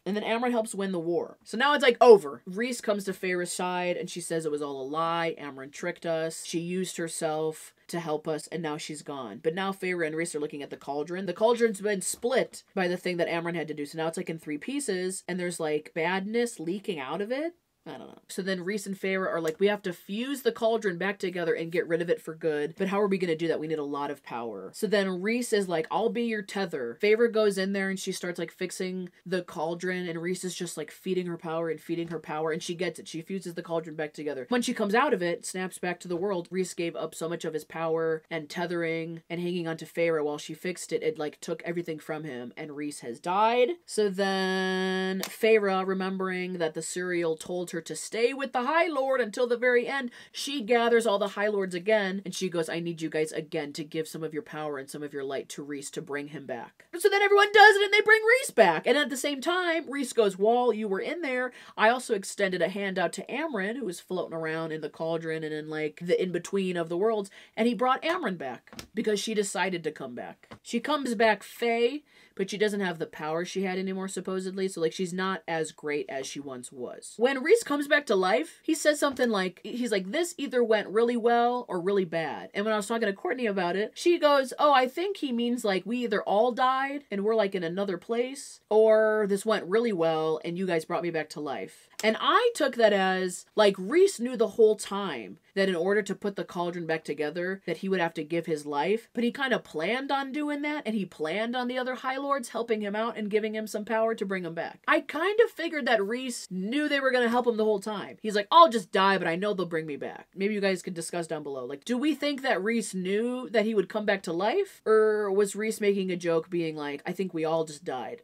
And then Amren helps win the war. So now it's like over. Rhys comes to Feyre's side and she says it was all a lie. Amren tricked us. She used herself to help us and now she's gone. But now Feyre and Rhys are looking at the cauldron. The cauldron's been split by the thing that Amren had to do. So now it's like in 3 pieces and there's like badness leaking out of it. I don't know. So then Rhys and Feyre are like, we have to fuse the cauldron back together and get rid of it for good. But how are we going to do that? We need a lot of power. So then Rhys is like, I'll be your tether. Feyre goes in there and she starts like fixing the cauldron and Rhys is just like feeding her power and feeding her power and she gets it. She fuses the cauldron back together. When she comes out of it, snaps back to the world, Rhys gave up so much of his power and tethering and hanging on to Feyre while she fixed it. It like took everything from him and Rhys has died. So then Feyre, remembering that the Suriel told her to stay with the High Lord until the very end, she gathers all the High Lords again and she goes, I need you guys again to give some of your power and some of your light to Rhys to bring him back. So then everyone does it and they bring Rhys back. And at the same time, Rhys goes, while you were in there, I also extended a hand out to Amren, who was floating around in the cauldron and in like the in-between of the worlds, and he brought Amren back because she decided to come back. She comes back Fae, but she doesn't have the power she had anymore, supposedly. So, like, she's not as great as she once was. When Rhys comes back to life, he says something like, he's like, this either went really well or really bad. And when I was talking to Courtney about it, she goes, oh, I think he means like we either all died and we're like in another place, or this went really well and you guys brought me back to life. And I took that as, like, Rhys knew the whole time that in order to put the cauldron back together, that he would have to give his life. But he kind of planned on doing that, and he planned on the other High Lords helping him out and giving him some power to bring him back. I kind of figured that Rhys knew they were going to help him the whole time. He's like, I'll just die, but I know they'll bring me back. Maybe you guys could discuss down below. Like, do we think that Rhys knew that he would come back to life? Or was Rhys making a joke being like, I think we all just died?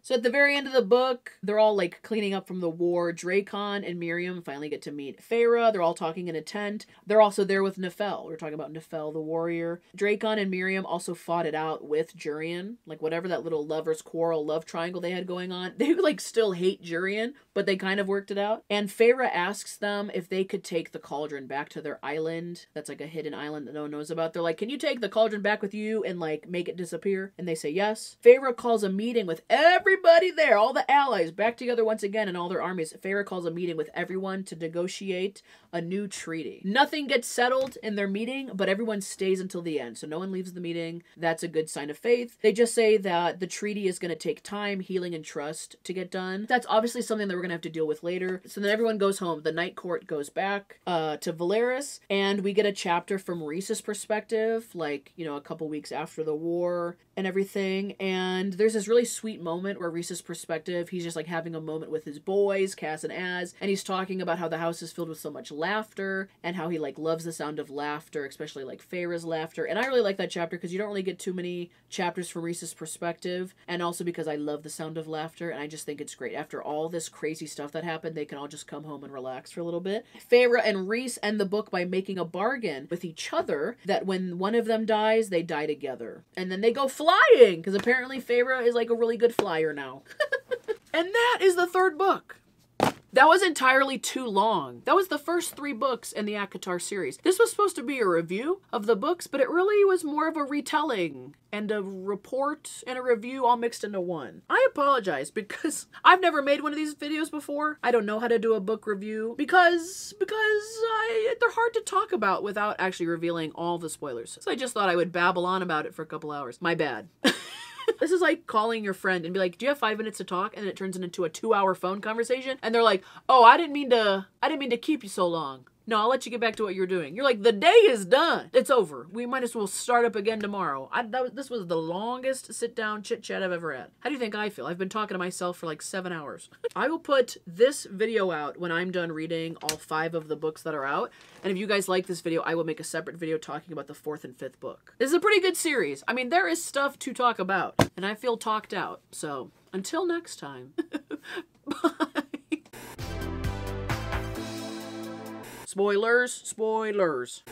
So at the very end of the book, they're all, like, cleaning up from the war. Drakon and Miriam finally get to meet Feyre. They're all talking in a tent. They're also there with Nefel. We're talking about Nefel the warrior. Drakon and Miriam also fought it out with Jurian. Like, whatever that little lover's quarrel, love triangle they had going on, they like still hate Jurian, but they kind of worked it out. And Feyre asks them if they could take the cauldron back to their island. That's like a hidden island that no one knows about. They're like, can you take the cauldron back with you and like make it disappear? And they say yes. Feyre calls a meeting with everybody there, all the allies back together once again and all their armies. Feyre calls a meeting with everyone to negotiate a new treaty. Nothing gets settled in their meeting, but everyone stays until the end. So no one leaves the meeting. That's a good sign of faith. They just say that the treaty is going to take time, healing, and trust to get done. That's obviously something that we're going to have to deal with later. So then everyone goes home. The Night Court goes back to Velaris, and we get a chapter from Rhys's perspective, like, you know, a couple weeks after the war and everything. And there's this really sweet moment where Rhys's perspective, he's just like having a moment with his boys, Cass and Az, and he's talking about how the house is filled with so much laughter and how he like loves the sound of laughter, especially like Feyre's laughter. And I really like that chapter because you don't really get too many chapters from Rhys's perspective, and also because I love the sound of laughter, and I just think it's great. After all this crazy stuff that happened, they can all just come home and relax for a little bit. Feyre and Rhys end the book by making a bargain with each other that when one of them dies, they die together. And then they go flying, because apparently Feyre is like a really good flyer now. And that is the third book. That was entirely too long. That was the first 3 books in the ACOTAR series. This was supposed to be a review of the books, but it really was more of a retelling and a report and a review all mixed into one. I apologize because I've never made one of these videos before. I don't know how to do a book review because they're hard to talk about without actually revealing all the spoilers. So I just thought I would babble on about it for a couple hours. My bad. This is like calling your friend and be like, do you have 5 minutes to talk? And then it turns into a 2-hour phone conversation. And they're like, oh, I didn't mean to keep you so long. No, I'll let you get back to what you're doing. You're like, the day is done. It's over. We might as well start up again tomorrow. This was the longest sit-down chit-chat I've ever had. How do you think I feel? I've been talking to myself for like 7 hours. I will put this video out when I'm done reading all 5 of the books that are out. And if you guys like this video, I will make a separate video talking about the 4th and 5th book. This is a pretty good series. I mean, there is stuff to talk about. And I feel talked out. So, until next time. Bye. Spoilers, spoilers.